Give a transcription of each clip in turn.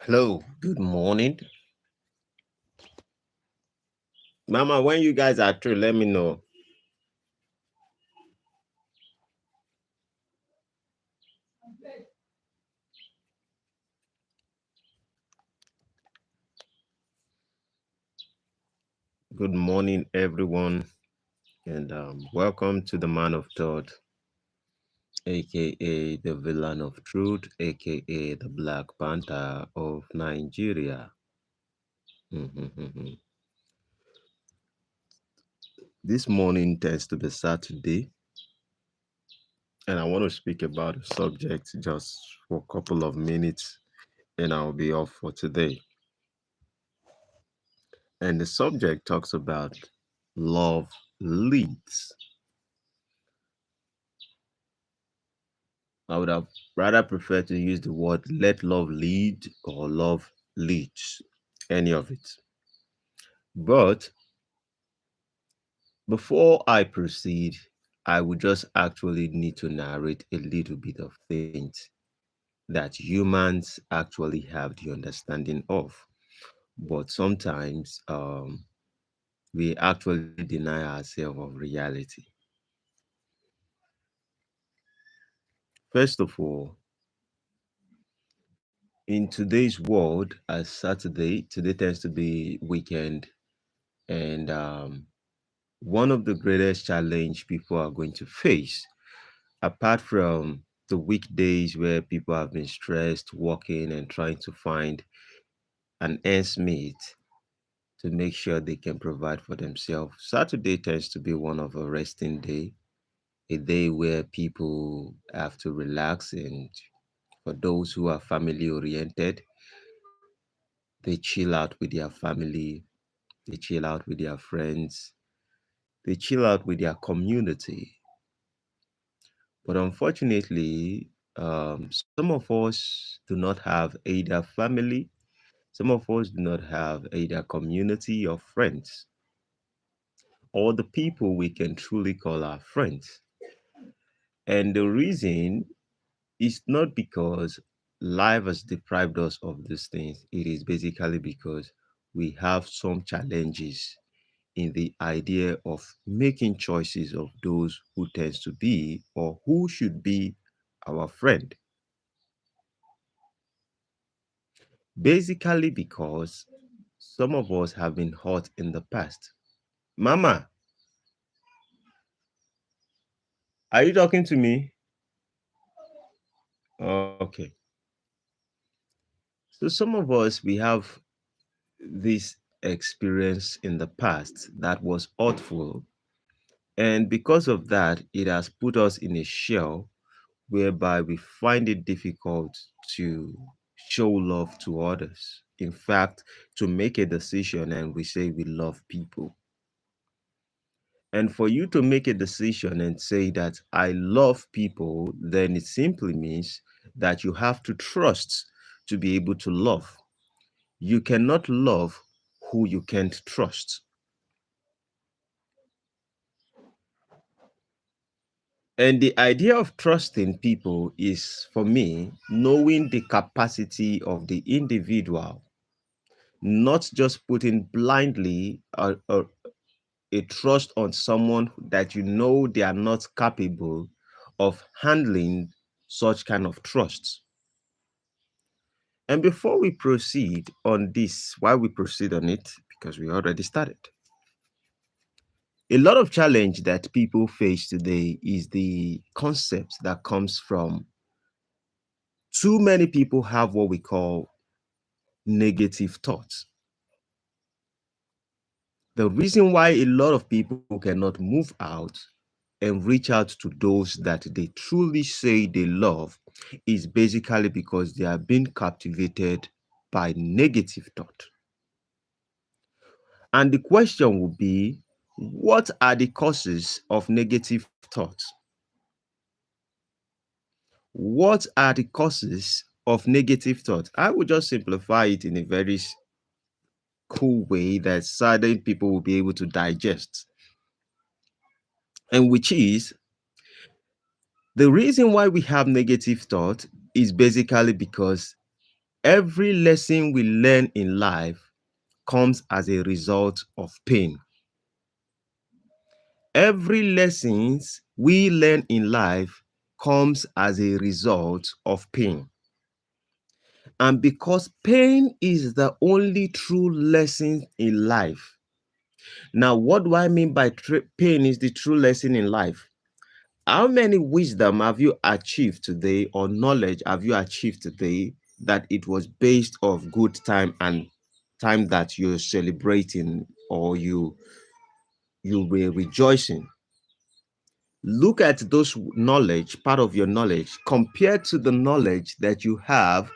Hello, good morning. Mama, when you guys are through, let me know. Good morning, everyone, and welcome to the Man of God, aka the Villain of Truth, aka the Black Panther of Nigeria. This morning tends to be Saturday, and I want to speak about a subject just for a couple of minutes, and I'll be off for today. And the subject talks about love leads. I would have rather preferred to use the word let love lead or love leads, any of it. But before I proceed, I would just actually need to narrate a little bit of things that humans actually have the understanding of. But sometimes we actually deny ourselves of reality. First of all, in today's world, as today tends to be weekend, and one of the greatest challenge people are going to face, apart from the weekdays where people have been stressed, working and trying to find an ends meet to make sure they can provide for themselves. Saturday tends to be one of a resting day, a day where people have to relax, and for those who are family oriented, they chill out with their family, they chill out with their friends, they chill out with their community. But unfortunately, some of us do not have either family, some of us do not have either community or friends, or the people we can truly call our friends. And the reason is not because life has deprived us of these things, it is basically because we have some challenges in the idea of making choices of those who tends to be or who should be our friend. Basically, because some of us have been hurt in the past. Mama, are you talking to me? Okay. So, some of us, we have this experience in the past that was hurtful. And because of that, it has put us in a shell whereby we find it difficult to show love to others. In fact, to make a decision and we say we love people. And for you to make a decision and say that I love people, then it simply means that you have to trust to be able to love. You cannot love who you can't trust. And the idea of trusting people is, for me, knowing the capacity of the individual, not just putting blindly a trust on someone that you know they are not capable of handling such kind of trust. And before we proceed on this, while we proceed on it, because we already started, a lot of challenge that people face today is the concept that comes from too many people have what we call negative thoughts. The reason why a lot of people cannot move out and reach out to those that they truly say they love is basically because they are being captivated by negative thought. And the question will be, what are the causes of negative thoughts? What are the causes of negative thought? I will just simplify it in a very cool way that certain people will be able to digest. And which is the reason why we have negative thought is basically because Every lesson we learn in life comes as a result of pain. Every lessons we learn in life comes as a result of pain. And because pain is the only true lesson in life. Now, what do I mean by pain is the true lesson in life? How many wisdom have you achieved today, or knowledge have you achieved today, that it was based off good time and time that you're celebrating, or you were rejoicing? Look at those knowledge, part of your knowledge, compared to the knowledge that you have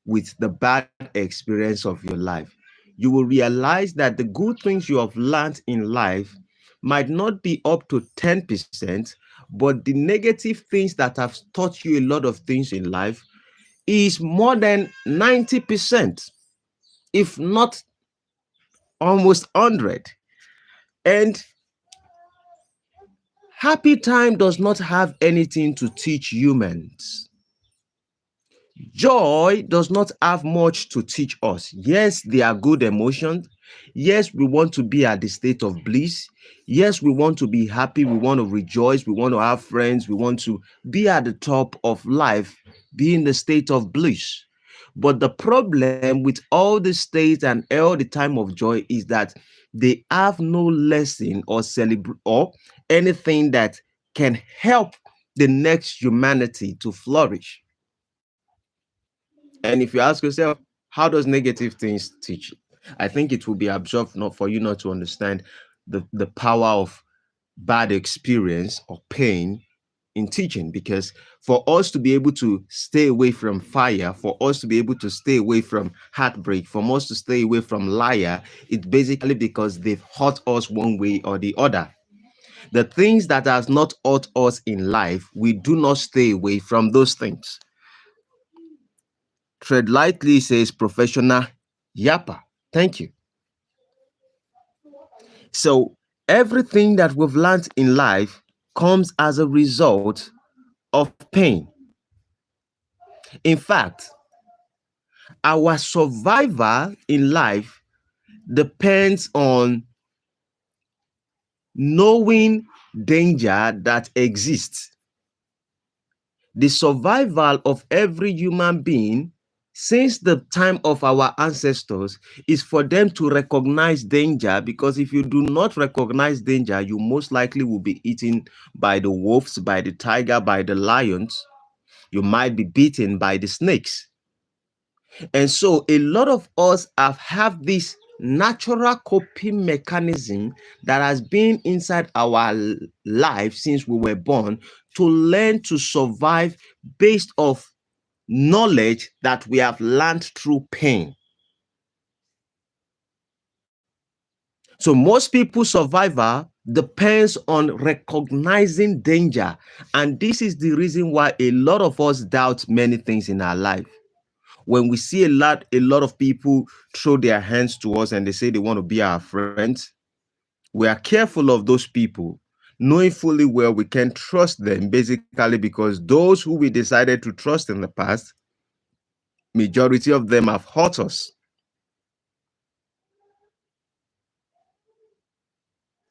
with the bad experience of your life. You will realize that the good things you have learned in life might not be up to 10%, but the negative things that have taught you a lot of things in life is more than 90%, if not almost 100. And happy time does not have anything to teach humans. Joy does not have much to teach us. Yes, they are good emotions. Yes, we want to be at the state of bliss. Yes, we want to be happy. We want to rejoice. We want to have friends. We want to be at the top of life, be in the state of bliss. But the problem with all the state and all the time of joy is that they have no lesson or celebrate or anything that can help the next humanity to flourish. And if you ask yourself, how does negative things teach? I think it will be absurd not for you not to understand the power of bad experience or pain in teaching. Because for us to be able to stay away from fire, for us to be able to stay away from heartbreak, for us to stay away from liar, it's basically because they've hurt us one way or the other. The things that has not hurt us in life, we do not stay away from those things. Tread lightly says professional yapper. Thank you. So everything that we've learned in life comes as a result of pain. In fact, our survival in life depends on knowing danger that exists. The survival of every human being since the time of our ancestors is for them to recognize danger, because if you do not recognize danger, you most likely will be eaten by the wolves, by the tiger, by the lions. You might be bitten by the snakes. And so a lot of us have this natural coping mechanism that has been inside our life since we were born, to learn to survive based off knowledge that we have learned through pain. So most people's survival depends on recognizing danger. And this is the reason why a lot of us doubt many things in our life. When we see a lot of people throw their hands to us and they say they want to be our friends, we are careful of those people, knowing fully well we can trust them, basically because those who we decided to trust in the past, majority of them have hurt us.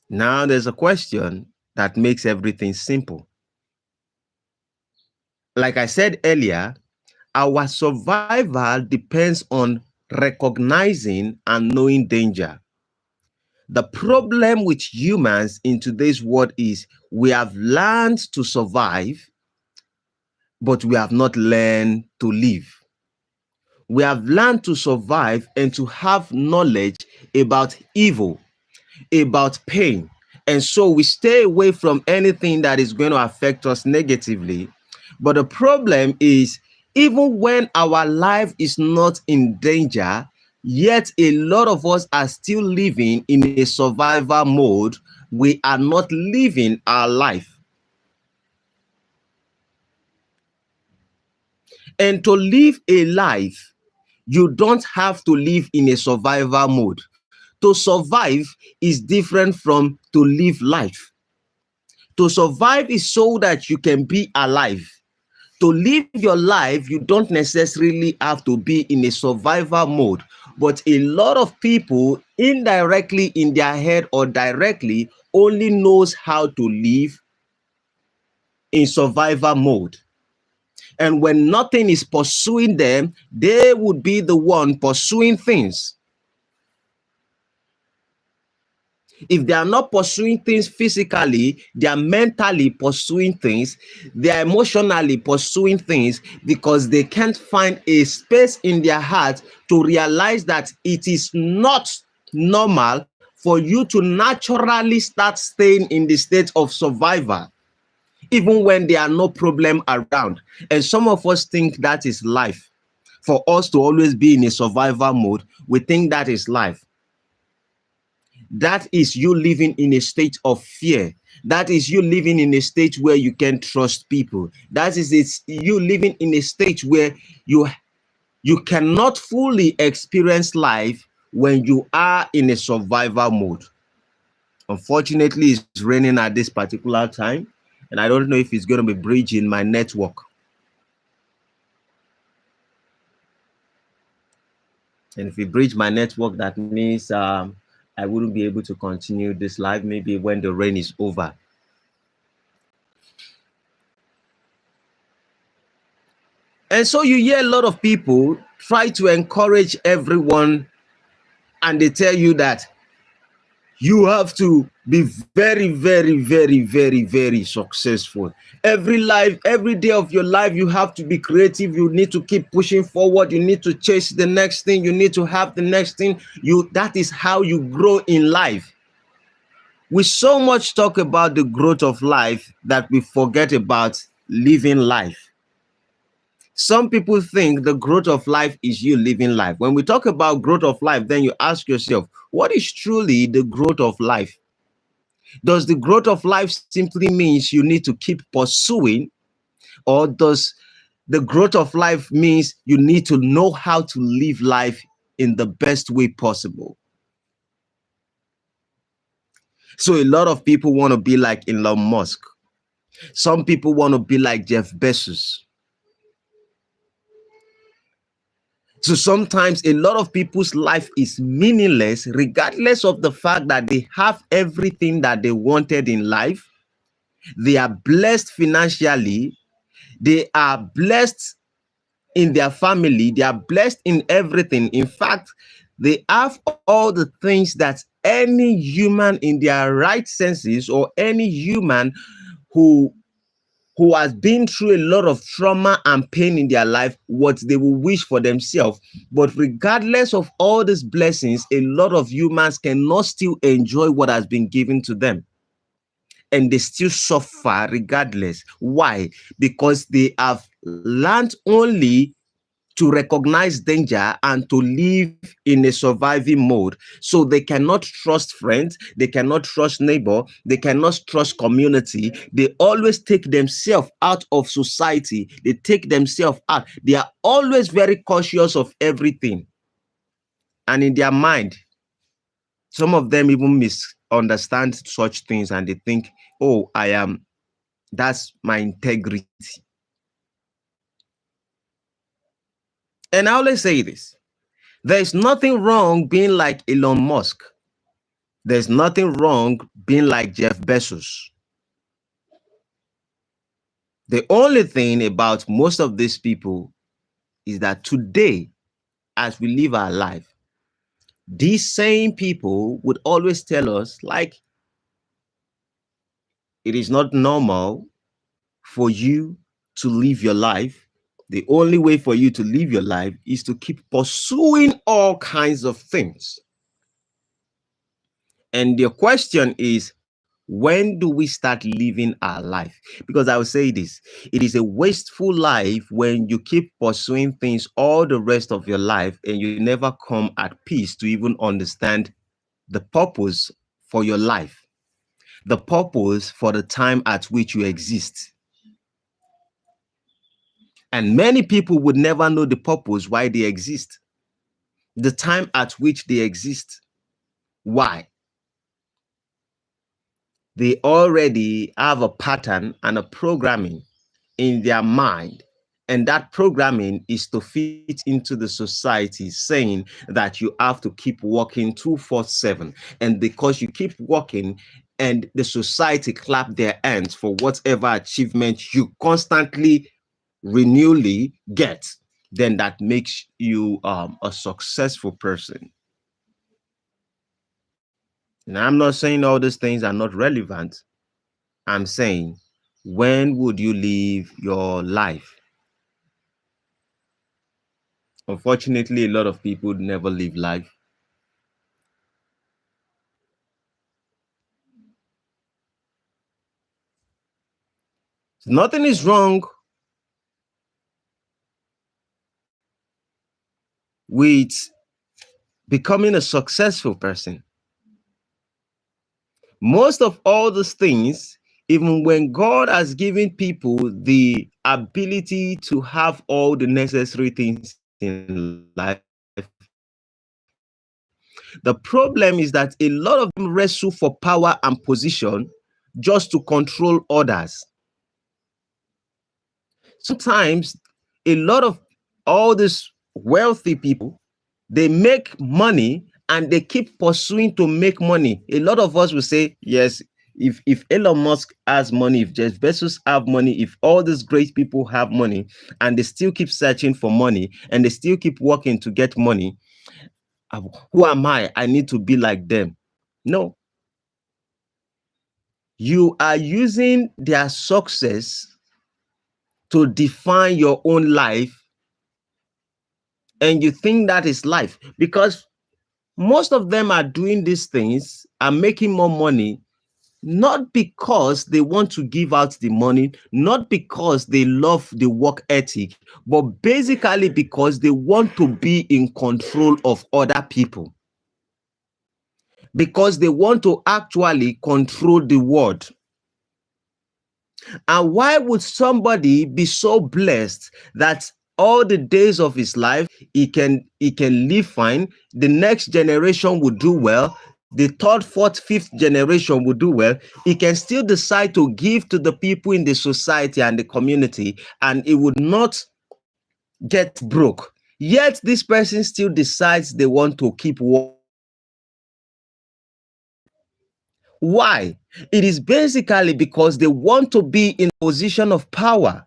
Now there's a question that makes everything simple. Like I said earlier, our survival depends on recognizing and knowing danger. The problem with humans in today's world is we have learned to survive, but we have not learned to live. We have learned to survive and to have knowledge about evil, about pain. And so we stay away from anything that is going to affect us negatively. But the problem is, even when our life is not in danger, yet a lot of us are still living in a survival mode. We are not living our life. And to live a life, you don't have to live in a survival mode. To survive is different from to live life. To survive is so that you can be alive. To live your life, you don't necessarily have to be in a survival mode, but a lot of people indirectly in their head or directly only knows how to live in survival mode. And when nothing is pursuing them, they would be the one pursuing things. If they are not pursuing things physically, they are mentally pursuing things, they are emotionally pursuing things, because they can't find a space in their heart to realize that it is not normal for you to naturally start staying in the state of survival, even when there are no problem around. And some of us think that is life. For us to always be in a survival mode, we think that is life. That is you living in a state of fear. That is you living in a state where you can't trust people. That is you living in a state where you cannot fully experience life when you are in a survival mode. Unfortunately, it's raining at this particular time, and I don't know if it's going to be bridging my network. And if it bridge my network, that means I wouldn't be able to continue this live maybe when the rain is over. And so you hear a lot of people try to encourage everyone, and they tell you that you have to be very, very, very, very, very successful. Every day of your life, you have to be creative. You need to keep pushing forward. You need to chase the next thing. You need to have the next thing. That is how you grow in life. We so much talk about the growth of life that we forget about living life. Some people think the growth of life is you living life. When we talk about growth of life, then you ask yourself, what is truly the growth of life? Does the growth of life simply means you need to keep pursuing, or does the growth of life means you need to know how to live life in the best way possible? So a lot of people want to be like Elon Musk. Some people want to be like Jeff Bezos. So sometimes a lot of people's life is meaningless, regardless of the fact that they have everything that they wanted in life. They are blessed financially. They are blessed in their family. They are blessed in everything. In fact, they have all the things that any human in their right senses, or any human who has been through a lot of trauma and pain in their life, what they will wish for themselves. But regardless of all these blessings, a lot of humans cannot still enjoy what has been given to them. And they still suffer regardless. Why? Because they have learned only to recognize danger and to live in a surviving mode. So they cannot trust friends, they cannot trust neighbor, they cannot trust community. They always take themselves out of society. They take themselves out. They are always very cautious of everything. And in their mind, some of them even misunderstand such things, and they think, oh, that's my integrity. And I always say this. There's nothing wrong being like Elon Musk. There's nothing wrong being like Jeff Bezos. The only thing about most of these people is that today, as we live our life, these same people would always tell us, like, it is not normal for you to live your life. The only way for you to live your life is to keep pursuing all kinds of things. And the question is, when do we start living our life? Because I will say this, it is a wasteful life when you keep pursuing things all the rest of your life and you never come at peace to even understand the purpose for your life, the purpose for the time at which you exist. And many people would never know the purpose why they exist, the time at which they exist. Why? They already have a pattern and a programming in their mind And that programming is to fit into the society saying that you have to keep working 247. And because you keep working and the society clap their hands for whatever achievement you constantly, renewally get, then that makes you a successful person. Now, I'm not saying all these things are not relevant. I'm saying, when would you live your life? Unfortunately, a lot of people never live life. Nothing is wrong with becoming a successful person. Most of all these things, even when God has given people the ability to have all the necessary things in life, the problem is that a lot of them wrestle for power and position just to control others. Sometimes a lot of all these wealthy people, they make money and they keep pursuing to make money. A lot of us will say, yes, if Elon Musk has money, if Jeff Bezos have money, if all these great people have money, and they still keep searching for money and they still keep working to get money, who am I? I need to be like them. No, you are using their success to define your own life, and you think that is life, because most of them are doing these things, are making more money, not because they want to give out the money, not because they love the work ethic, but basically because they want to be in control of other people, because they want to actually control the world. And why would somebody be so blessed that all the days of his life he can live fine, the next generation will do well, the third, fourth, fifth generation will do well, he can still decide to give to the people in the society and the community, and it would not get broke. Yet this person still decides they want to keep working. Why? It is basically because they want to be in a position of power.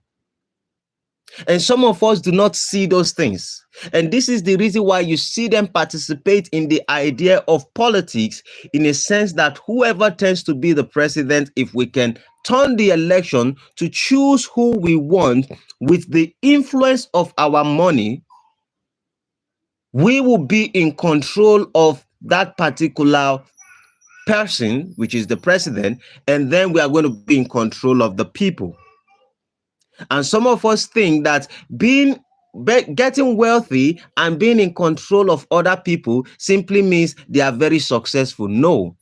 And some of us do not see those things. And this is the reason why you see them participate in the idea of politics, in a sense that whoever tends to be the president, if we can turn the election to choose who we want with the influence of our money, we will be in control of that particular person, which is the president, and then we are going to be in control of the people. And some of us think that getting wealthy and being in control of other people simply means they are very successful. No,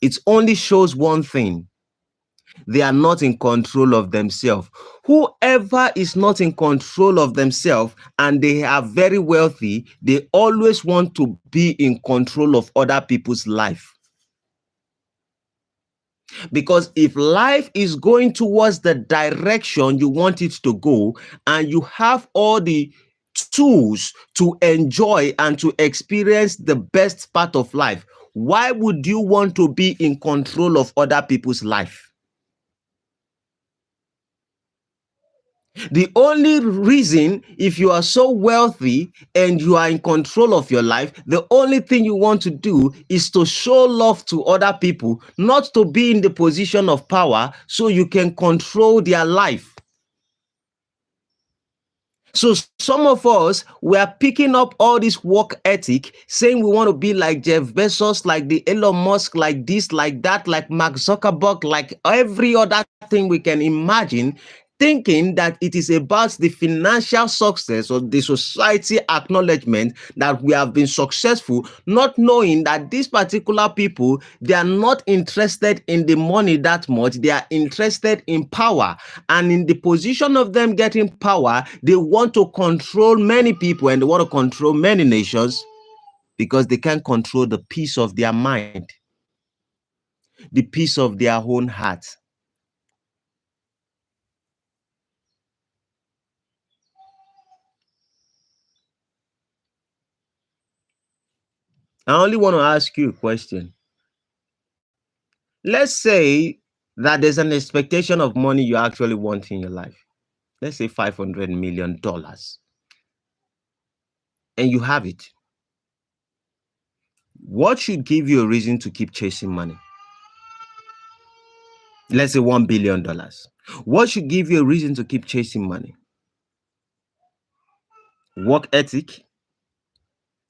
it only shows one thing: they are not in control of themselves. Whoever is not in control of themselves and they are very wealthy, they always want to be in control of other people's life. Because if life is going towards the direction you want it to go, and you have all the tools to enjoy and to experience the best part of life, why would you want to be in control of other people's life? The only reason, if you are so wealthy and you are in control of your life, the only thing you want to do is to show love to other people, not to be in the position of power so you can control their life. So some of us, we are picking up all this work ethic, saying we want to be like Jeff Bezos, like the Elon Musk, like this, like that, like Mark Zuckerberg, like every other thing we can imagine, thinking that it is about the financial success or the society acknowledgement that we have been successful, not knowing that these particular people, they are not interested in the money that much. They are interested in power. And in the position of them getting power, they want to control many people and they want to control many nations, because they can't control the peace of their mind, the peace of their own heart. I only want to ask you a question. Let's say that there's an expectation of money you actually want in your life. Let's say $500 million, and you have it. What should give you a reason to keep chasing money? Let's say $1 billion. What should give you a reason to keep chasing money? Work ethic?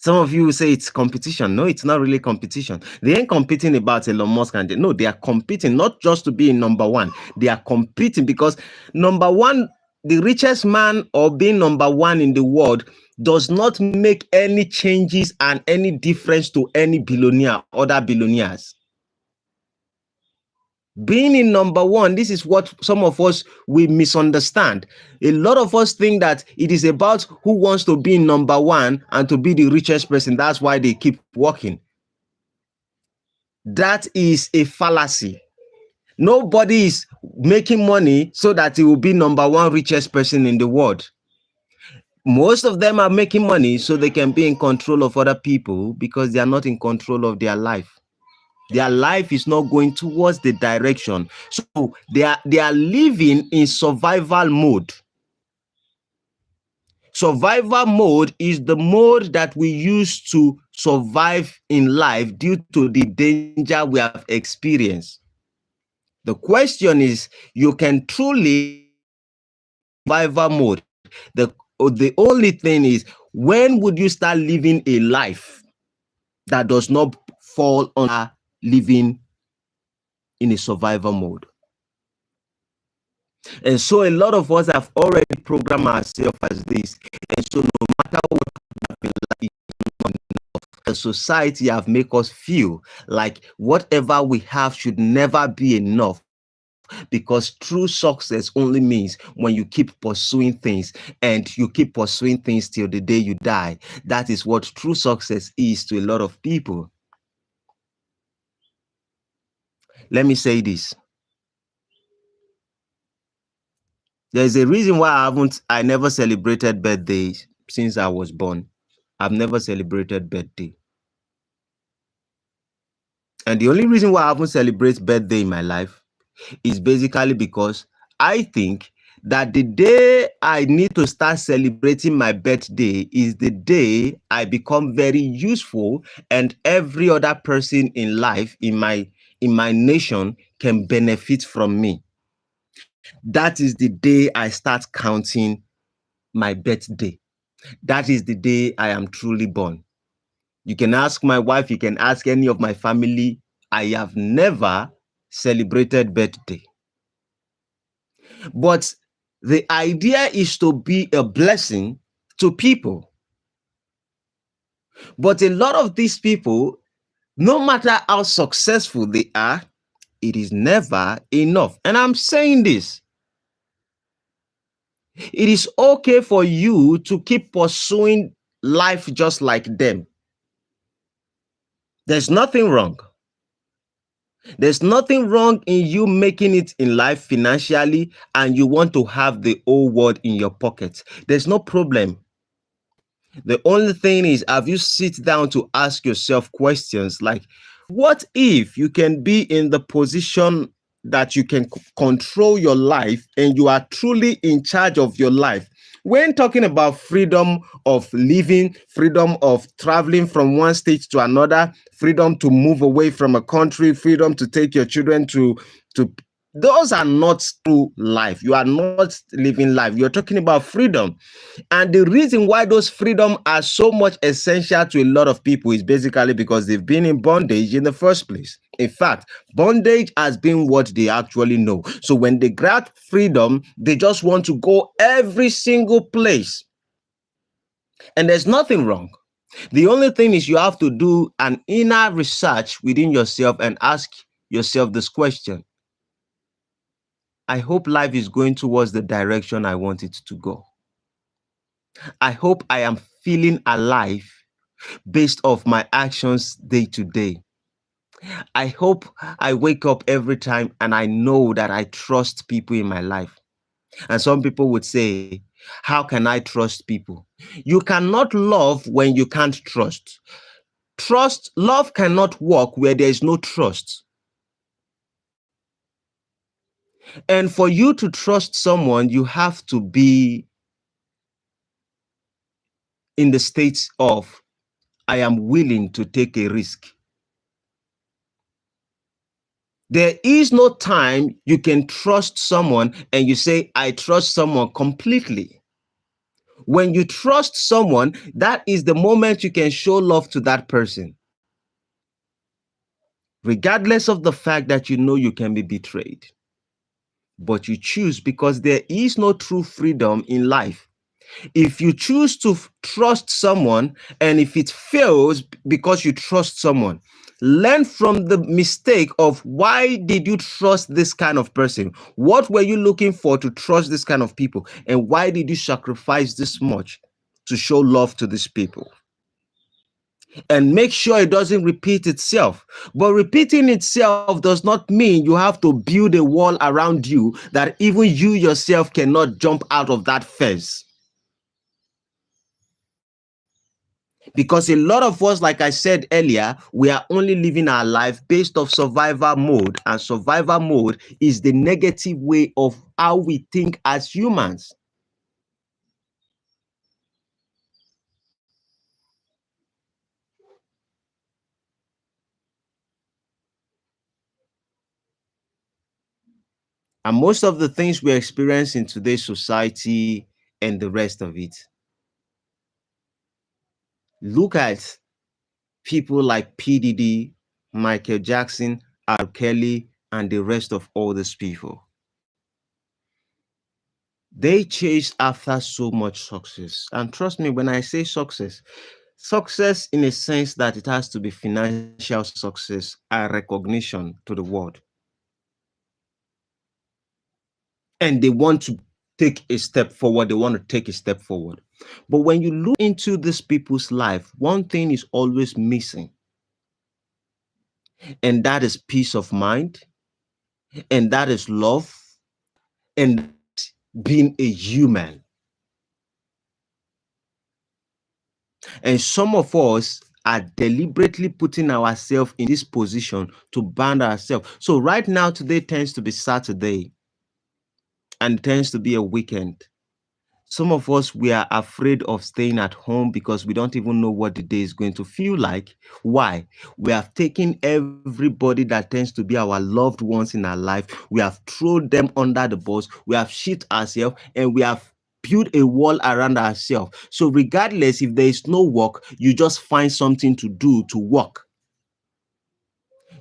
Some of you will say it's competition. No, it's not really competition. They ain't competing about Elon Musk and no, they are competing not just to be in number one. They are competing because number one, the richest man or being number one in the world does not make any changes and any difference to any billionaire, other billionaires. Being in number one, this is what some of us we misunderstand. A lot of us think that it is about who wants to be in number one and to be the richest person. That's why they keep working. That is a fallacy. Nobody is making money so that he will be number one richest person in the world. Most of them are making money so they can be in control of other people because they are not in control of their life. Their life is not going towards the direction. So they are living in survival mode. Survival mode is the mode that we use to survive in life due to the danger we have experienced. The question is, you can truly survival mode. The only thing is, when would you start living a life that does not fall under living in a survival mode? And so a lot of us have already programmed ourselves as this. And so no matter what happens, the society have made us feel like whatever we have should never be enough, because true success only means when you keep pursuing things, and you keep pursuing things till the day you die. That is what true success is to a lot of people. Let me say this. There's a reason why I never celebrated birthdays since I was born. I've never celebrated birthday. And the only reason why I haven't celebrated birthday in my life is basically because I think that the day I need to start celebrating my birthday is the day I become very useful and every other person in life in my nation can benefit from me. That is the day I start counting my birthday. That is the day I am truly born. You can ask my wife, you can ask any of my family. I have never celebrated birthday. But the idea is to be a blessing to people. But a lot of these people, no matter how successful they are, it is never enough. And I'm saying this. It is okay for you to keep pursuing life just like them. There's nothing wrong. There's nothing wrong in you making it in life financially and you want to have the whole world in your pocket. There's no problem. The only thing is, have you sit down to ask yourself questions like, what if you can be in the position that you can control your life and you are truly in charge of your life? When talking about freedom of living, freedom of traveling from one state to another, freedom to move away from a country, freedom to take your children to those are not true life. You are not living life. You're talking about freedom. And the reason why those freedom are so much essential to a lot of people is basically because they've been in bondage in the first place. In fact, bondage has been what they actually know. So when they grab freedom, they just want to go every single place. And there's nothing wrong. The only thing is you have to do an inner research within yourself and ask yourself this question. I hope life is going towards the direction I want it to go. I hope I am feeling alive based off my actions day to day. I hope I wake up every time and I know that I trust people in my life. And some people would say, how can I trust people? You cannot love when you can't trust. Love cannot work where there is no trust. And for you to trust someone, you have to be in the state of, I am willing to take a risk. There is no time you can trust someone and you say, I trust someone completely. When you trust someone, that is the moment you can show love to that person, regardless of the fact that you know you can be betrayed. But you choose, because there is no true freedom in life. If you choose to trust someone, and if it fails because you trust someone, learn from the mistake of, why did you trust this kind of person? What were you looking for to trust this kind of people? And why did you sacrifice this much to show love to these people? And make sure it doesn't repeat itself. But repeating itself does not mean you have to build a wall around you that even you yourself cannot jump out of that fence. Because a lot of us, like I said earlier, we are only living our life based off survival mode. And survival mode is the negative way of how we think as humans. And most of the things we experience in today's society and the rest of it, look at people like PDD, Michael Jackson, R. Kelly, and the rest of all these people. They chase after so much success. And trust me, when I say success, success in a sense that it has to be financial success and recognition to the world. And they want to take a step forward. They want to take a step forward. But when you look into these people's life, one thing is always missing. And that is peace of mind. And that is love. And being a human. And some of us are deliberately putting ourselves in this position to bind ourselves. So right now, today tends to be Saturday and tends to be a weekend. Some of us, we are afraid of staying at home because we don't even know what the day is going to feel like. Why? We have taken everybody that tends to be our loved ones in our life. We have thrown them under the bus. We have shit ourselves, and we have built a wall around ourselves. So regardless, if there is no work, you just find something to do to work.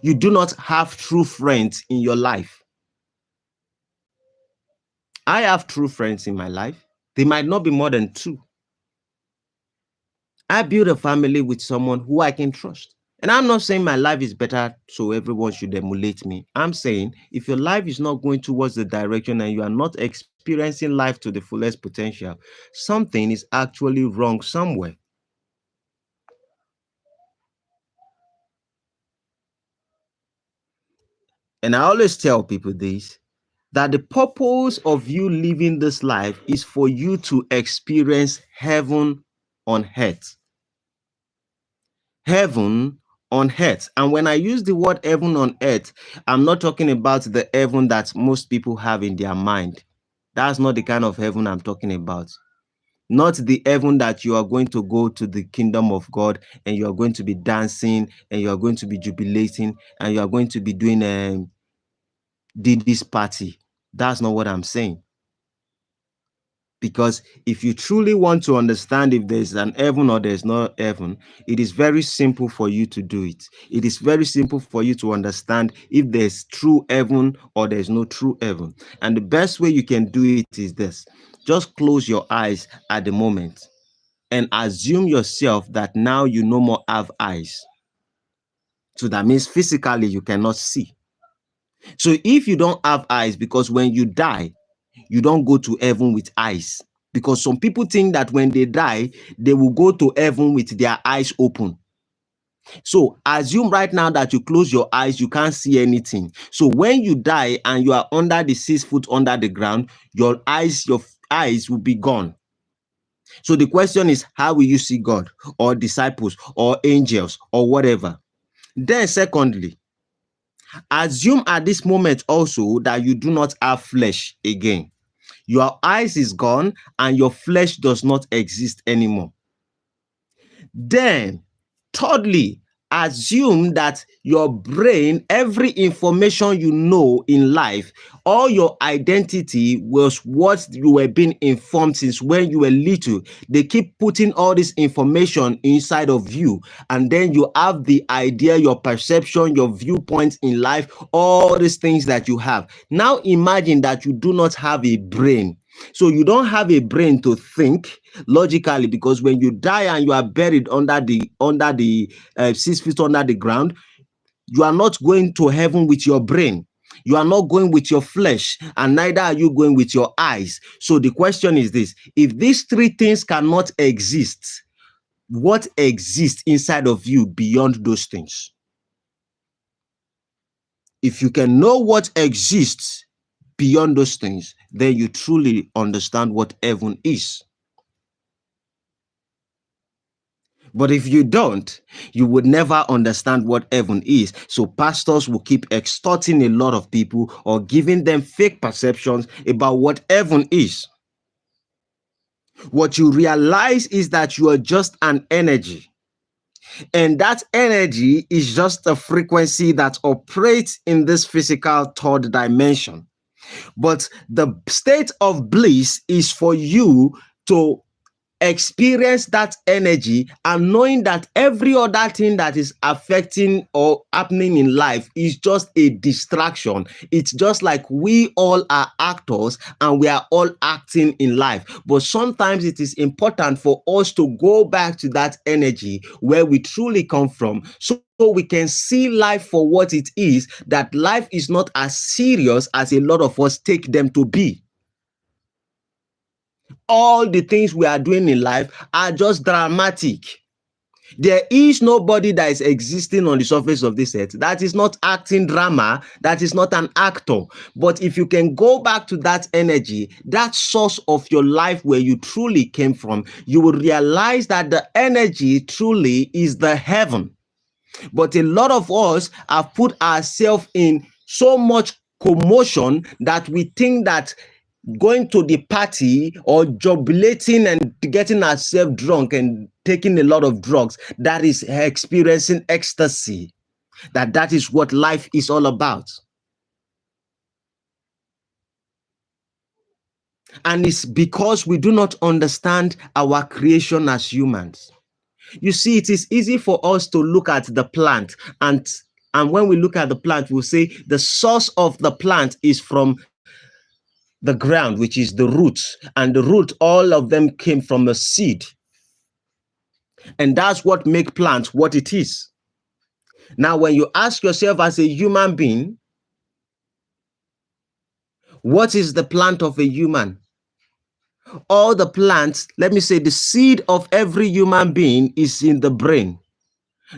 You do not have true friends in your life. I have true friends in my life. They might not be more than two. I build a family with someone who I can trust. And I'm not saying my life is better so everyone should emulate me. I'm saying if your life is not going towards the direction and you are not experiencing life to the fullest potential, something is actually wrong somewhere. And I always tell people this, that the purpose of you living this life is for you to experience heaven on earth. Heaven on earth. And when I use the word heaven on earth, I'm not talking about the heaven that most people have in their mind. That's not the kind of heaven I'm talking about. Not the heaven that you are going to go to the kingdom of God and you are going to be dancing and you are going to be jubilating and you are going to be doing this party. That's not what I'm saying. Because if you truly want to understand if there's an heaven or there's no heaven, it is very simple for you to do it. It is very simple for you to understand if there's true heaven or there's no true heaven. And the best way you can do it is this. Just close your eyes at the moment and assume yourself that now you no more have eyes. So that means physically you cannot see. So if you don't have eyes, because when you die, you don't go to heaven with eyes. Because some people think that when they die, they will go to heaven with their eyes open. So assume right now that you close your eyes, you can't see anything. So when you die and you are under the 6 foot under the ground, your eyes will be gone. So the question is, how will you see God or disciples or angels or whatever? Then secondly, assume at this moment also that you do not have flesh again. Your eyes is gone and your flesh does not exist anymore. Then, thirdly, assume that your brain, every information you know in life, all your identity was what you were being informed since when you were little. They keep putting all this information inside of you, and then you have the idea, your perception, your viewpoints in life, all these things that you have. Now imagine that you do not have a brain. So you don't have a brain to think logically, because when you die and you are buried under the 6 feet under the ground, you are not going to heaven with your brain. You are not going with your flesh, and neither are you going with your eyes. So the question is this: if these three things cannot exist, what exists inside of you beyond those things? If you can know what exists beyond those things, then you truly understand what heaven is. But if you don't, you would never understand what heaven is. So pastors will keep extorting a lot of people or giving them fake perceptions about what heaven is. What you realize is that you are just an energy. And that energy is just a frequency that operates in this physical third dimension. But the state of bliss is for you to experience that energy, and knowing that every other thing that is affecting or happening in life is just a distraction. It's just like we all are actors and we are all acting in life. But sometimes it is important for us to go back to that energy where we truly come from, so we can see life for what it is, that life is not as serious as a lot of us take them to be. All the things we are doing in life are just dramatic. There is nobody that is existing on the surface of this earth that is not acting drama, that is not an actor. But if you can go back to that energy, that source of your life where you truly came from, you will realize that the energy truly is the heaven. But a lot of us have put ourselves in so much commotion that we think that going to the party or jubilating and getting ourselves drunk and taking a lot of drugs, that is experiencing ecstasy, that is what life is all about. And it's because we do not understand our creation as humans. You see, it is easy for us to look at the plant, and when we look at the plant, we'll say the source of the plant is from the ground, which is the roots, and the root, all of them came from a seed, and that's what makes plants what it is. Now, when you ask yourself as a human being, what is the plant of a human? All the plants, let me say, the seed of every human being is in the brain.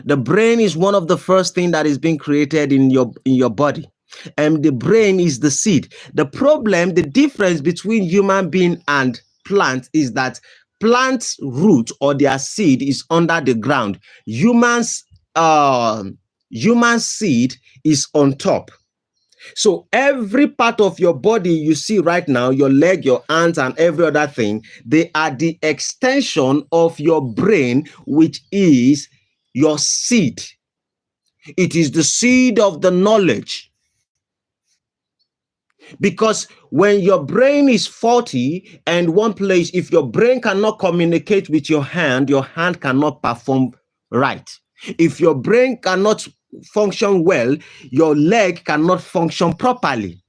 The brain is one of the first things that is being created in your body. And the brain is the seed. The problem, the difference between human being and plant is that plant's root or their seed is under the ground. Human seed is on top. So every part of your body you see right now, your leg, your hands, and every other thing, they are the extension of your brain, which is your seed. It is the seed of the knowledge. Because when your brain is faulty and one place, if your brain cannot communicate with your hand cannot perform right. If your brain cannot function well, your leg cannot function properly.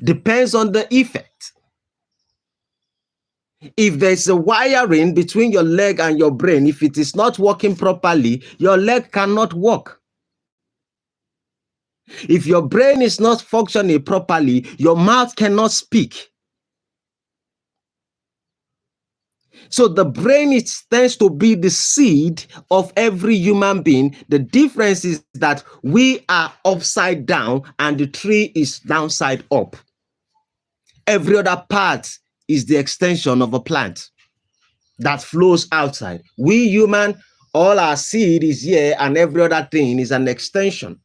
Depends on the effect. If there's a wiring between your leg and your brain, if it is not working properly, your leg cannot work. If your brain is not functioning properly, your mouth cannot speak. So the brain tends to be the seed of every human being. The difference is that we are upside down and the tree is downside up. Every other part is the extension of a plant that flows outside. We human, all our seed is here, and every other thing is an extension.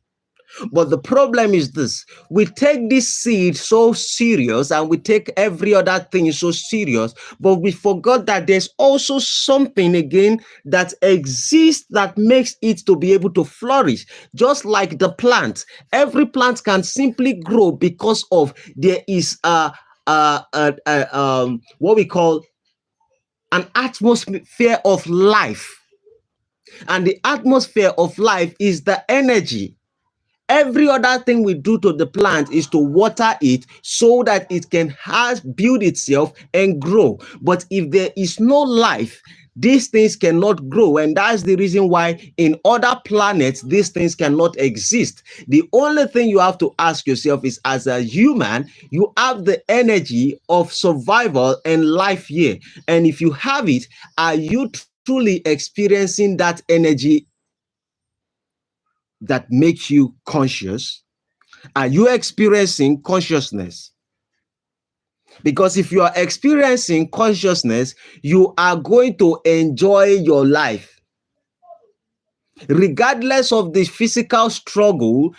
But the problem is this: we take this seed so serious and we take every other thing so serious, but we forgot that there's also something again that exists that makes it to be able to flourish. Just like the plant, every plant can simply grow because of there is what we call an atmosphere of life. And the atmosphere of life is the energy. Every other thing we do to the plant is to water it so that it can build itself and grow. But if there is no life, these things cannot grow. And that's the reason why in other planets, these things cannot exist. The only thing you have to ask yourself is, as a human, you have the energy of survival and life here. And if you have it, are you truly experiencing that energy that makes you conscious? Are you experiencing consciousness? Because if you are experiencing consciousness, you are going to enjoy your life. Regardless of the physical struggle,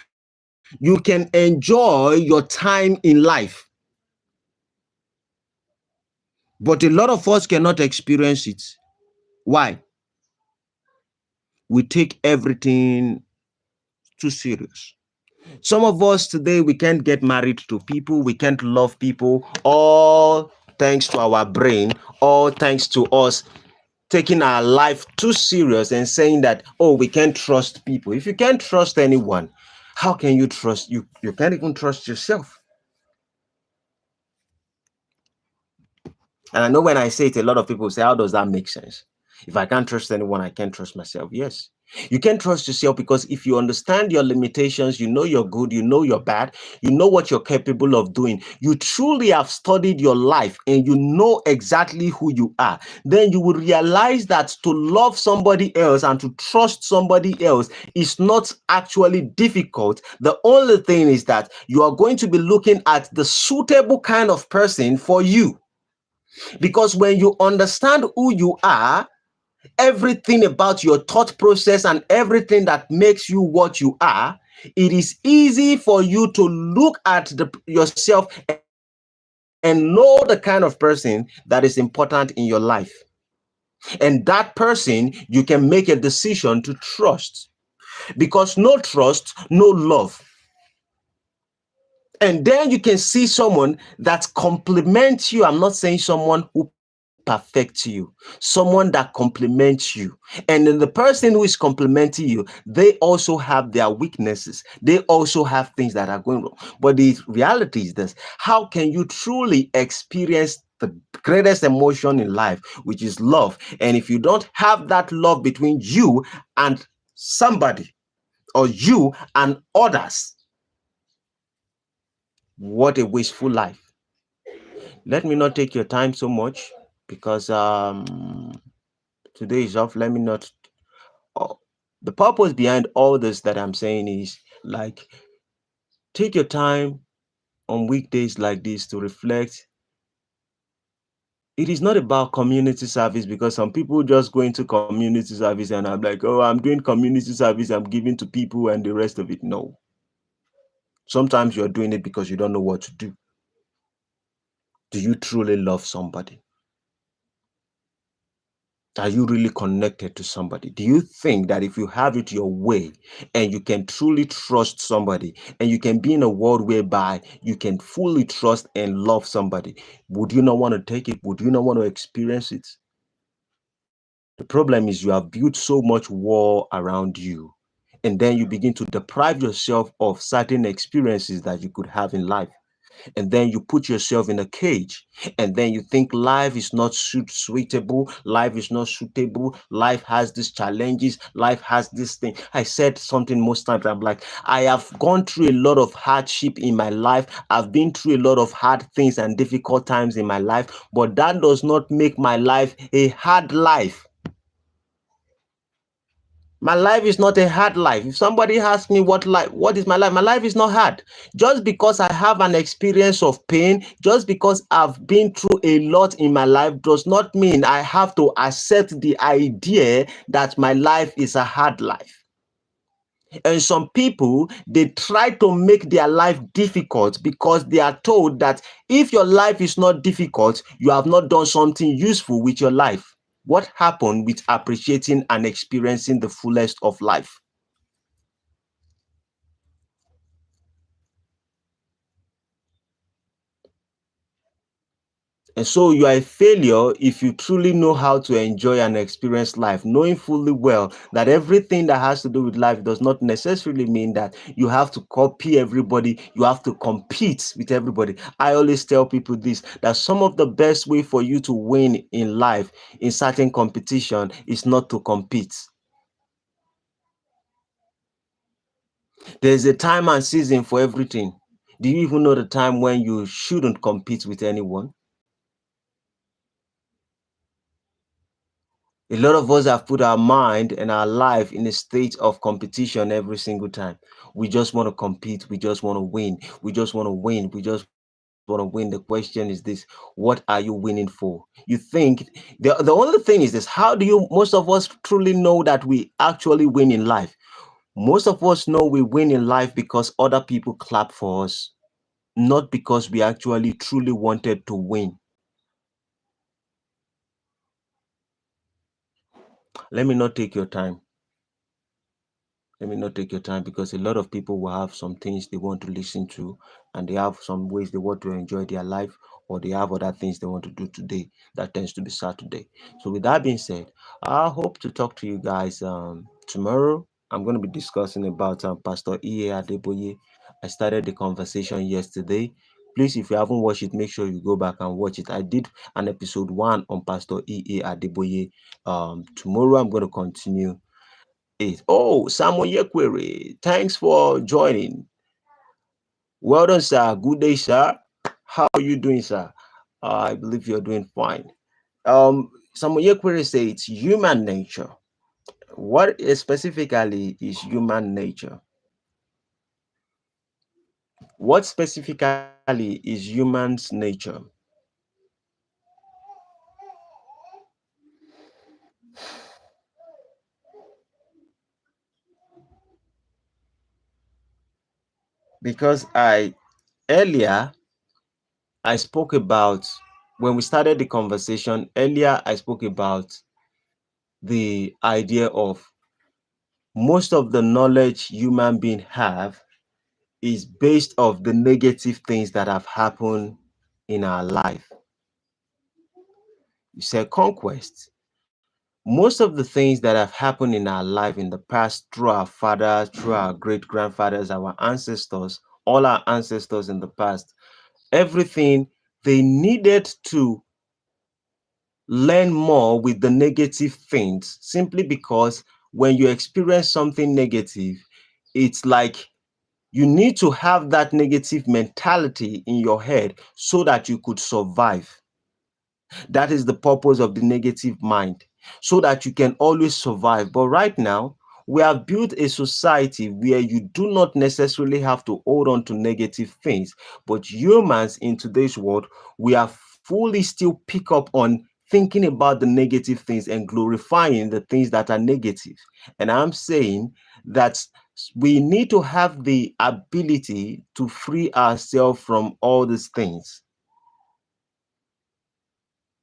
you can enjoy your time in life. But a lot of us cannot experience it. Why? We take everything too serious. Some of us today, we can't get married to people, we can't love people, all thanks to our brain, all thanks to us taking our life too serious and saying that, oh, we can't trust people. If you can't trust anyone, how can you trust you? You can't even trust yourself. And I know when I say it, a lot of people say, how does that make sense? If I can't trust anyone, I can't trust myself. Yes. You can't trust yourself because if you understand your limitations, you know you're good, you know you're bad, you know what you're capable of doing, you truly have studied your life and you know exactly who you are, then you will realize that to love somebody else and to trust somebody else is not actually difficult. The only thing is that you are going to be looking at the suitable kind of person for you. Because when you understand who you are, everything about your thought process and everything that makes you what you are, it is easy for you to look at yourself and know the kind of person that is important in your life. And that person, you can make a decision to trust. Because no trust, no love. And then you can see someone that complements you. I'm not saying someone who perfects you, someone that complements you. And then the person who is complementing you, they also have their weaknesses. They also have things that are going wrong. But the reality is this: how can you truly experience the greatest emotion in life, which is love? And if you don't have that love between you and somebody, or you and others, what a wasteful life. Let me not take your time so much because today is off. Let me not. Oh, the purpose behind all this that I'm saying is like, take your time on weekdays like this to reflect. It is not about community service, because some people just go into community service and I'm like, oh, I'm doing community service, I'm giving to people and the rest of it. No. Sometimes you're doing it because you don't know what to do. Do you truly love somebody? Are you really connected to somebody? Do you think that if you have it your way and you can truly trust somebody and you can be in a world whereby you can fully trust and love somebody, would you not want to take it? Would you not want to experience it? The problem is you have built so much wall around you, and then you begin to deprive yourself of certain experiences that you could have in life. And then you put yourself in a cage, and then you think life is not suitable, life is not suitable, life has these challenges, life has this thing. I said something most times, I'm like, I have gone through a lot of hardship in my life, I've been through a lot of hard things and difficult times in my life, but that does not make my life a hard life. My life is not a hard life. If somebody asks me what is my life is not hard. Just because I have an experience of pain, just because I've been through a lot in my life, does not mean I have to accept the idea that my life is a hard life. And some people, they try to make their life difficult because they are told that if your life is not difficult, you have not done something useful with your life. What happened with appreciating and experiencing the fullest of life? And so you are a failure if you truly know how to enjoy and experience life, knowing fully well that everything that has to do with life does not necessarily mean that you have to copy everybody, you have to compete with everybody. I always tell people this, that some of the best way for you to win in life in certain competition is not to compete. There's a time and season for everything. Do you even know the time when you shouldn't compete with anyone? A lot of us have put our mind and our life in a state of competition every single time. We just want to compete. We just want to win. We just want to win. We just want to win. The question is this: what are you winning for? You think the only thing is this: how do you, most of us, truly know that we actually win in life? Most of us know we win in life because other people clap for us, not because we actually truly wanted to win. Let me not take your time. Let me not take your time because a lot of people will have some things they want to listen to, and they have some ways they want to enjoy their life, or they have other things they want to do today that tends to be Saturday. So with that being said, I hope to talk to you guys tomorrow. I'm going to be discussing about Pastor E.A. Adeboye. I started the conversation yesterday. Please, if you haven't watched it, make sure you go back and watch it. I did an episode 1 on Pastor E.A. Adeboye. Tomorrow I'm going to continue it. Oh, Samuel Yekwere, thanks for joining. Well done, sir. Good day, sir. How are you doing, sir? I believe you're doing fine. Samuel Yekwere says it's human nature. What is specifically is human nature? What specifically is human's nature? Because earlier I spoke about, when we started the conversation earlier, I spoke about the idea of most of the knowledge human beings have is based of the negative things that have happened in our life. You said conquest. Most of the things that have happened in our life in the past, through our fathers, through our great grandfathers, our ancestors, all our ancestors in the past, everything, they needed to learn more with the negative things, simply because when you experience something negative, it's like you need to have that negative mentality in your head so that you could survive. That is the purpose of the negative mind, so that you can always survive. But right now, we have built a society where you do not necessarily have to hold on to negative things. But humans in today's world, we are fully still pick up on thinking about the negative things and glorifying the things that are negative. And I'm saying that we need to have the ability to free ourselves from all these things.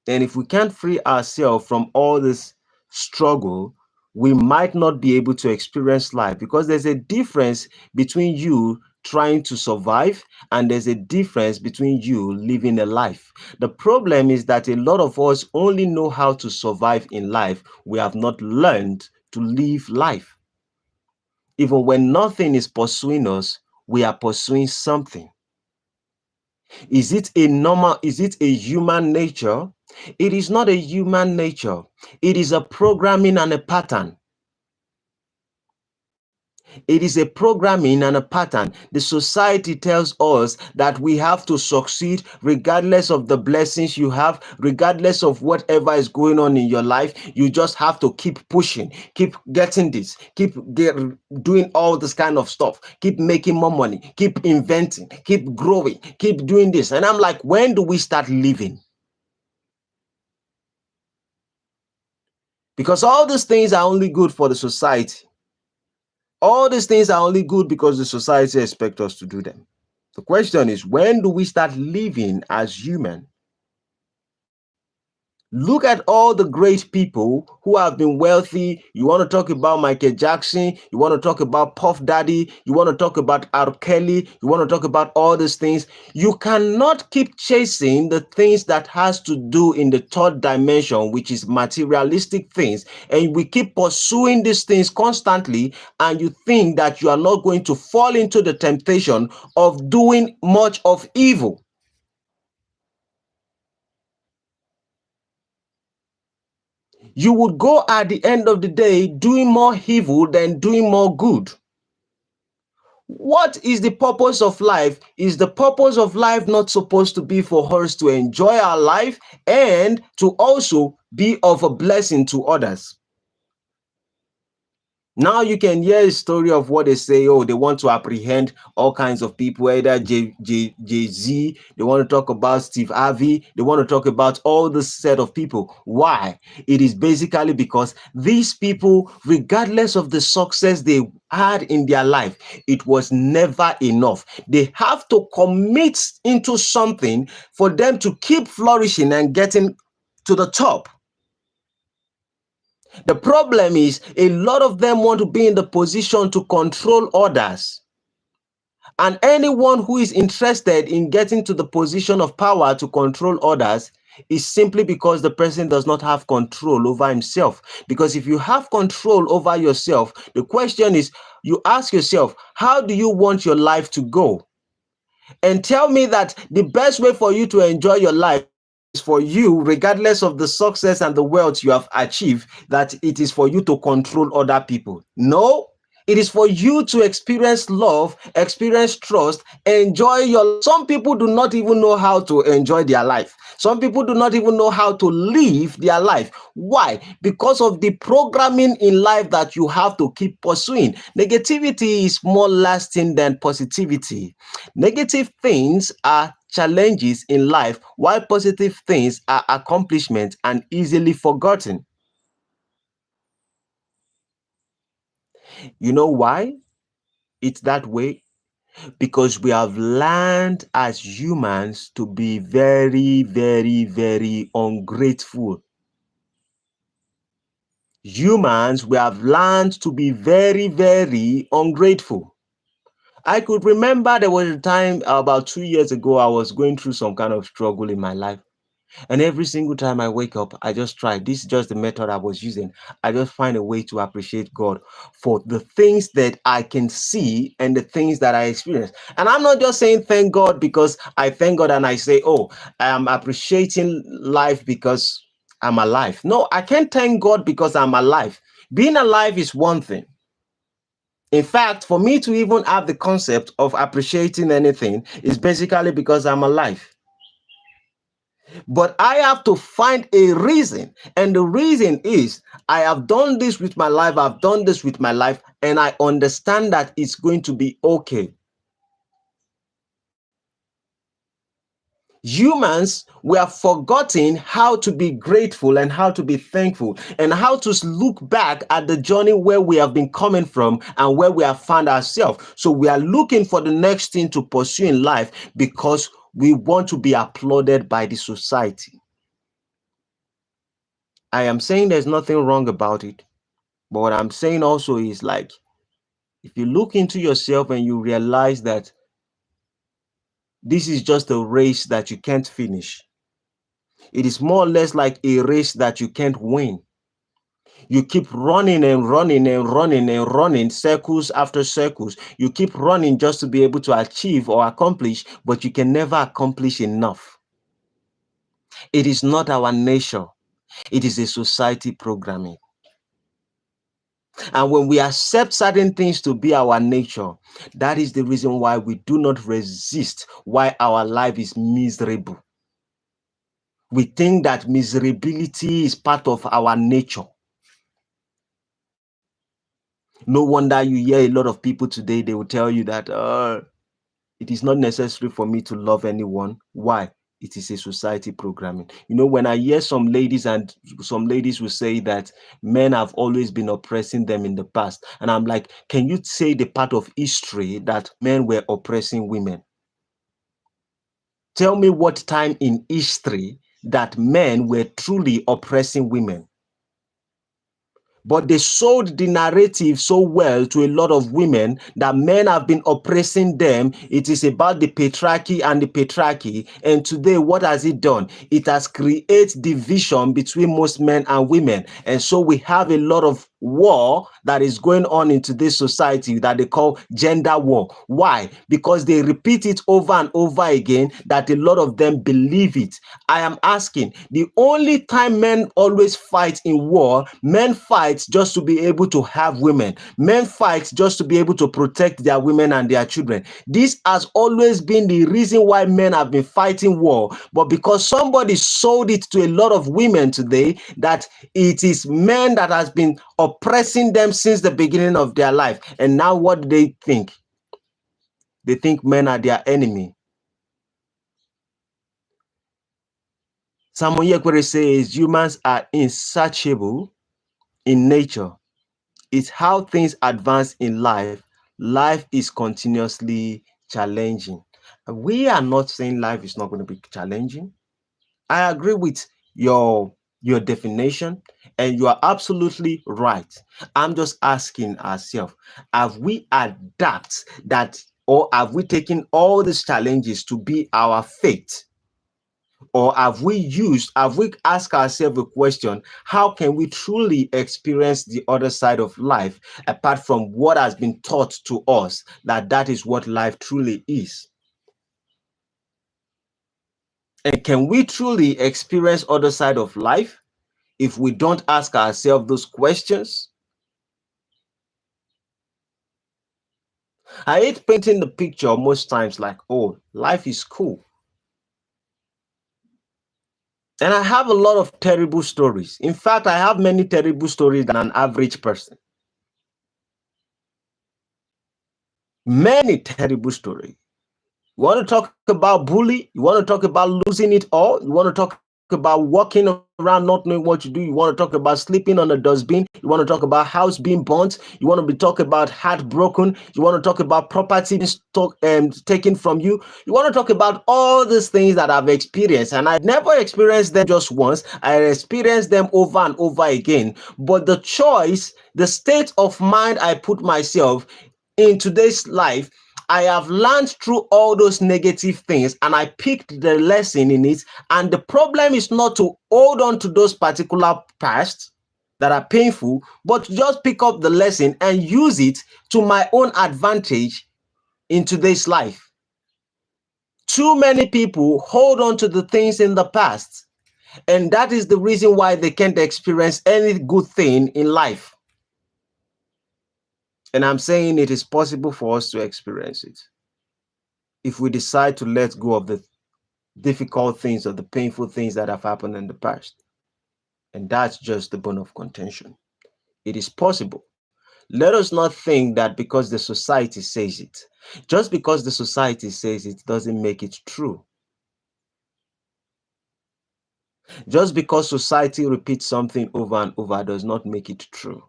And if we can't free ourselves from all this struggle, we might not be able to experience life, because there's a difference between you trying to survive and there's a difference between you living a life. The problem is that a lot of us only know how to survive in life. We have not learned to live life. Even when nothing is pursuing us, we are pursuing something. Is it a normal, is it a human nature? It is not a human nature. It is a programming and a pattern. It is a programming and a pattern. The society tells us that we have to succeed regardless of the blessings you have, regardless of whatever is going on in your life. You just have to keep pushing, keep getting this, doing all this kind of stuff, keep making more money, keep inventing, keep growing, keep doing this. And I'm like, when do we start living? Because all these things are only good for the society. All these things are only good because the society expects us to do them. The question is, when do we start living as human? Look at all the great people who have been wealthy. You want to talk about Michael Jackson, you want to talk about Puff Daddy, you want to talk about R. Kelly, you want to talk about all these things. You cannot keep chasing the things that has to do in the third dimension, which is materialistic things, and we keep pursuing these things constantly, and you think that you are not going to fall into the temptation of doing much of evil. You would go at the end of the day doing more evil than doing more good. What is the purpose of life? Is the purpose of life not supposed to be for us to enjoy our life and to also be of a blessing to others? Now you can hear a story of what they say. Oh, they want to apprehend all kinds of people, either Jay-Z, they want to talk about Steve Harvey, they want to talk about all this set of people. Why? It is basically because these people, regardless of the success they had in their life, it was never enough. They have to commit into something for them to keep flourishing and getting to the top. The problem is a lot of them want to be in the position to control others. And anyone who is interested in getting to the position of power to control others is simply because the person does not have control over himself. Because if you have control over yourself, the question is, you ask yourself, how do you want your life to go? And tell me that the best way for you to enjoy your life is for you, regardless of the success and the wealth you have achieved, that it is for you to control other people. No, it is for you to experience love, experience trust, enjoy your. Some people do not even know how to enjoy their life. Some people do not even know how to live their life. Why? Because of the programming in life that you have to keep pursuing. Negativity is more lasting than positivity. Negative things are challenges in life, while positive things are accomplishments and easily forgotten. You know why it's that way? Because we have learned as humans to be very, very, very ungrateful. Humans, we have learned to be very, very ungrateful. I could remember there was a time about 2 years ago, I was going through some kind of struggle in my life. And every single time I wake up, I just try. This is just the method I was using. I just find a way to appreciate God for the things that I can see and the things that I experience. And I'm not just saying thank God because I thank God and I say, oh, I am appreciating life because I'm alive. No, I can't thank God because I'm alive. Being alive is one thing. In fact, for me to even have the concept of appreciating anything is basically because I'm alive. But I have to find a reason. And the reason is I have done this with my life. I've done this with my life. And I understand that it's going to be okay. Humans, we have forgotten how to be grateful and how to be thankful and how to look back at the journey where we have been coming from and where we have found ourselves. So we are looking for the next thing to pursue in life because we want to be applauded by the society. I am saying there's nothing wrong about it. But what I'm saying also is like, if you look into yourself and you realize that this is just a race that you can't finish, it is more or less like a race that you can't win. You keep running and running and running and running circles after circles. You keep running just to be able to achieve or accomplish, but you can never accomplish enough. It is not our nature. It is a society programming. And when we accept certain things to be our nature, that is the reason why we do not resist why our life is miserable. We think that miserability is part of our nature. No wonder you hear a lot of people today, they will tell you that it is not necessary for me to love anyone. Why? It is a society programming. When I hear some ladies will say that men have always been oppressing them in the past. And I'm like, can you say the part of history that men were oppressing women? Tell me what time in history that men were truly oppressing women. But they sold the narrative so well to a lot of women that men have been oppressing them. It is about the patriarchy and the patriarchy. And today, what has it done? It has created division between most men and women. And so we have a lot of war that is going on in today's society that they call gender war. Why? Because they repeat it over and over again that a lot of them believe it. I am asking, the only time men always fight in war, men fight just to be able to have women. Men fight just to be able to protect their women and their children. This has always been the reason why men have been fighting war. But because somebody sold it to a lot of women today that it is men that has been oppressing them since the beginning of their life. And now what do they think? They think men are their enemy. Samuel Yekwere says humans are insatiable in nature. It's how things advance in life. Life is continuously challenging. We are not saying life is not going to be challenging. I agree with your definition, and you are absolutely right. I'm just asking ourselves, have we adapt that, or have we taken all these challenges to be our fate? Or have we asked ourselves a question, how can we truly experience the other side of life apart from what has been taught to us that is what life truly is? And can we truly experience other side of life if we don't ask ourselves those questions? I hate painting the picture most times like, oh, life is cool. And I have a lot of terrible stories. In fact, I have many terrible stories than an average person. Many terrible stories. You want to talk about bully? You want to talk about losing it all? You want to talk about walking around not knowing what to do? You want to talk about sleeping on a dustbin? You want to talk about house being burnt? You want to be talk about heart broken? You want to talk about property taken from you? You want to talk about all these things that I've experienced, and I never experienced them just once. I experienced them over and over again. But the choice, the state of mind I put myself in today's life, I have learned through all those negative things and I picked the lesson in it. And the problem is not to hold on to those particular past that are painful, but to just pick up the lesson and use it to my own advantage in today's life. Too many people hold on to the things in the past, and that is the reason why they can't experience any good thing in life. And I'm saying it is possible for us to experience it if we decide to let go of the difficult things or the painful things that have happened in the past. And that's just the bone of contention. It is possible. Let us not think that because the society says it, just because the society says it doesn't make it true. Just because society repeats something over and over does not make it true.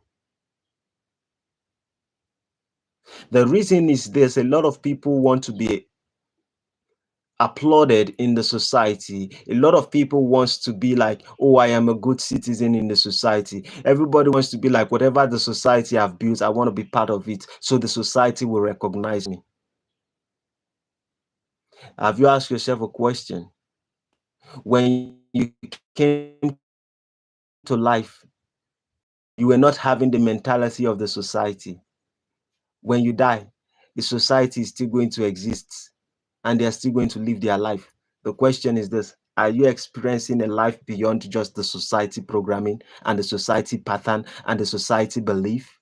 The reason is there's a lot of people want to be applauded in the society. A lot of people wants to be like, oh, I am a good citizen in the society. Everybody wants to be like, whatever the society have built, I want to be part of it, so the society will recognize me. Have you asked yourself a question? When you came to life, you were not having the mentality of the society. When you die, the society is still going to exist and they are still going to live their life. The question is this: are you experiencing a life beyond just the society programming and the society pattern and the society belief?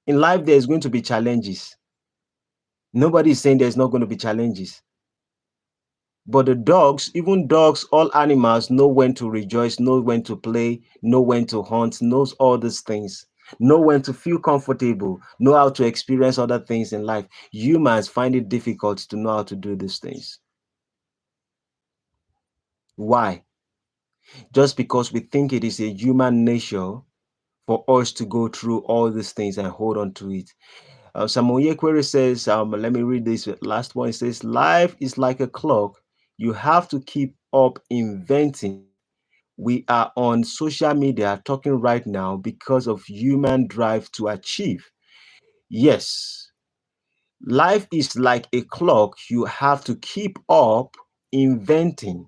In life, there's going to be challenges. Nobody is saying there's not going to be challenges. But the dogs, even dogs, all animals know when to rejoice, know when to play, know when to hunt, knows all these things, know when to feel comfortable, know how to experience other things in life. Humans find it difficult to know how to do these things. Why? Just because we think it is a human nature for us to go through all these things and hold on to it. Samuel Yekwere says, let me read this last one. It says, life is like a clock. You have to keep up inventing. We are on social media talking right now because of human drive to achieve. Yes, life is like a clock. You have to keep up inventing.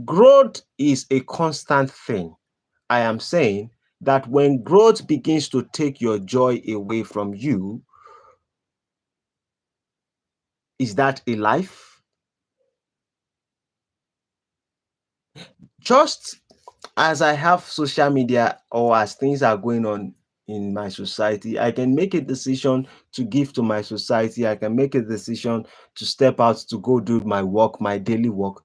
Growth is a constant thing. I am saying that when growth begins to take your joy away from you, is that a life? Just as I have social media or as things are going on in my society, I can make a decision to give to my society. I can make a decision to step out to go do my work, my daily work.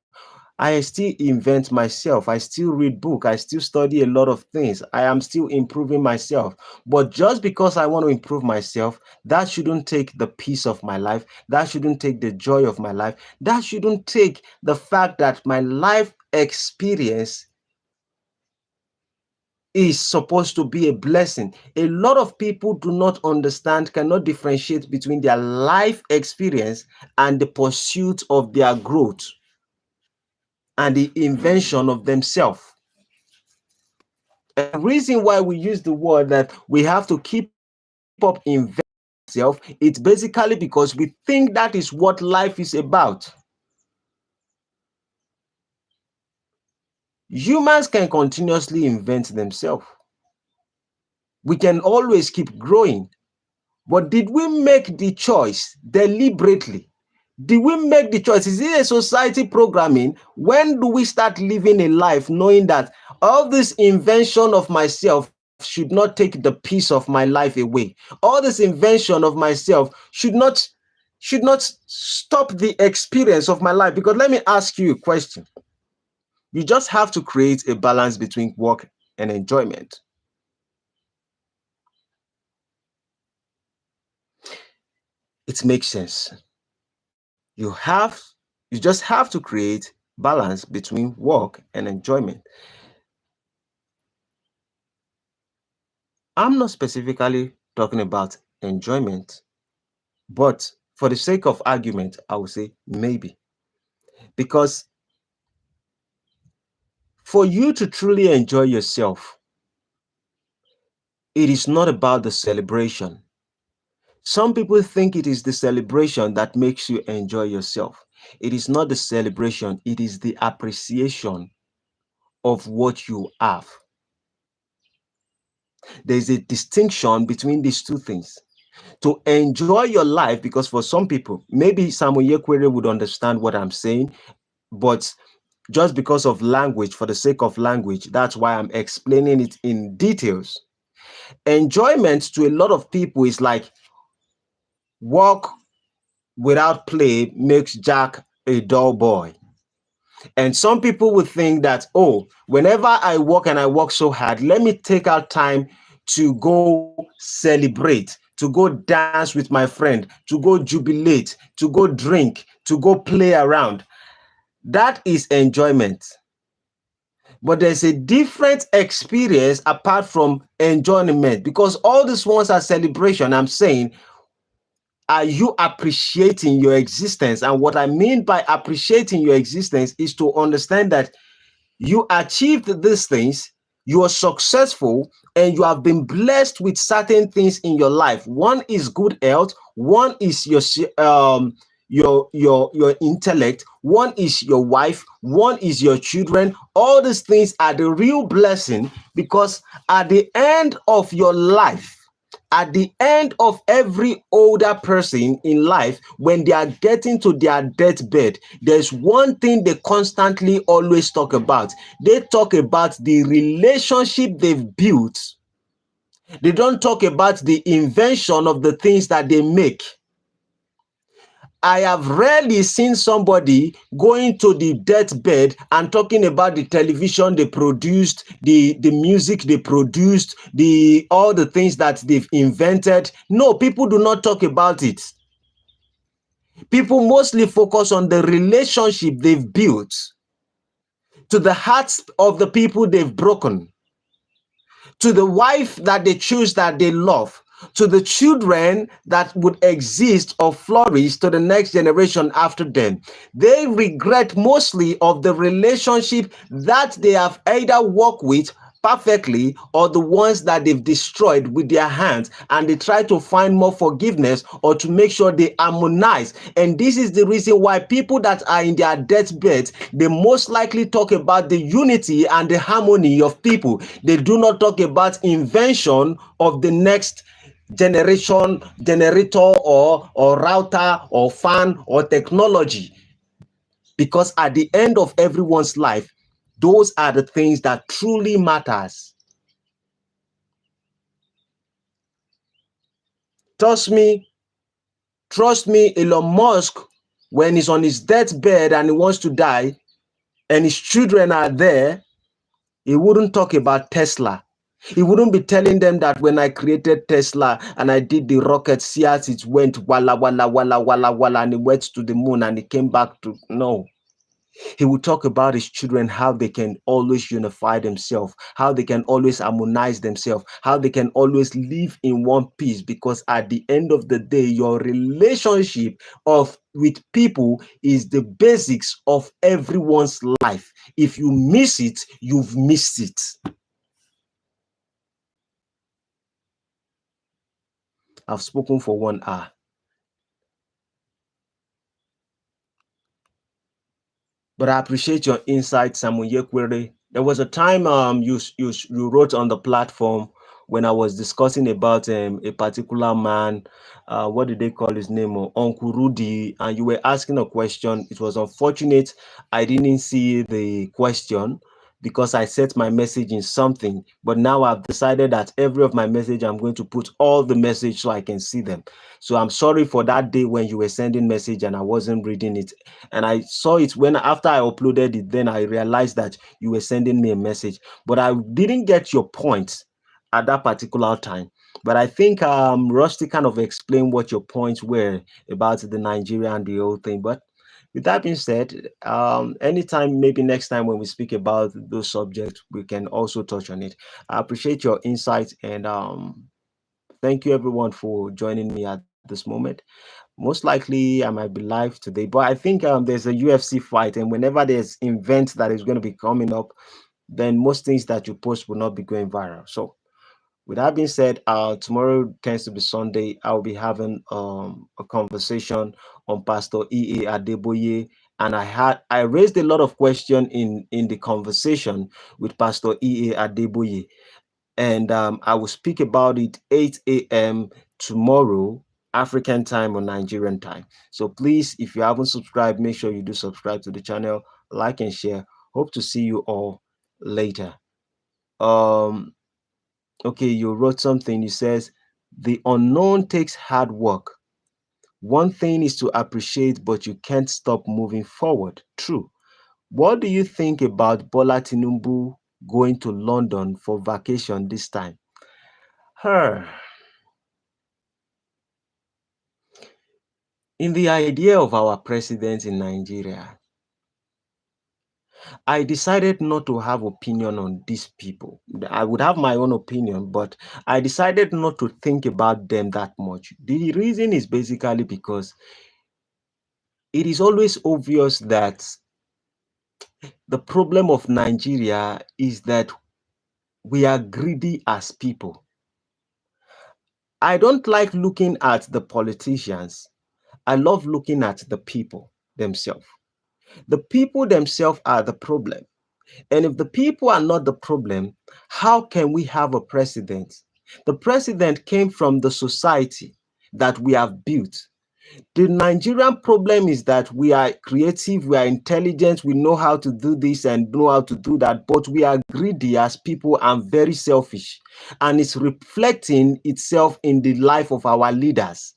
I still invent myself. I still read book. I still study a lot of things. I am still improving myself. But just because I want to improve myself, that shouldn't take the peace of my life. That shouldn't take the joy of my life. That shouldn't take the fact that my life experience is supposed to be a blessing. A lot of people do not understand, cannot differentiate between their life experience and the pursuit of their growth and the invention of themselves. A reason why we use the word that we have to keep up inventing ourselves, it's basically because we think that is what life is about. Humans can continuously invent themselves. We can always keep growing. But did we make the choice deliberately? Did we make the choice? Is it a society programming? When do we start living a life knowing that all this invention of myself should not take the peace of my life away? All this invention of myself should not stop the experience of my life. Because let me ask you a question. You just have to create a balance between work and enjoyment. It makes sense. You just have to create balance between work and enjoyment. I'm not specifically talking about enjoyment, but for the sake of argument, I would say maybe. Because for you to truly enjoy yourself, it is not about the celebration. Some people think it is the celebration that makes you enjoy yourself. It is not the celebration, it is the appreciation of what you have. There's a distinction between these two things. To enjoy your life, because for some people, maybe Samuel Yekwere would understand what I'm saying, but just because of language, for the sake of language, that's why I'm explaining it in details. Enjoyment to a lot of people is like work without play makes Jack a dull boy. And some people would think that, oh, whenever I work and I work so hard, let me take out time to go celebrate, to go dance with my friend, to go jubilate, to go drink, to go play around. That is enjoyment. But there's a different experience apart from enjoyment, because all these ones are celebration. I'm saying, are you appreciating your existence? And what I mean by appreciating your existence is to understand that you achieved these things, you are successful, and you have been blessed with certain things in your life. One is good health, one is your intellect, one is your wife, one is your children. All these things are the real blessing, because at the end of your life, at the end of every older person in life, when they are getting to their deathbed, there's one thing they constantly always talk about. They talk about the relationship they've built They don't talk about the invention of the things that they make. I have rarely seen somebody going to the deathbed and talking about the television they produced, the music they produced, all the things that they've invented. No, people do not talk about it. People mostly focus on the relationship they've built, to the hearts of the people they've broken, to the wife that they choose that they love, to the children that would exist or flourish to the next generation after them. They regret mostly of the relationship that they have either worked with perfectly or the ones that they've destroyed with their hands, and they try to find more forgiveness or to make sure they harmonize. And this is the reason why people that are in their deathbeds, they most likely talk about the unity and the harmony of people. They do not talk about invention of the next generation generator or router or fan or technology, because at the end of everyone's life, those are the things that truly matters. Trust me, Elon Musk, when he's on his deathbed and he wants to die and his children are there, he wouldn't talk about Tesla. He wouldn't be telling them that when I created Tesla and I did the rocket, see as it went walla walla walla walla walla and it went to the moon and it came back to no. He will talk about his children, how they can always unify themselves, how they can always harmonize themselves, how they can always live in one piece, because at the end of the day, your relationship with people is the basics of everyone's life. If you miss it, you've missed it. I've spoken for 1 hour. But I appreciate your insight, Samuel Yekwere. There was a time you wrote on the platform when I was discussing about a particular man. What did they call his name? Uncle Rudy, and you were asking a question. It was unfortunate I didn't see the question because I set my message in something. But now I've decided that every of my message, I'm going to put all the message so I can see them. So I'm sorry for that day when you were sending message and I wasn't reading it. And I saw it when after I uploaded it, then I realized that you were sending me a message. But I didn't get your point at that particular time. But I think Rusty kind of explained what your points were about the Nigeria and the whole thing. But with that being said, anytime, maybe next time when we speak about those subjects, we can also touch on it. I appreciate your insight, and thank you everyone for joining me at this moment. Most likely I might be live today, but I think there's a UFC fight, and whenever there's events that is going to be coming up, then most things that you post will not be going viral. So with that being said, tomorrow tends to be Sunday. I'll be having a conversation on Pastor E.A. Adeboye, and I raised a lot of questions in the conversation with Pastor E.A. Adeboye, and I will speak about it 8 a.m. tomorrow, African time or Nigerian time. So please, if you haven't subscribed, make sure you do subscribe to the channel, like and share. Hope to see you all later. Um, okay, you wrote something. You says the unknown takes hard work. One thing is to appreciate, but you can't stop moving forward. True. What do you think about Bola Tinubu going to London for vacation this time? Her. In the idea of our president in Nigeria, I decided not to have opinion on these people. I would have my own opinion, but I decided not to think about them that much. The reason is basically because it is always obvious that the problem of Nigeria is that we are greedy as people. I don't like looking at the politicians. I love looking at the people themselves. The people themselves are the problem. And if the people are not the problem, how can we have a president? The president came from the society that we have built. The Nigerian problem is that we are creative, we are intelligent, we know how to do this and know how to do that, but we are greedy as people and very selfish. And it's reflecting itself in the life of our leaders.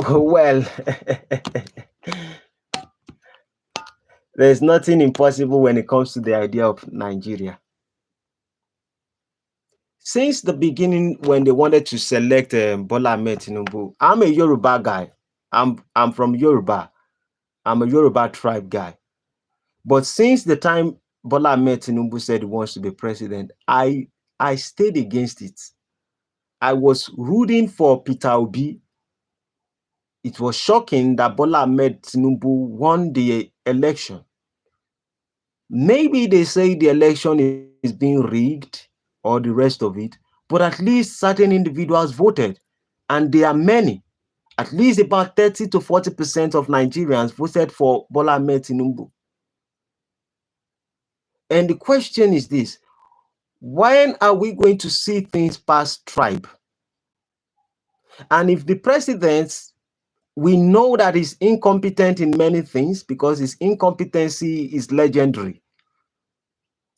Well, there's nothing impossible when it comes to the idea of Nigeria. Since the beginning, when they wanted to select Bola Ahmed Tinubu, I'm a Yoruba guy. I'm from Yoruba. I'm a Yoruba tribe guy. But since the time Bola Ahmed Tinubu said he wants to be president, I stayed against it. I was rooting for Peter Obi. It was shocking that Bola Ahmed Tinubu won the election. Maybe they say the election is being rigged or the rest of it, but at least certain individuals voted, and there are many. At least about 30 to 40% of Nigerians voted for Bola Ahmed Tinubu. And the question is this: when are we going to see things past tribe? And if the president, we know that he's incompetent in many things because his incompetency is legendary,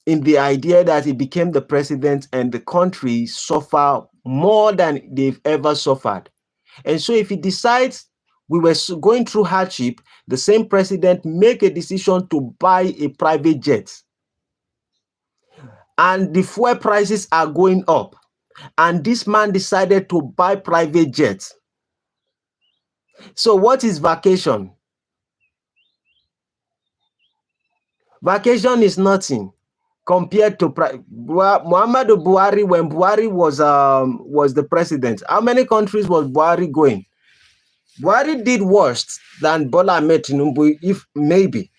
in the idea that he became the president and the country suffer more than they've ever suffered. And so if he decides we were going through hardship, the same president make a decision to buy a private jet, and the fuel prices are going up, and this man decided to buy private jets. So what is vacation? Vacation is nothing compared to Muhammadu Buhari. When Buhari was the president, how many countries was Buhari going? Buhari did worse than Bola Ahmed Tinubu, if maybe,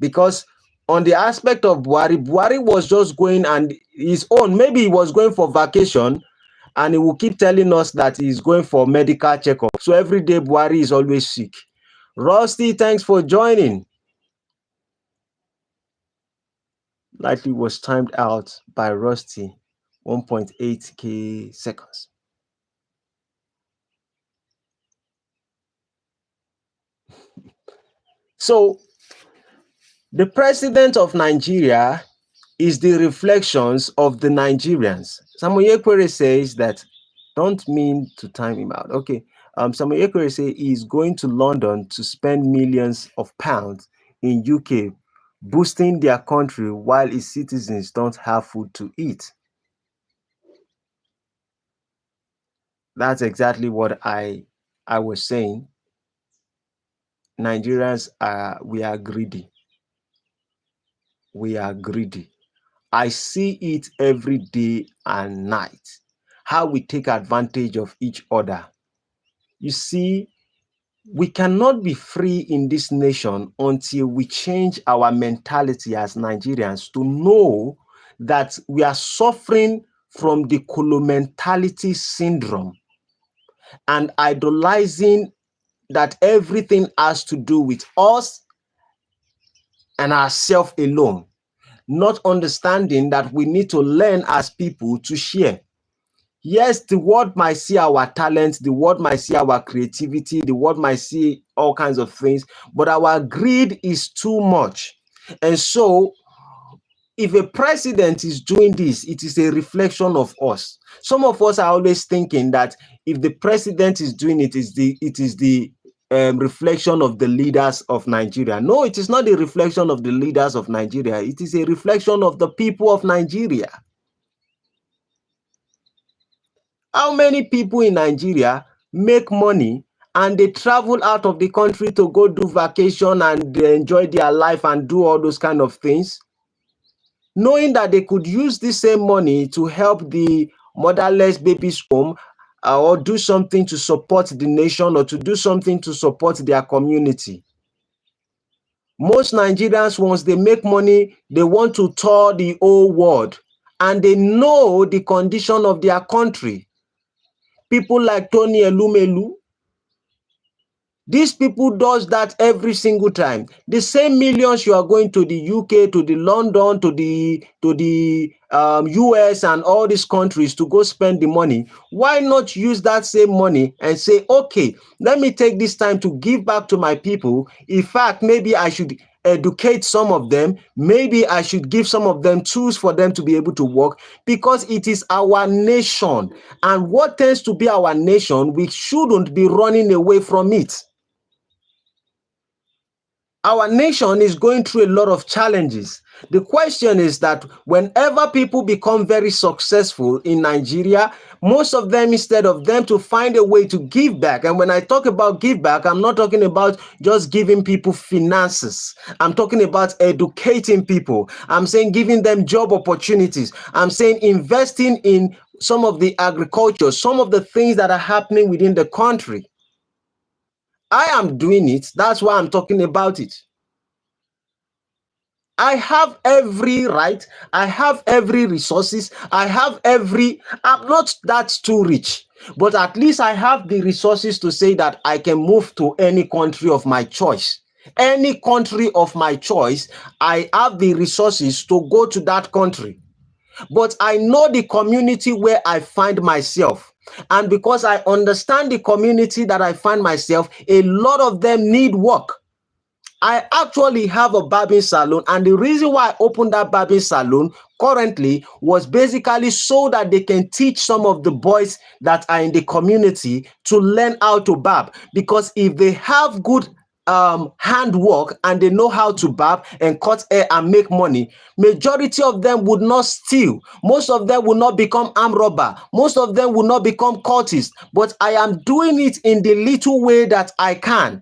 because on the aspect of Buhari was just going and his own. Maybe he was going for vacation, and he will keep telling us that he's going for medical checkup. So every day Buhari is always sick. Rusty, thanks for joining. Likely was timed out by Rusty, 1.8k seconds. So the president of Nigeria is the reflections of the Nigerians. Samuel Ekwere says that, don't mean to time him out. Okay. Samuel Ekwere says he's going to London to spend millions of pounds in UK, boosting their country while its citizens don't have food to eat. That's exactly what I was saying. Nigerians we are greedy. We are greedy. I see it every day and night, how we take advantage of each other. You see, we cannot be free in this nation until we change our mentality as Nigerians to know that we are suffering from the mentality syndrome and idolizing that everything has to do with us and ourselves alone, not understanding that we need to learn as people to share. Yes, the world might see our talent, the world might see our creativity, the world might see all kinds of things, but our greed is too much. And so, if a president is doing this, it is a reflection of us. Some of us are always thinking that if the president is doing it, it is the reflection of the leaders of Nigeria. No, it is not the reflection of the leaders of Nigeria. It is a reflection of the people of Nigeria. How many people in Nigeria make money and they travel out of the country to go do vacation and they enjoy their life and do all those kind of things, knowing that they could use the same money to help the motherless babies home, or do something to support the nation, or to do something to support their community? Most Nigerians, once they make money, they want to tour the whole world, and they know the condition of their country. People like Tony Elumelu, These people does that every single time. The same millions you are going to the UK, to the London, to the US and all these countries to go spend the money. Why not use that same money and say, okay, let me take this time to give back to my people. In fact, maybe I should educate some of them. Maybe I should give some of them tools for them to be able to work, because it is our nation. And what tends to be our nation, we shouldn't be running away from it. Our nation is going through a lot of challenges. The question is that whenever people become very successful in Nigeria, most of them, instead of them to find a way to give back, and when I talk about give back, I'm not talking about just giving people finances. I'm talking about educating people. I'm saying giving them job opportunities. I'm saying investing in some of the agriculture, some of the things that are happening within the country. I am doing it. That's why I'm talking about it. I have every right. I have every resources. I'm not that too rich, but at least I have the resources to say that I can move to any country of my choice. Any country of my choice, I have the resources to go to that country. But I know the community where I find myself. And because I understand the community that I find myself, a lot of them need work. I actually have a barbing salon, and the reason why I opened that barbing salon currently was basically so that they can teach some of the boys that are in the community to learn how to barb. Because if they have good handwork and they know how to barb and cut hair and make money, majority of them would not steal. Most of them will not become armed robber. Most of them will not become cultists. But I am doing it in the little way that I can.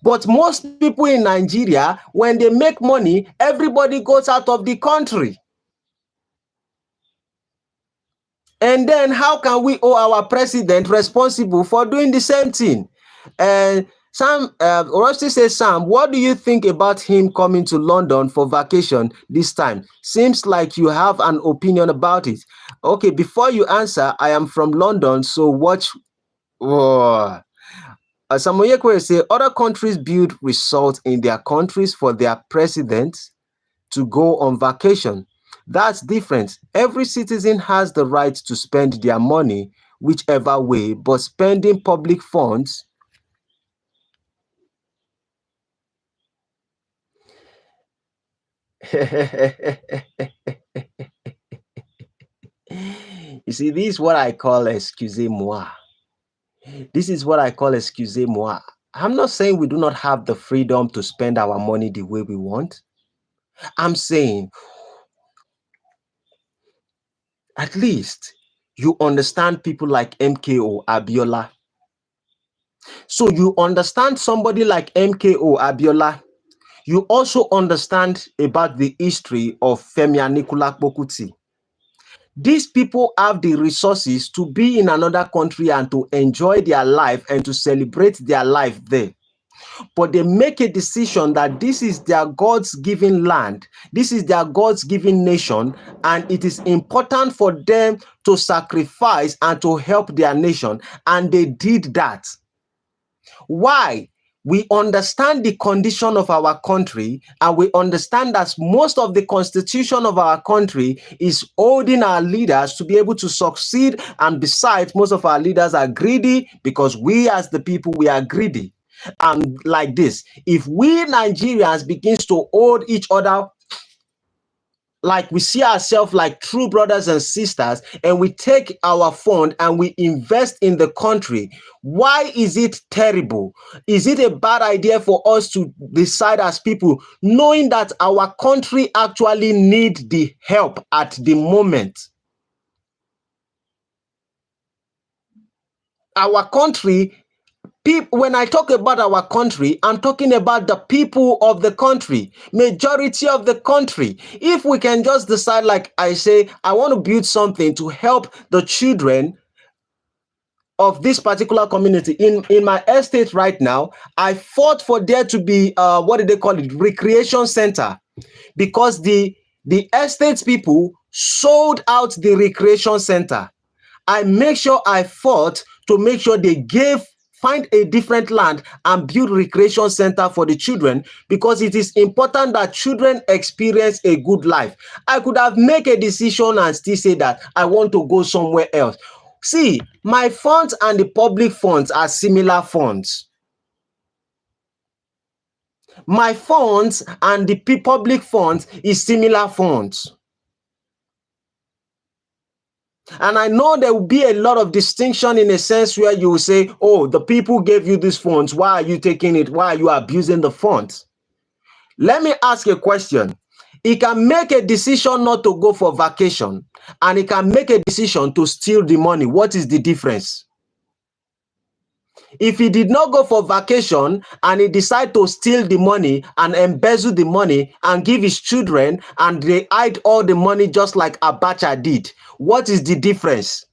But most people in Nigeria, when they make money, everybody goes out of the country. And then how can we hold our president responsible for doing the same thing? And Sam, Rusty says, Sam, what do you think about him coming to London for vacation this time? Seems like you have an opinion about it. Okay, before you answer, I am from London, so watch. Oh. Samoyekwe say other countries build resorts in their countries for their presidents to go on vacation. That's different. Every citizen has the right to spend their money whichever way, but spending public funds. You see, this is what I call excusez-moi. This is what I call excusez-moi. I'm not saying we do not have the freedom to spend our money the way we want. I'm saying at least you understand people like MKO Abiola. So you understand somebody like MKO Abiola. You also understand about the history of Femi Anikulapo Kuti. These people have the resources to be in another country and to enjoy their life and to celebrate their life there. But they make a decision that this is their God's given land, this is their God's given nation, and it is important for them to sacrifice and to help their nation. And they did that. Why? We understand the condition of our country, and we understand that most of the constitution of our country is holding our leaders to be able to succeed. And besides, most of our leaders are greedy because we as the people, we are greedy. And like this, if we Nigerians begins to hold each other like we see ourselves like true brothers and sisters, and we take our fund and we invest in the country, why is it terrible? Is it a bad idea for us to decide as people, knowing that our country actually need the help at the moment? Our country, when I talk about our country, I'm talking about the people of the country, majority of the country. If we can just decide, like I say, I want to build something to help the children of this particular community. In my estate right now, I fought for there to be, what do they call it, recreation center, because the estate people sold out the recreation center. I make sure I fought to make sure they gave find a different land and build recreation center for the children, because it is important that children experience a good life. I could have made a decision and still say that I want to go somewhere else. See, my funds and the public funds are similar funds. My funds and the public funds is similar funds. And I know there will be a lot of distinction in a sense where you will say, oh, the people gave you these funds. Why are you taking it? Why are you abusing the funds? Let me ask a question. He can make a decision not to go for vacation, and he can make a decision to steal the money. What is the difference? If he did not go for vacation and he decided to steal the money and embezzle the money and give his children, and they hide all the money just like Abacha did, what is the difference?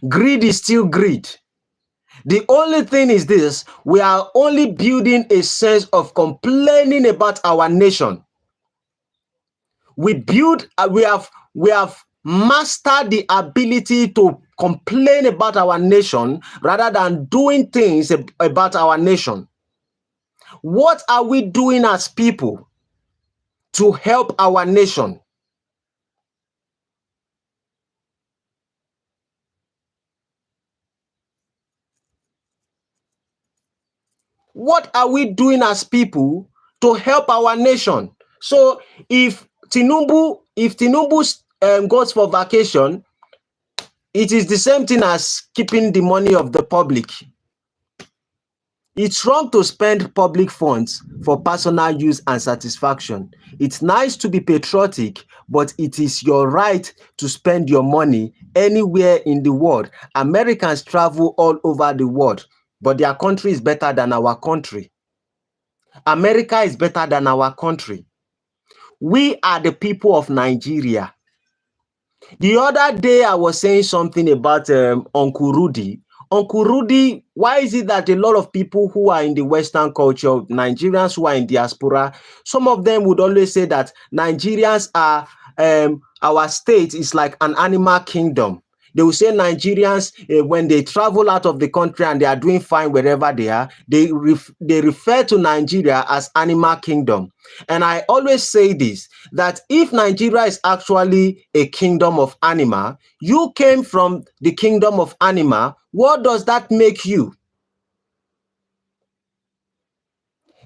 Greed is still greed. The only thing is this: we are only building a sense of complaining about our nation. We have mastered the ability to complain about our nation rather than doing things about our nation. What are we doing as people to help our nation? What are we doing as people to help our nation? So if Tinubu goes for vacation, it is the same thing as keeping the money of the public. It's wrong to spend public funds for personal use and satisfaction. It's nice to be patriotic, but it is your right to spend your money anywhere in the world. Americans travel all over the world, but their country is better than our country. America is better than our country. We are the people of Nigeria. The other day, I was saying something about Uncle Rudy. Uncle Rudy, why is it that a lot of people who are in the Western culture, Nigerians who are in diaspora, some of them would always say that Nigerians are, our state is like an animal kingdom. They will say Nigerians, when they travel out of the country and they are doing fine wherever they are, they refer to Nigeria as animal kingdom. And I always say this, that if Nigeria is actually a kingdom of animal, you came from the kingdom of animal, what does that make you?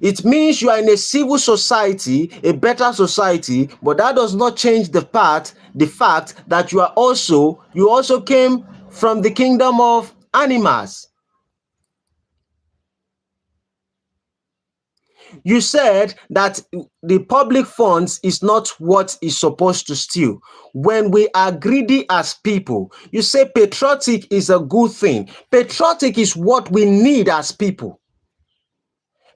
It means you are in a civil society, a better society, but that does not change the fact that you also came from the kingdom of animals. You said that the public funds is not what is supposed to steal. When we are greedy as people, you say patriotic is a good thing. Patriotic is what we need as people.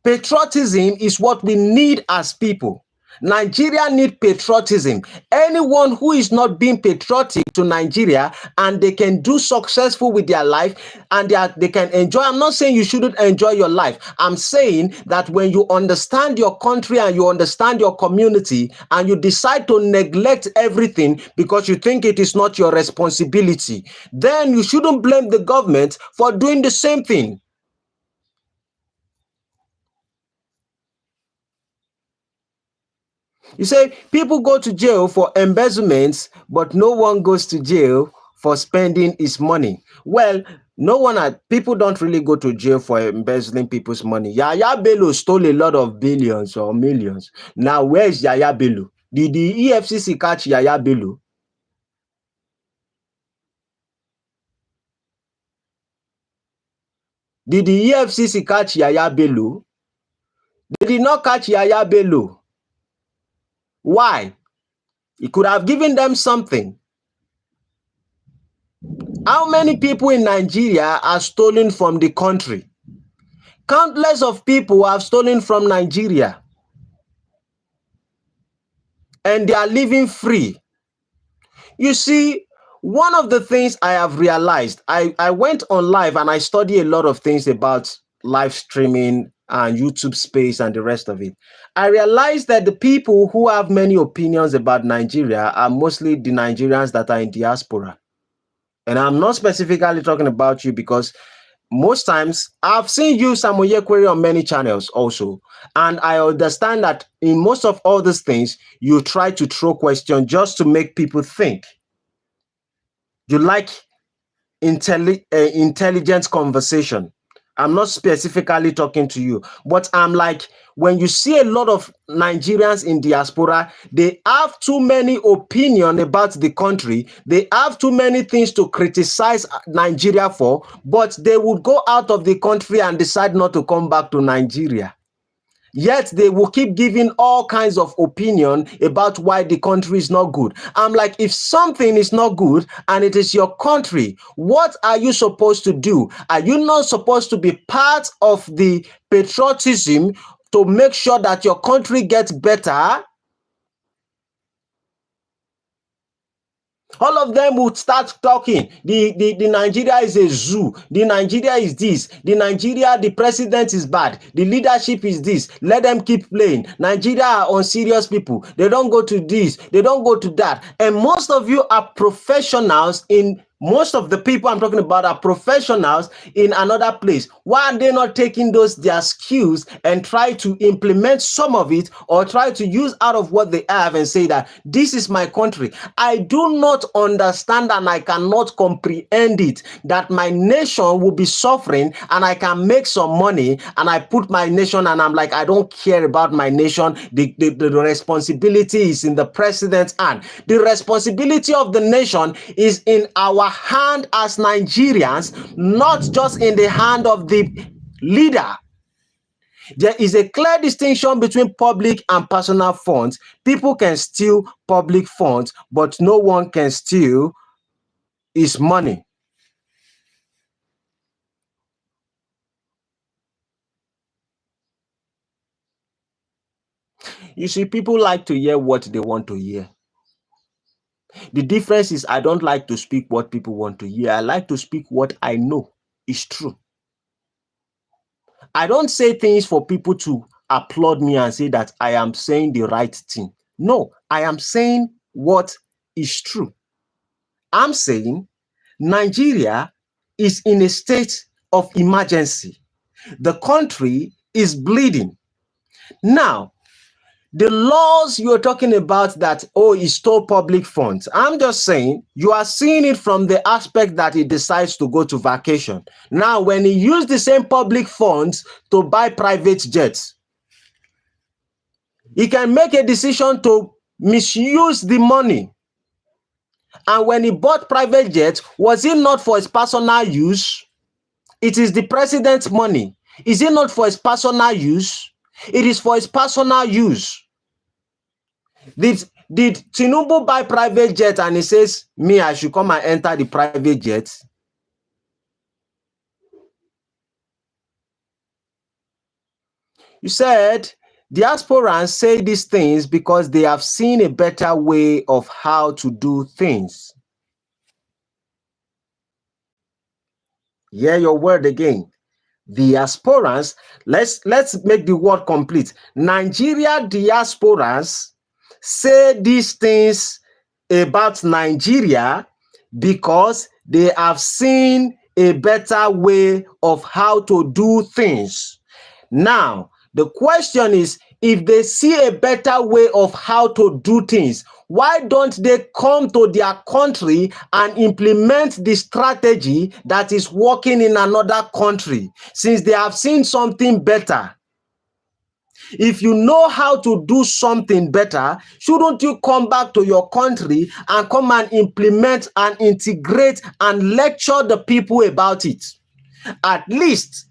Patriotism is what we need as people. Nigeria need patriotism. Anyone who is not being patriotic to Nigeria and they can do successful with their life and they can enjoy. I'm not saying you shouldn't enjoy your life. I'm saying that when you understand your country and you understand your community and you decide to neglect everything because you think it is not your responsibility, then you shouldn't blame the government for doing the same thing. You say people go to jail for embezzlements, but no one goes to jail for spending his money. Well, people don't really go to jail for embezzling people's money. Yaya Bello stole a lot of billions or millions. Now, where's Yaya Bello? Did the EFCC catch Yaya Bello? Did the EFCC catch Yaya Bello? They did not catch Yaya Bello. Why? He could have given them something. How many people in Nigeria are stolen from the country? Countless of people have stolen from Nigeria. And they are living free. You see, one of the things I have realized, I went on live and I study a lot of things about live streaming and YouTube space and the rest of it. I realized that the people who have many opinions about Nigeria are mostly the Nigerians that are in diaspora. And I'm not specifically talking about you because most times I've seen you, Samuel Query, on many channels also, and I understand that in most of all these things, you try to throw questions just to make people think. You like intelligent conversation. I'm not specifically talking to you, but I'm like, when you see a lot of Nigerians in diaspora, they have too many opinions about the country. They have too many things to criticize Nigeria for, but they would go out of the country and decide not to come back to Nigeria. Yet they will keep giving all kinds of opinion about why the country is not good. I'm like, if something is not good and it is your country, what are you supposed to do? Are you not supposed to be part of the patriotism to make sure that your country gets better? All of them would start talking. The Nigeria is a zoo. The Nigeria is this. The president is bad. The leadership is this. Let them keep playing. Nigeria are unserious people. They don't go to this. They don't go to that. And most of you are professionals in most of the people I'm talking about are professionals in another place. Why are they not taking their skills and try to implement some of it, or try to use out of what they have and say that this is my country? I do not understand and I cannot comprehend it, that my nation will be suffering and I can make some money and I put my nation and I'm like, I don't care about my nation. The responsibility is in the president's hand. The responsibility of the nation is in our hand as Nigerians, not just in the hand of the leader. There is a clear distinction between public and personal funds. People can steal public funds, but no one can steal his money. You see, people like to hear what they want to hear. The difference is I don't like to speak what people want to hear. I like to speak what I know is true. I don't say things for people to applaud me and say that I am saying the right thing. No, I am saying what is true. I'm saying Nigeria is in a state of emergency. The country is bleeding. Now, the laws you're talking about that, oh, he stole public funds. I'm just saying you are seeing it from the aspect that he decides to go to vacation. Now, when he used the same public funds to buy private jets, he can make a decision to misuse the money. And when he bought private jets, was it not for his personal use? It is the president's money. Is it not for his personal use? It is for his personal use. Did Tinubu buy private jet and he says, me, I should come and enter the private jet? You said diasporans say these things because they have seen a better way of how to do things. Hear your word again. Diasporans, let's make the word complete. Nigeria diasporans say these things about Nigeria because they have seen a better way of how to do things. Now, the question is, if they see a better way of how to do things, why don't they come to their country and implement the strategy that is working in another country, since they have seen something better? If you know how to do something better, shouldn't you come back to your country and come and implement and integrate and lecture the people about it? At least,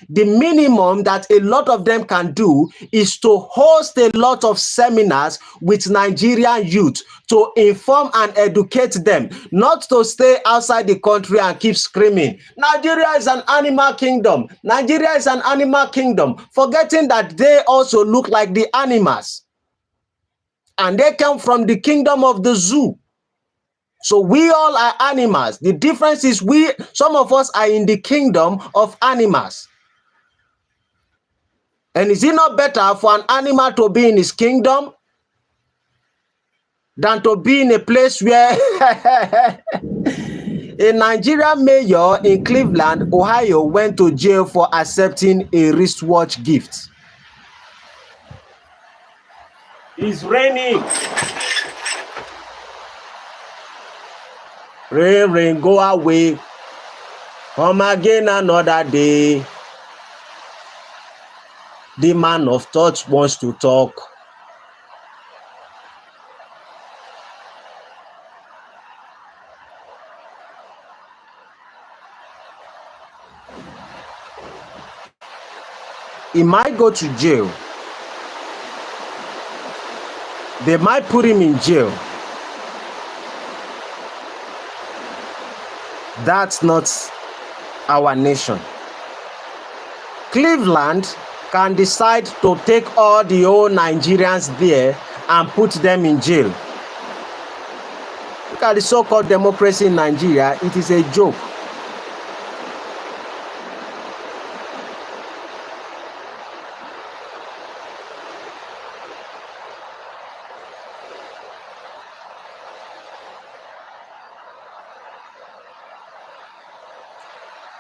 the minimum that a lot of them can do is to host a lot of seminars with Nigerian youth to inform and educate them, not to stay outside the country and keep screaming, Nigeria is an animal kingdom. Nigeria is an animal kingdom, forgetting that they also look like the animals. And they come from the kingdom of the zoo. So we all are animals. The difference is some of us are in the kingdom of animals. And is it not better for an animal to be in his kingdom than to be in a place where A Nigerian mayor in Cleveland, Ohio, went to jail for accepting a wristwatch gift. It's raining. Rain, rain, go away. Come again another day. The man of touch wants to talk. He might go to jail. They might put him in jail. That's not our nation. Cleveland can decide to take all the old Nigerians there and put them in jail. Look at the so-called democracy in Nigeria. It is a joke.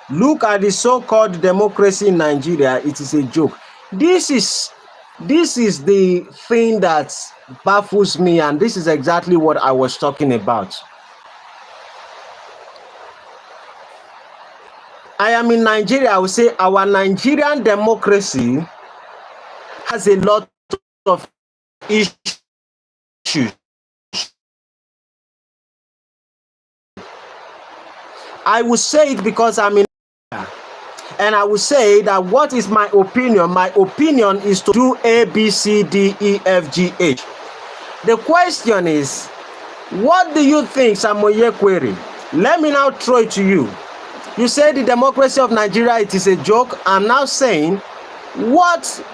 Look at the so-called democracy in Nigeria. It is a joke. This is the thing that baffles me, and this is exactly what I was talking about. I am in Nigeria. I would say our Nigerian democracy has a lot of issues. I will say it because I'm in Nigeria. And I will say that what is my opinion? My opinion is to do A, B, C, D, E, F, G, H. The question is, what do you think, Samoye Query? Let me now throw it to you. You say the democracy of Nigeria, it is a joke. I'm now saying, what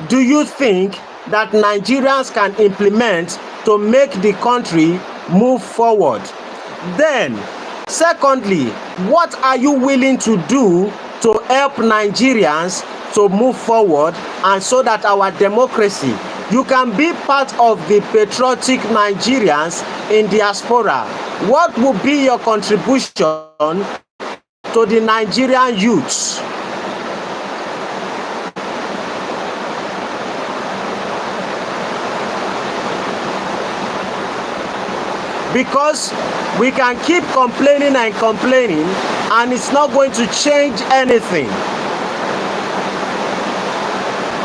do you think that Nigerians can implement to make the country move forward? Then, secondly, what are you willing to do to help Nigerians to move forward and so that our democracy, you can be part of the patriotic Nigerians in diaspora? What will be your contribution to the Nigerian youths? Because we can keep complaining and complaining and it's not going to change anything.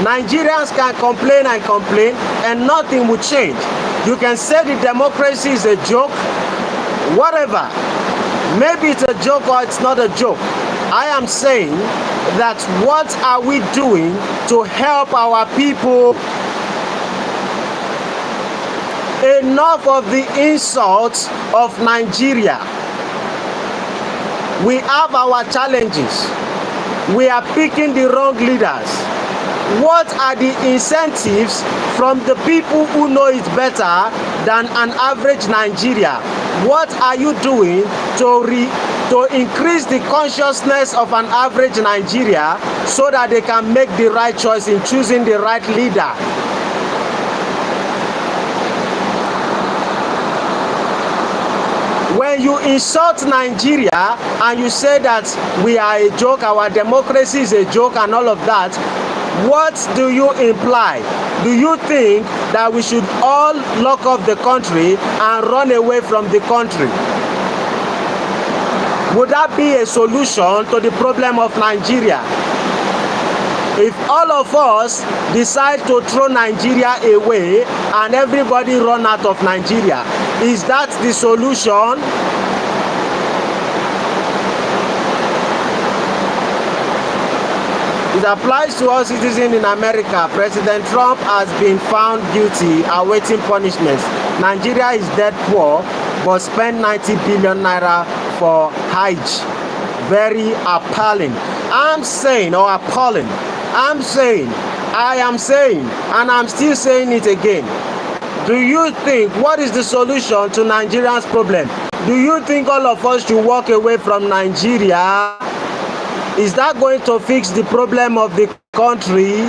Nigerians can complain and complain and nothing will change. You can say the democracy is a joke, whatever. Maybe it's a joke or it's not a joke. I am saying that what are we doing to help our people? Enough of the insults of Nigeria. We have our challenges. We are picking the wrong leaders. What are the incentives from the people who know it better than an average Nigeria? What are you doing to increase the consciousness of an average Nigeria so that they can make the right choice in choosing the right leader? When you insult Nigeria and you say that we are a joke, our democracy is a joke and all of that, what do you imply? Do you think that we should all lock up the country and run away from the country? Would that be a solution to the problem of Nigeria? If all of us decide to throw Nigeria away and everybody run out of Nigeria, is that the solution? It applies to all citizens in America. President Trump has been found guilty, awaiting punishments. Nigeria is dead poor, but spent 90 billion naira for Hajj. Very appalling. I'm saying, or appalling. I am saying, and I'm still saying it again. Do you think, what is the solution to Nigeria's problem? Do you think all of us should walk away from Nigeria? Is that going to fix the problem of the country?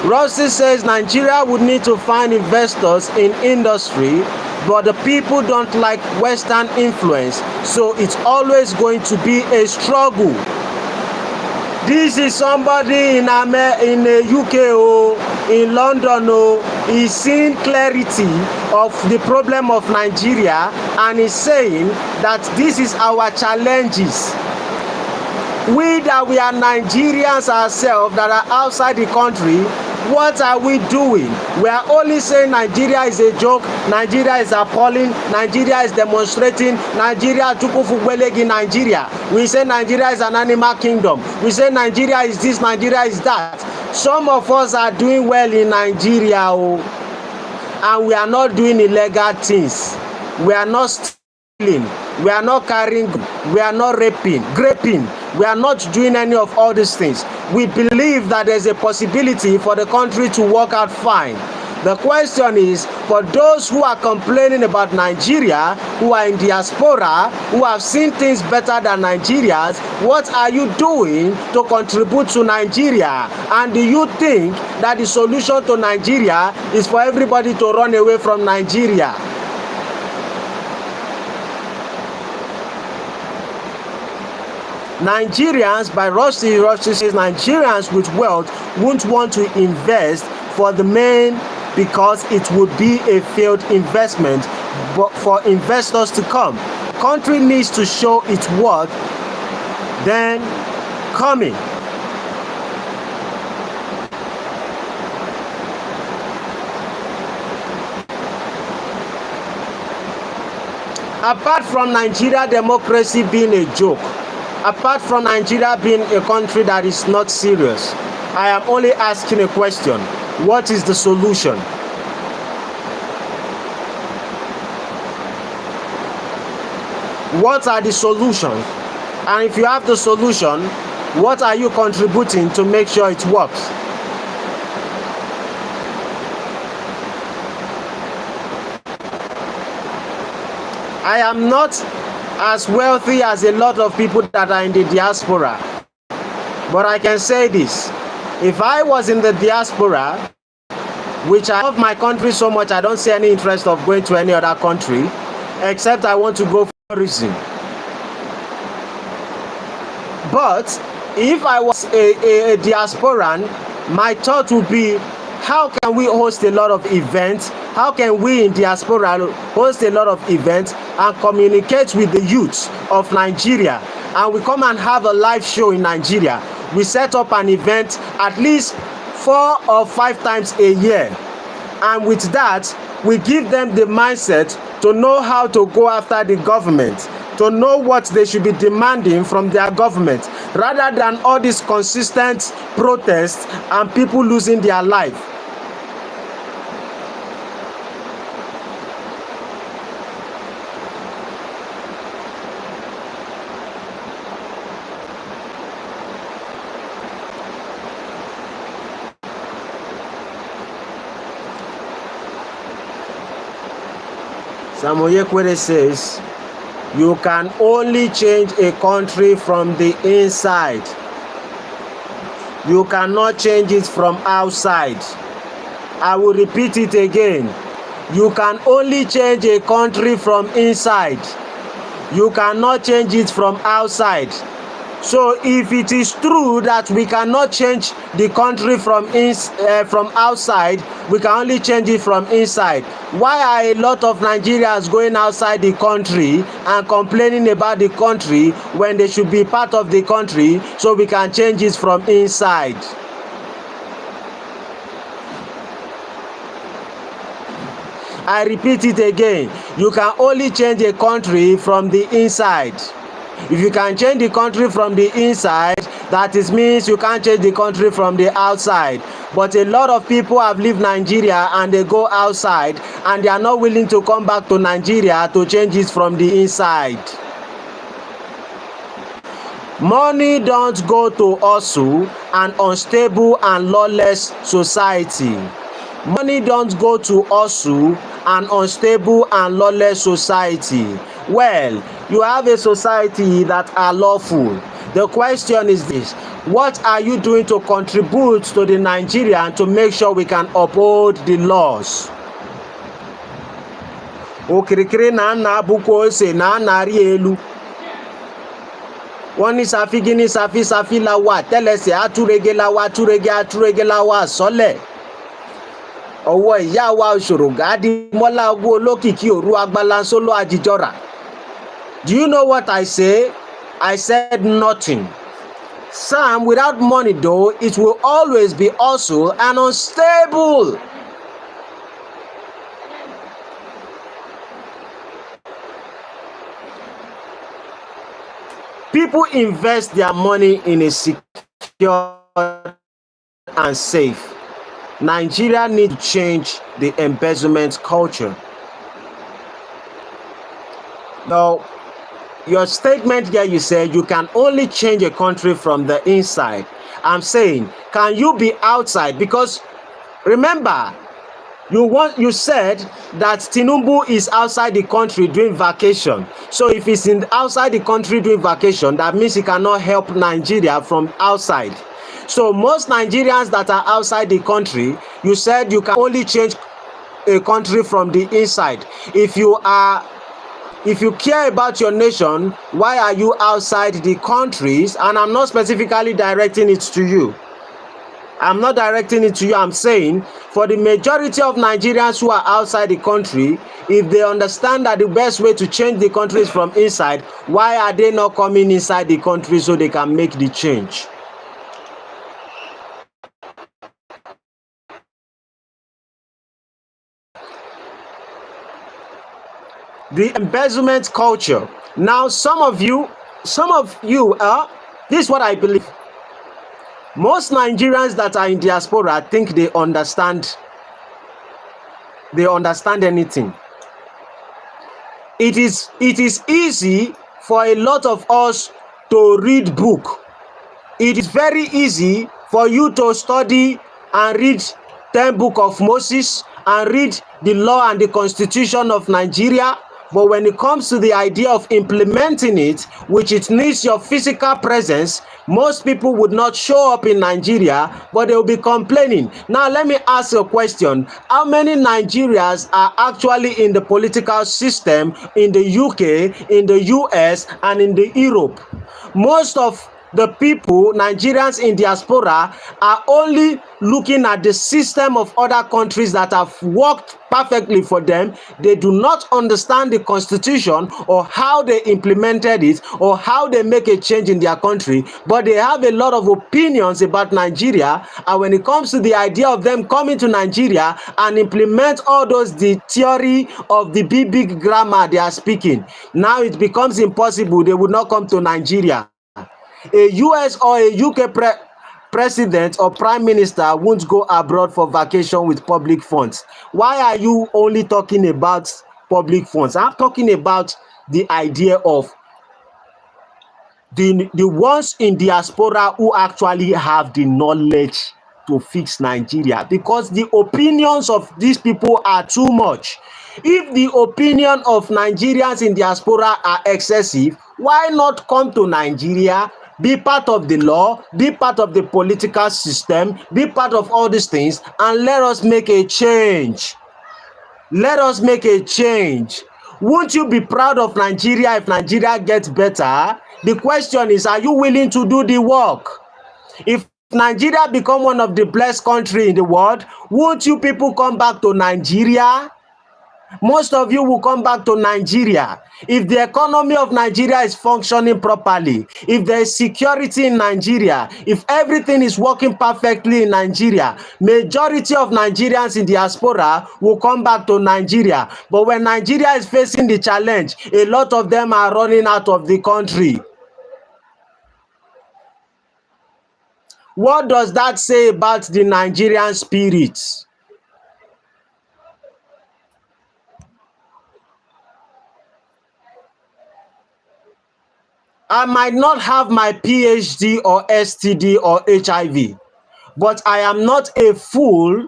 Rossi says Nigeria would need to find investors in industry, but the people don't like Western influence, so it's always going to be a struggle. This is somebody in the UK in London is seeing clarity of the problem of Nigeria and is saying that this is our challenges. We that we are Nigerians ourselves that are outside the country, what are we doing? We are only saying Nigeria is a joke, Nigeria is appalling, Nigeria is demonstrating, Nigeria Chukwufugbelegi Nigeria. We say Nigeria is an animal kingdom. We say Nigeria is this, Nigeria is that. Some of us are doing well in Nigeria and we are not doing illegal things. We are not stealing, we are not carrying, we are not raping. We are not doing any of all these things. We believe that there's a possibility for the country to work out fine. The question is, for those who are complaining about Nigeria, who are in diaspora, who have seen things better than Nigerians, what are you doing to contribute to Nigeria? And do you think that the solution to Nigeria is for everybody to run away from Nigeria? Nigerians, by Rossi says Nigerians with wealth won't want to invest for the main because it would be a failed investment, but for investors to come. The country needs to show its worth, then coming. Apart from Nigeria democracy being a joke, apart from Nigeria being a country that is not serious, I am only asking a question. What is the solution? What are the solutions? And if you have the solution, what are you contributing to make sure it works? I am not as wealthy as a lot of people that are in the diaspora, but I can say this: if I was in the diaspora, which I love my country so much, I don't see any interest of going to any other country except I want to go for tourism. But if I was a diasporan, my thought would be, how can we host a lot of events? How can we in diaspora host a lot of events and communicate with the youths of Nigeria? And we come and have a live show in Nigeria. We set up an event at least 4 or 5 times a year. And with that, we give them the mindset to know how to go after the government, to know what they should be demanding from their government, rather than all these consistent protests and people losing their life. Samoye Kwere says, you can only change a country from the inside. You cannot change it from outside. I will repeat it again. You can only change a country from inside. You cannot change it from outside. So if it is true that we cannot change the country from outside, we can only change it from inside. Why are a lot of Nigerians going outside the country and complaining about the country when they should be part of the country so we can change it from inside? I repeat it again. You can only change a country from the inside. If you can change the country from the inside, that means you can't change the country from the outside. But a lot of people have left Nigeria and they go outside and they are not willing to come back to Nigeria to change it from the inside. Money don't go to hustle an unstable and lawless society. Money don't go to hustle an unstable and lawless society. Well, you have a society that are lawful. The question is this: what are you doing to contribute to the Nigerian to make sure we can uphold the laws? Okirikiri na nna abụkwa ose na anarị elu. Wọ́n ní Sàfí ní Sàfí Sàfí la wà tẹ́lẹsẹ̀ àtúrege la wà àtúrege la wà sọ́lẹ̀. Ọwọ́ ìyá wa Òṣòrògà Adímọ́lá Ogún olókìkí òru agbalanṣóló àjíjọra. Do you know what I say? I said nothing. Sam, without money though, it will always be hustle and unstable. People invest their money in a secure and safe. Nigeria needs to change the embezzlement culture. Now, your statement here, you said you can only change a country from the inside. I'm saying, can you be outside? Because remember, you said that Tinubu is outside the country doing vacation. So if he's outside the country doing vacation, that means he cannot help Nigeria from outside. So most Nigerians that are outside the country, you said you can only change a country from the inside. If you care about your nation, why are you outside the countries? And I'm not specifically directing it to you. I'm not directing it to you. I'm saying for the majority of Nigerians who are outside the country, if they understand that the best way to change the country is from inside, why are they not coming inside the country so they can make the change? The embezzlement culture. Now, some of you, this is what I believe. Most Nigerians that are in diaspora think they understand anything. It is easy for a lot of us to read book. It is very easy for you to study and read 10 book of Moses and read the law and the constitution of Nigeria. But when it comes to the idea of implementing it, which it needs your physical presence, most people would not show up in Nigeria, but they will be complaining. Now, let me ask you a question. How many Nigerians are actually in the political system in the UK, in the US, and in the Europe? Most of the people, Nigerians in diaspora, are only looking at the system of other countries that have worked perfectly for them. They do not understand the constitution or how they implemented it or how they make a change in their country, but they have a lot of opinions about Nigeria. And when it comes to the idea of them coming to Nigeria and implement all those, the theory of the big grammar they are speaking, now it becomes impossible. They would not come to Nigeria. A US or a UK president or prime minister won't go abroad for vacation with public funds. Why are you only talking about public funds? I'm talking about the idea of the ones in diaspora who actually have the knowledge to fix Nigeria, because the opinions of these people are too much. If the opinion of Nigerians in diaspora are excessive, why not come to Nigeria, be part of the law, be part of the political system, be part of all these things, and let us make a change. Let us make a change. Won't you be proud of Nigeria if Nigeria gets better? The question is, are you willing to do the work? If Nigeria become one of the blessed countries in the world, won't you people come back to Nigeria? Most of you will come back to Nigeria. If the economy of Nigeria is functioning properly, if there is security in Nigeria, if everything is working perfectly in Nigeria, majority of Nigerians in diaspora will come back to Nigeria. But when Nigeria is facing the challenge, a lot of them are running out of the country. What does that say about the Nigerian spirit? I might not have my PhD or STD or HIV, but I am not a fool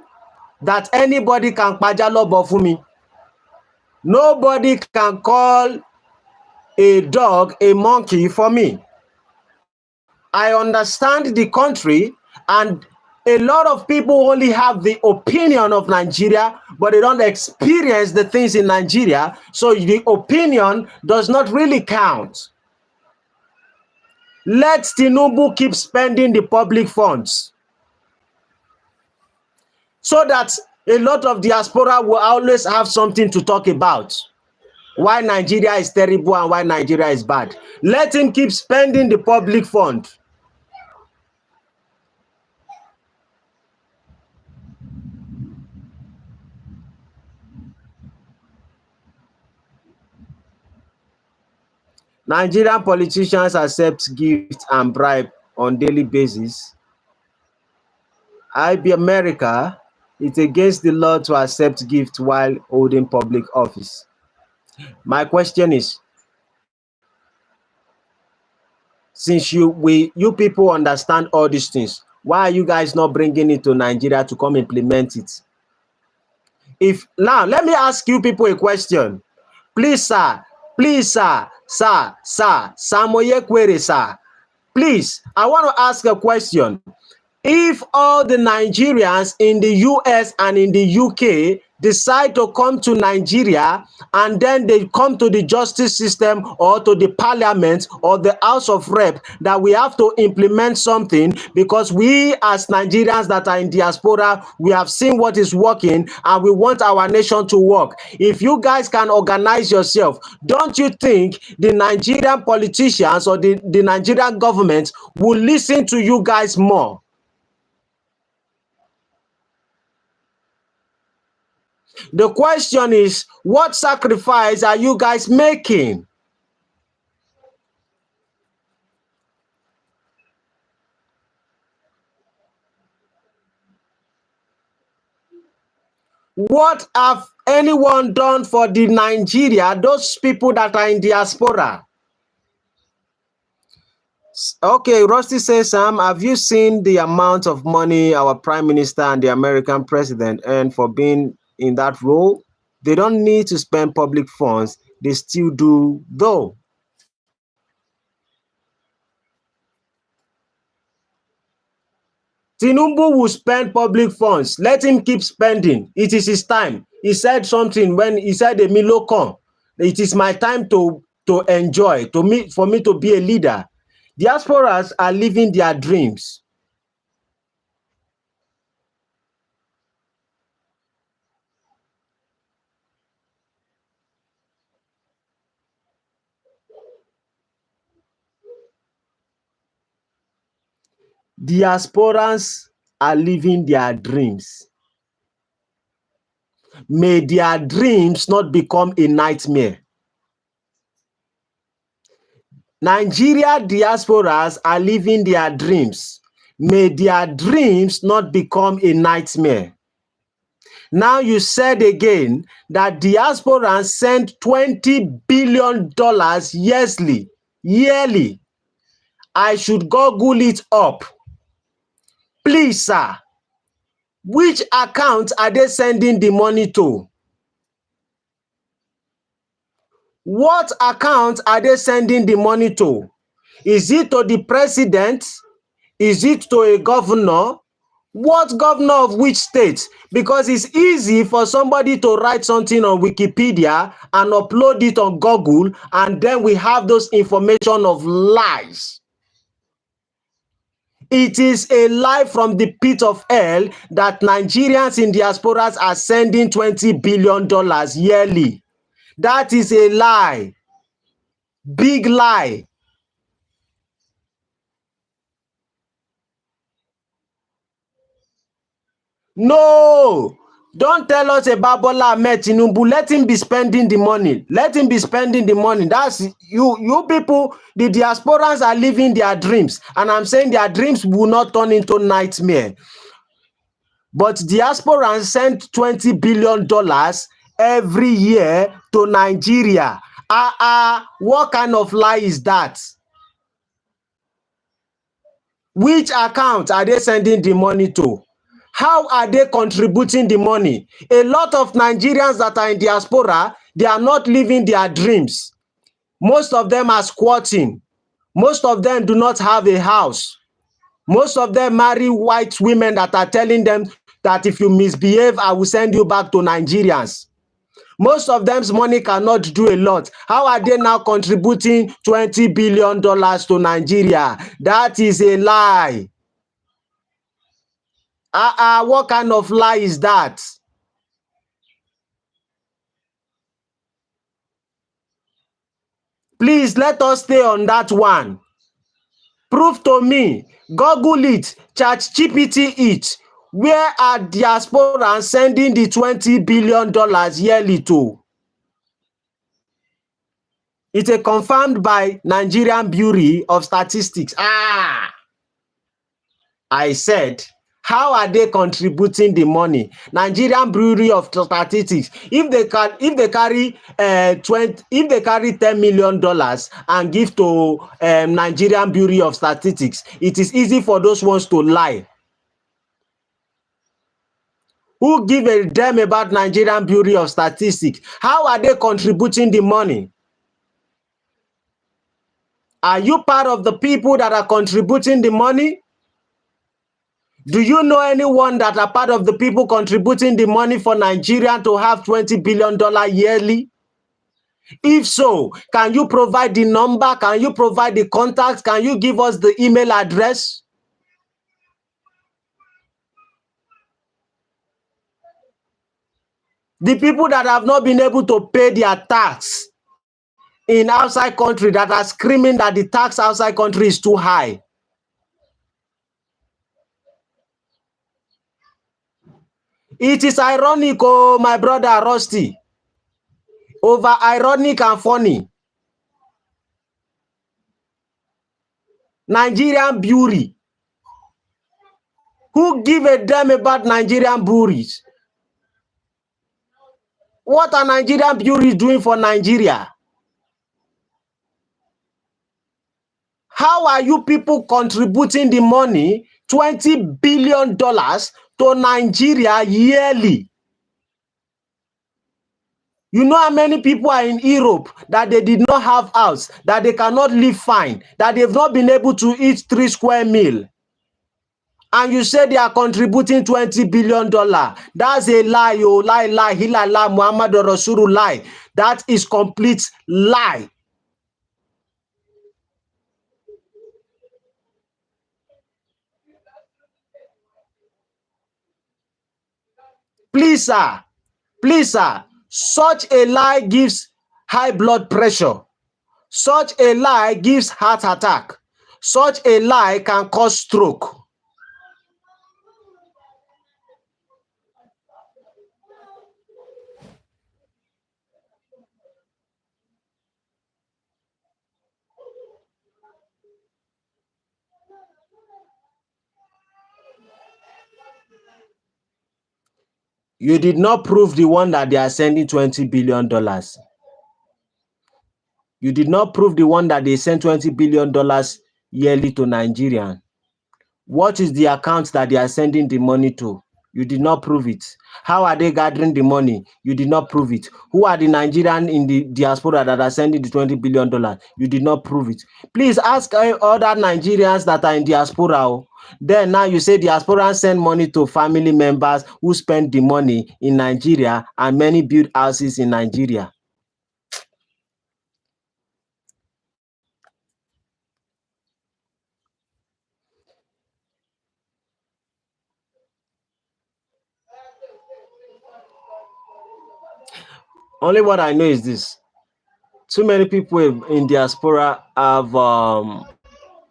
that anybody can pajalobo for me. Nobody can call a dog a monkey for me. I understand the country, and a lot of people only have the opinion of Nigeria, but they don't experience the things in Nigeria. So the opinion does not really count. Let Tinubu keep spending the public funds so that a lot of diaspora will always have something to talk about. Why Nigeria is terrible and why Nigeria is bad. Let him keep spending the public fund. Nigerian politicians accept gifts and bribe on daily basis. I be America, it's against the law to accept gifts while holding public office. My question is, since you people understand all these things, why are you guys not bringing it to Nigeria to come implement it? If now, let me ask you people a question. Please, sir, Samoye Kwere, sir. Please, I want to ask a question. If all the Nigerians in the US and in the UK decide to come to Nigeria and then they come to the justice system or to the parliament or the House of Rep that we have to implement something because we as Nigerians that are in diaspora, we have seen what is working and we want our nation to work. If you guys can organize yourself, don't you think the Nigerian politicians or the Nigerian government will listen to you guys more? The question is, what sacrifice are you guys making? What have anyone done for the Nigeria, those people that are in diaspora? Okay, Rusty says, Sam, have you seen the amount of money our prime minister and the American president earn for being in that role? They don't need to spend public funds. They still do, though. Tinubu will spend public funds. Let him keep spending. It is his time. He said something when he said, "Emilokon, it is my time to enjoy, for me to be a leader." Diasporas are living their dreams. Diasporans are living their dreams. May their dreams not become a nightmare. Nigeria diasporas are living their dreams. May their dreams not become a nightmare. Now you said again that diasporans send $20 billion yearly. I should Google it up. Please, sir, which account are they sending the money to? What account are they sending the money to? Is it to the president? Is it to a governor? What governor of which state? Because it's easy for somebody to write something on Wikipedia and upload it on Google, and then we have those information of lies. It is a lie from the pit of hell that Nigerians in diasporas are sending $20 billion yearly. That is a lie. Big lie. No, don't tell us about Bola Ahmed Tinubu. Let him be spending the money. Let him be spending the money. That's you people, the diasporans are living their dreams. And I'm saying their dreams will not turn into nightmare. But diasporans send $20 billion every year to Nigeria. What kind of lie is that? Which account are they sending the money to? How are they contributing the money? A lot of Nigerians that are in diaspora, they are not living their dreams. Most of them are squatting. Most of them do not have a house. Most of them marry white women that are telling them that if you misbehave, I will send you back to Nigerians. Most of them's money cannot do a lot. How are they now contributing $20 billion to Nigeria? That is a lie. What kind of lie is that? Please let us stay on that one. Prove to me, Google it, ChatGPT it. Where are diasporans sending the $20 billion yearly to? It's a confirmed by Nigerian Bureau of Statistics. I said, how are they contributing the money? Nigerian Bureau of Statistics. If they carry $10 million and give to Nigerian Bureau of Statistics, it is easy for those ones to lie. Who give a damn about Nigerian Bureau of Statistics? How are they contributing the money? Are you part of the people that are contributing the money? Do you know anyone that are part of the people contributing the money for Nigeria to have $20 billion yearly? If so, can you provide the number? Can you provide the contacts? Can you give us the email address? The people that have not been able to pay their tax in outside country that are screaming that the tax outside country is too high. It is ironic, oh, my brother Rusty. Over ironic and funny. Nigerian Bureau. Who give a damn about Nigerian bureaus? What are Nigerian bureaus doing for Nigeria? How are you people contributing the money, $20 billion to Nigeria yearly? You know how many people are in Europe that they did not have house, that they cannot live fine, that they've not been able to eat 3 square meal? And you say they are contributing $20 billion. That's a lie, oh, lie, hilala, Muhammad Rasulu lie. That is complete lie. Please, sir, such a lie gives high blood pressure. Such a lie gives heart attack. Such a lie can cause stroke. You did not prove the one that they are sending $20 billion. You did not prove the one that they send $20 billion yearly to Nigeria. What is the account that they are sending the money to? You did not prove it. How are they gathering the money? You did not prove it. Who are the Nigerians in the diaspora that are sending the $20 billion? You did not prove it. Please ask other Nigerians that are in diaspora. Then now you say diaspora send money to family members who spend the money in Nigeria and many build houses in Nigeria. Only what I know is this. Too many people in diaspora have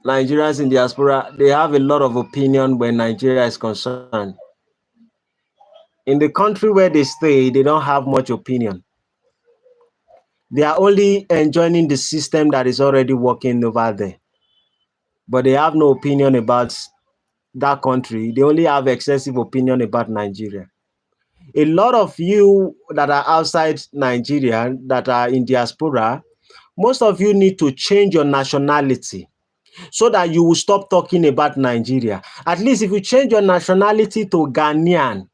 Nigerians in diaspora, they have a lot of opinion when Nigeria is concerned. In the country where they stay, they don't have much opinion. They are only enjoying the system that is already working over there. But they have no opinion about that country. They only have excessive opinion about Nigeria. A lot of you that are outside Nigeria, that are in diaspora, most of you need to change your nationality so that you will stop talking about Nigeria. At least if you change your nationality to Ghanaian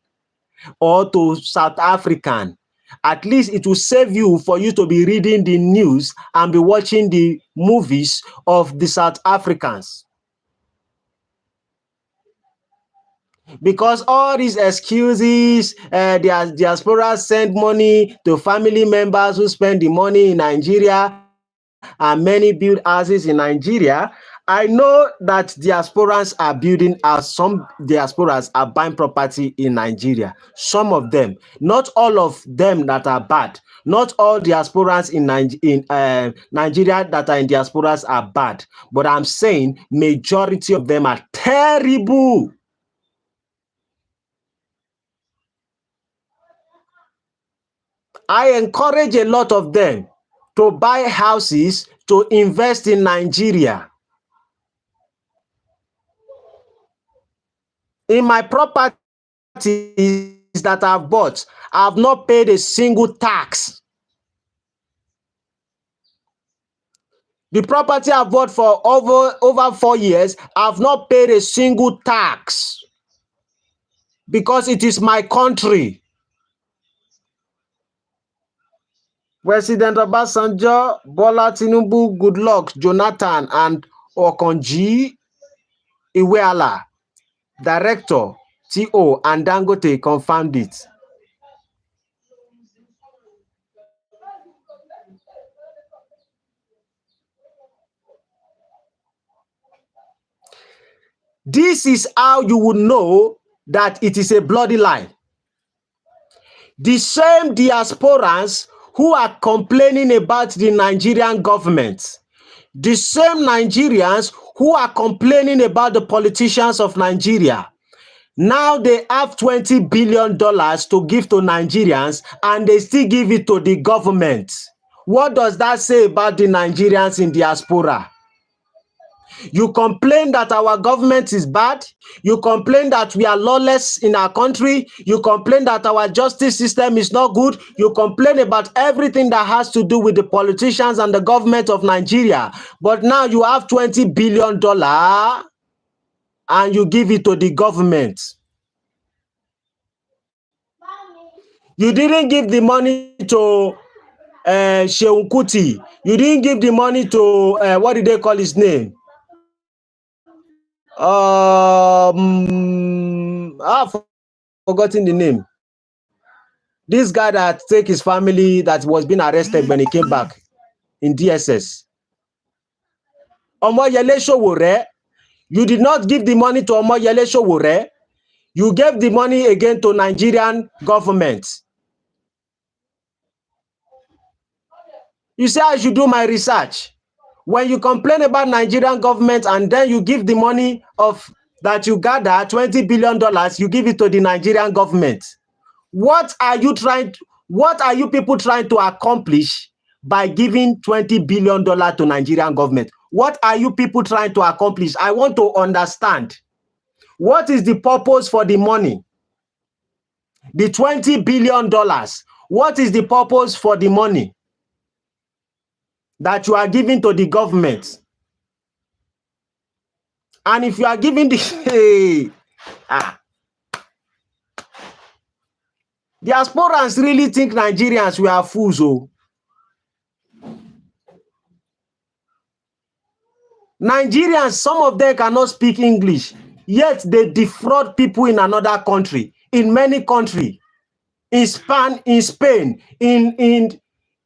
or to South African, At least it will save you for you to be reading the news and be watching the movies of the South Africans. Because all these excuses, diaspora send money to family members who spend the money in Nigeria, and many build houses in Nigeria. I know that diasporans are building houses. Some diasporas are buying property in Nigeria. Some of them, not all of them that are bad. Not all diasporans in Nigeria that are in diasporas are bad. But I'm saying majority of them are terrible. I encourage a lot of them to buy houses to invest in Nigeria. In my properties that I've bought, I've not paid a single tax. The property I've bought for over 4 years, I've not paid a single tax because it is my country. President Obasanjo, Bola Tinubu, Goodluck, Jonathan, and Okonji Iweala, Director, TO, and Dangote confirmed it. This is how you would know that it is a bloody lie. The same diasporans who are complaining about the Nigerian government, the same Nigerians who are complaining about the politicians of Nigeria, now they have $20 billion to give to Nigerians and they still give it to the government. What does that say about the Nigerians in diaspora? You complain that our government is bad. You complain that we are lawless in our country. You complain that our justice system is not good. You complain about everything that has to do with the politicians and the government of Nigeria. But now you have $20 billion and you give it to the government. You didn't give the money to Sheun Kuti. You didn't give the money to, what did they call his name? I've forgotten the name. This guy that take his family that was being arrested when he came back in DSS. Omoyele Sowore, you did not give the money to Omoyele Sowore. You gave the money again to Nigerian government. You say I should do my research. When you complain about Nigerian government and then you give the money of that you gather, $20 billion, you give it to the Nigerian government. What are you people trying to accomplish by giving $20 billion to Nigerian government? What are you people trying to accomplish? I want to understand. What is the purpose for the money? The $20 billion. What is the purpose for the money that you are giving to the government? And if you are giving the diasporans really think Nigerians we are fools. Oh. Nigerians, some of them cannot speak English, yet they defraud people in another country, in many countries, in Spain, in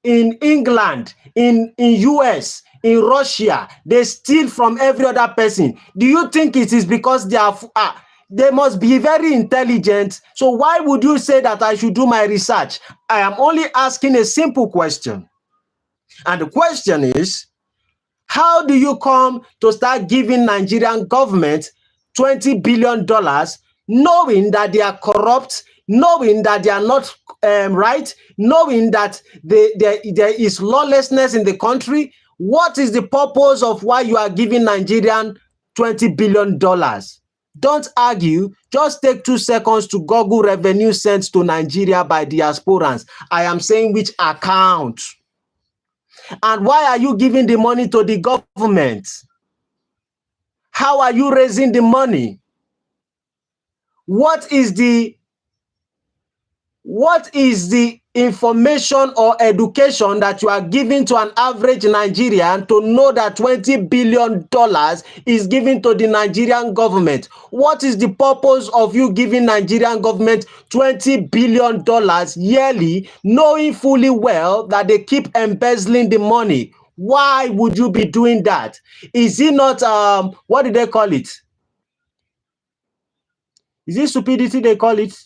England, in US, in Russia. They steal from every other person. Do you think it is because they must be very intelligent? So why would you say that I should do my research? I am only asking a simple question. And the question is, how do you come to start giving Nigerian government $20 billion knowing that they are corrupt, knowing that they are not right, knowing that there is lawlessness in the country? What is the purpose of why you are giving Nigerian $20 billion? Don't argue. Just take 2 seconds to Google revenue sent to Nigeria by diasporans. I am saying which account. And why are you giving the money to the government? How are you raising the money? What is the information or education that you are giving to an average Nigerian to know that $20 billion is given to the Nigerian government? What is the purpose of you giving Nigerian government $20 billion yearly, knowing fully well that they keep embezzling the money? Why would you be doing that? Is it not, what did they call it? Is it stupidity they call it?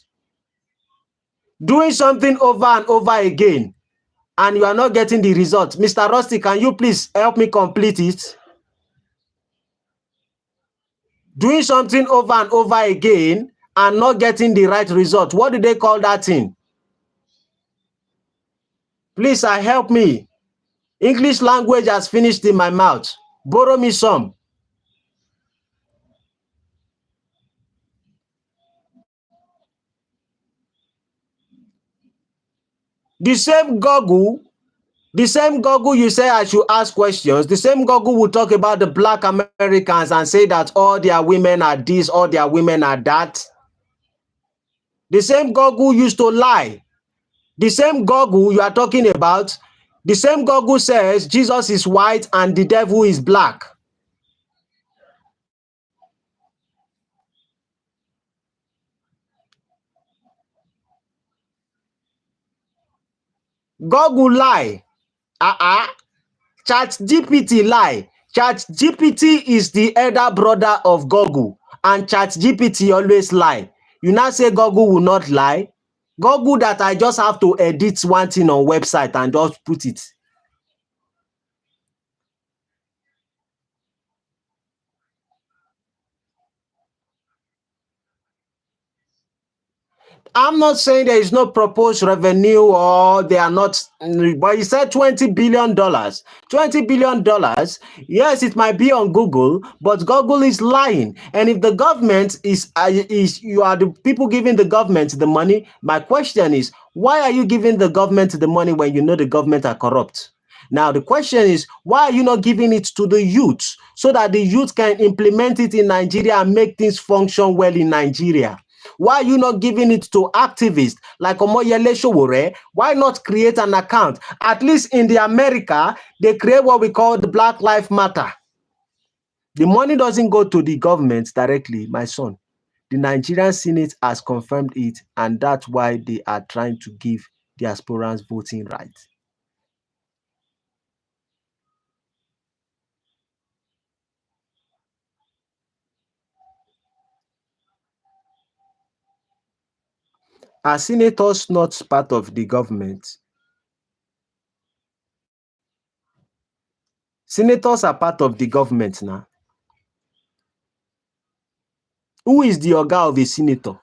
Doing something over and over again and you are not getting the result. Mr. Rusty, can you please help me complete it? Doing something over and over again and not getting the right result. What do they call that thing? Please, help me. English language has finished in my mouth. Borrow me some. The same Google you say I should ask questions, the same Google will talk about the black Americans and say that all their women are this, all their women are that. The same Google used to lie. The same Google you are talking about, the same Google says Jesus is white and the devil is black. Google lie. ChatGPT lie. ChatGPT is the elder brother of Google and ChatGPT always lie. You now say Google will not lie? Google that I just have to edit one thing on website and just put it. I'm not saying there is no proposed revenue or they are not, but you said $20 billion. $20 billion, yes, it might be on Google, but Google is lying. And if the government is you are the people giving the government the money, my question is, why are you giving the government the money when you know the government are corrupt? Now, the question is, why are you not giving it to the youth so that the youth can implement it in Nigeria and make things function well in Nigeria? Why are you not giving it to activists like Omoyele Sowore? Why not create an account? At least in the America, they create what we call the Black Lives Matter. The money doesn't go to the government directly, my son. The Nigerian Senate has confirmed it, and that's why they are trying to give diasporans voting rights. Are senators not part of the government? Senators are part of the government now. Who is the oga of a senator?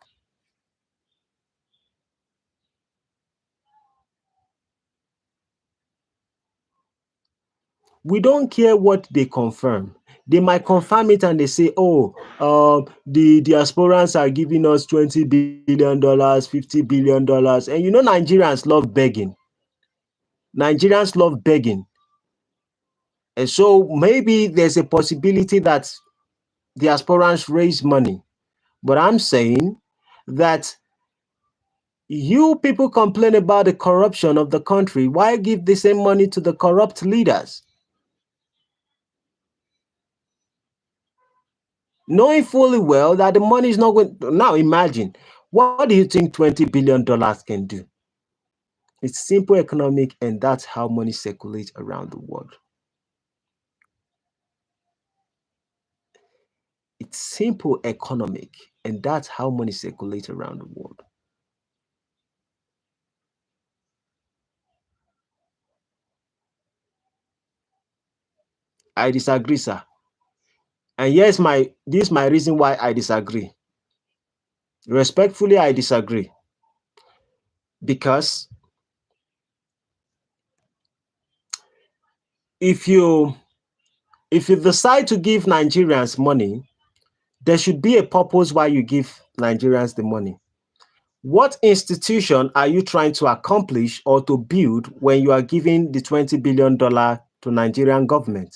We don't care what they confirm. They might confirm it and they say, oh, the diasporans are giving us $20 billion, $50 billion. And you know, Nigerians love begging. Nigerians love begging. And so maybe there's a possibility that diasporans raise money. But I'm saying that you people complain about the corruption of the country. Why give the same money to the corrupt leaders? Knowing fully well that the money is not going. Now imagine, what do you think $20 billion can do? It's simple economic, and that's how money circulates around the world. It's simple economic, and that's how money circulates around the world. I disagree, sir. And yes, this is my reason why I disagree. Respectfully, I disagree. Because if you decide to give Nigerians money, there should be a purpose why you give Nigerians the money. What institution are you trying to accomplish or to build when you are giving the $20 billion to Nigerian government?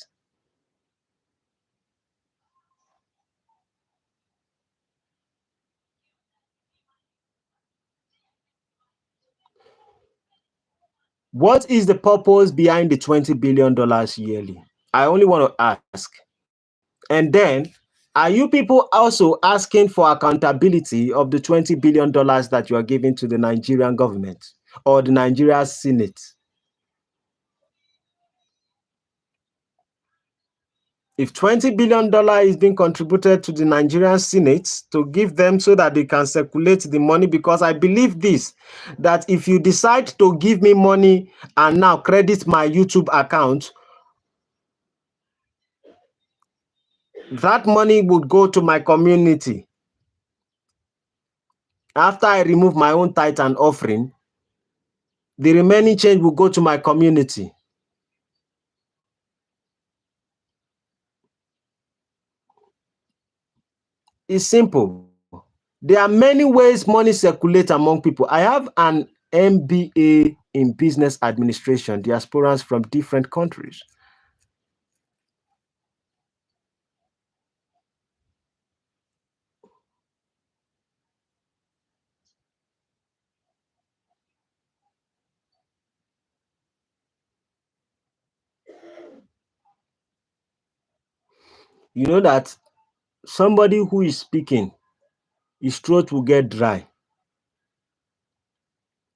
What is the purpose behind the $20 billion yearly? I only want to ask. And then, are you people also asking for accountability of the $20 billion that you are giving to the Nigerian government or the Nigerian Senate? If $20 billion is being contributed to the Nigerian Senate to give them so that they can circulate the money, because I believe this, that if you decide to give me money and now credit my YouTube account, that money would go to my community. After I remove my own tithe and offering, the remaining change will go to my community. It's simple. There are many ways money circulates among people. I have an MBA in business administration, diasporans from different countries. You know that somebody who is speaking, his throat will get dry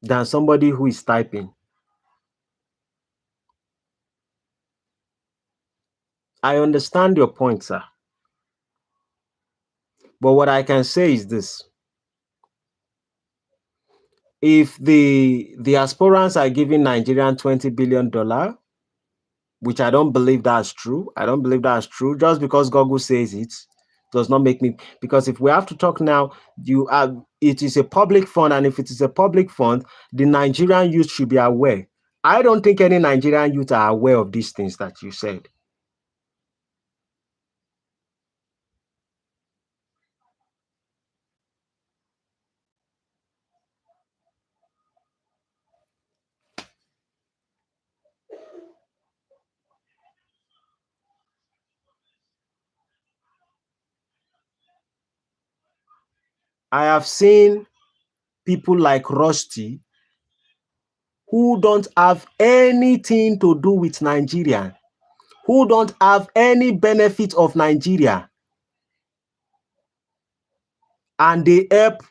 than somebody who is typing. I understand your point, sir. But what I can say is this. If the aspirants are giving Nigerian $20 billion, which I don't believe that's true. I don't believe that's true. Just because Google says it does not make me, because if we have to talk now, it is a public fund, and if it is a public fund, the Nigerian youth should be aware. I don't think any Nigerian youth are aware of these things that you said. I have seen people like Rusty who don't have anything to do with Nigeria, who don't have any benefit of Nigeria, and they help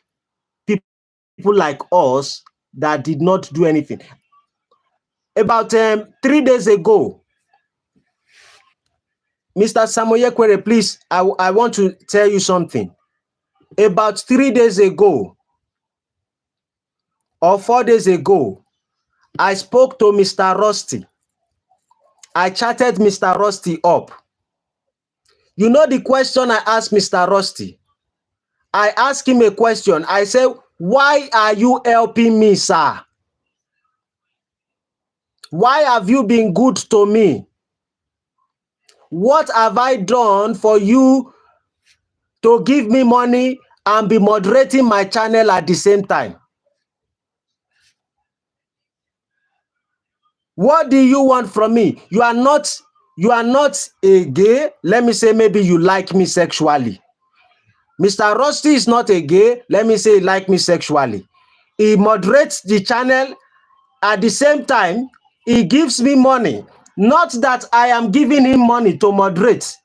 people like us that did not do anything. About 3 days ago, Mr. Samoyekwere, please, I want to tell you something. About 3 days ago or 4 days ago, I spoke to Mr. Rusty. I chatted Mr. Rusty up. You know the question I asked Mr. Rusty? I asked him a question. I said, why are you helping me, sir? Why have you been good to me? What have I done for you to give me money and be moderating my channel at the same time? What do you want from me? You are not a gay. Let me say maybe you like me sexually. Mr. Rusty is not a gay. Let me say he like me sexually. He moderates the channel. At the same time, he gives me money. Not that I am giving him money to moderate.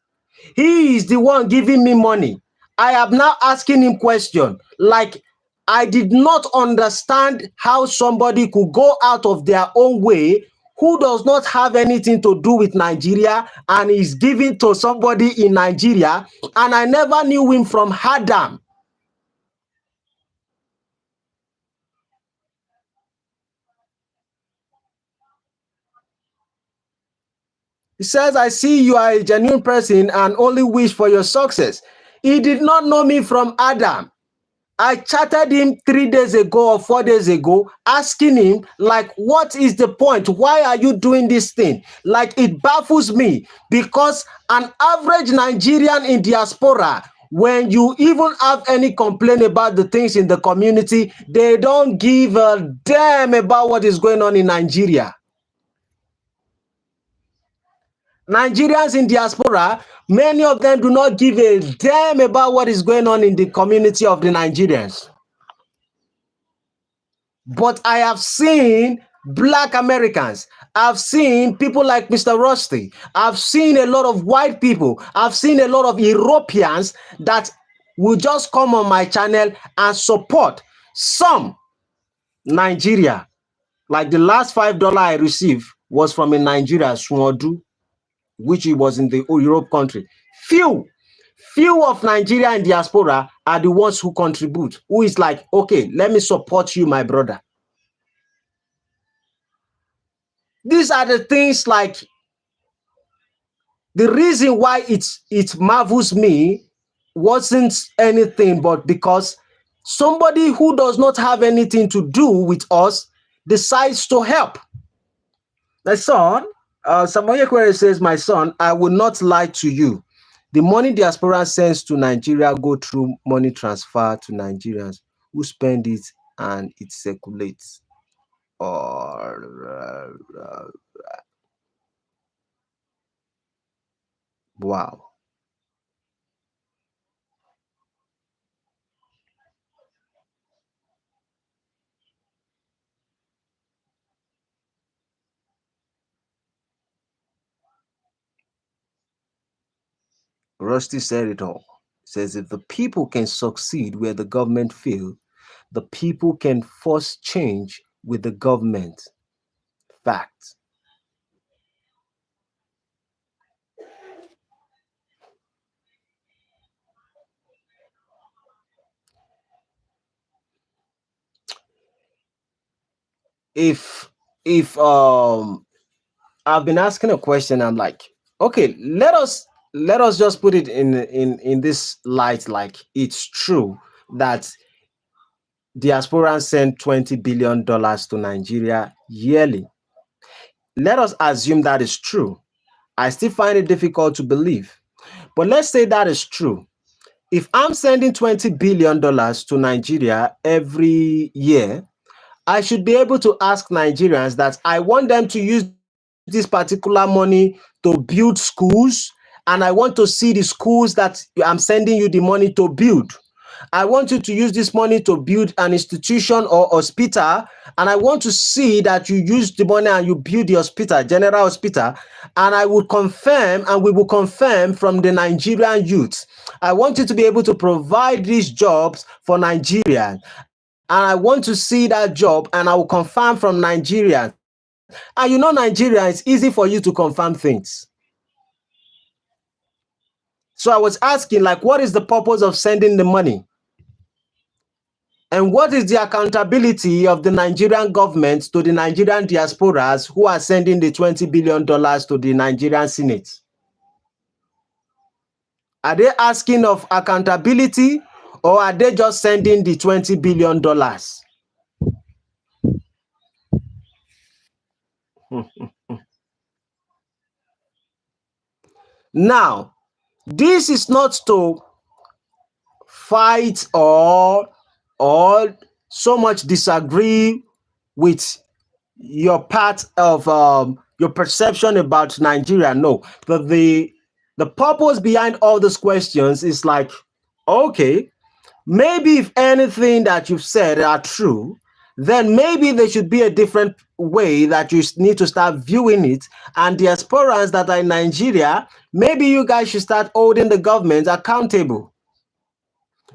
He is the one giving me money. I am now asking him question. Like, I did not understand how somebody could go out of their own way who does not have anything to do with Nigeria and is giving to somebody in Nigeria, and I never knew him from Adam. He says, I see you are a genuine person and only wish for your success. He did not know me from Adam. I chatted him 3 days ago or 4 days ago, asking him, like, what is the point? Why are you doing this thing? Like, it baffles me because an average Nigerian in diaspora, when you even have any complaint about the things in the community, they don't give a damn about what is going on in Nigeria. Nigerians in diaspora, many of them do not give a damn about what is going on in the community of the Nigerians. But I have seen Black Americans. I've seen people like Mr. Rusty. I've seen a lot of white people. I've seen a lot of Europeans that will just come on my channel and support some Nigeria. Like the last $5 I received was from a Nigeria, Swodu, which it was in the Europe country. Few, few of Nigeria and diaspora are the ones who contribute, who is like, okay, let me support you, my brother. These are the things like the reason why it marvels me wasn't anything but because somebody who does not have anything to do with us decides to help. My son, Samoye Kwere says, my son, I will not lie to you. The money diaspora sends to Nigeria go through money transfer to Nigerians who spend it and it circulates. Or wow. Rusty said it all. Says if the people can succeed where the government failed, the people can force change with the government. Fact. If if I've been asking a question, I'm like, okay, let us just put it in this light, like it's true that diasporans send $20 billion to Nigeria yearly. Let us assume that is true. I still find it difficult to believe. But let's say that is true. If I'm sending $20 billion to Nigeria every year, I should be able to ask Nigerians that I want them to use this particular money to build schools, and I want to see the schools that I'm sending you the money to build. I want you to use this money to build an institution or hospital, and I want to see that you use the money and you build the hospital, general hospital, and I will confirm, and we will confirm from the Nigerian youth. I want you to be able to provide these jobs for Nigerians, and I want to see that job, and I will confirm from Nigerians. And you know, Nigeria, it's easy for you to confirm things. So I was asking, like, what is the purpose of sending the money? And what is the accountability of the Nigerian government to the Nigerian diasporas who are sending the $20 billion to the Nigerian Senate? Are they asking of accountability, or are they just sending the $20 billion? Now, this is not to fight or so much disagree with your part of your perception about Nigeria. No, but the purpose behind all these questions is like, okay, maybe if anything that you've said are true, then maybe there should be a different way that you need to start viewing it. And diasporans that are in Nigeria, maybe you guys should start holding the government accountable.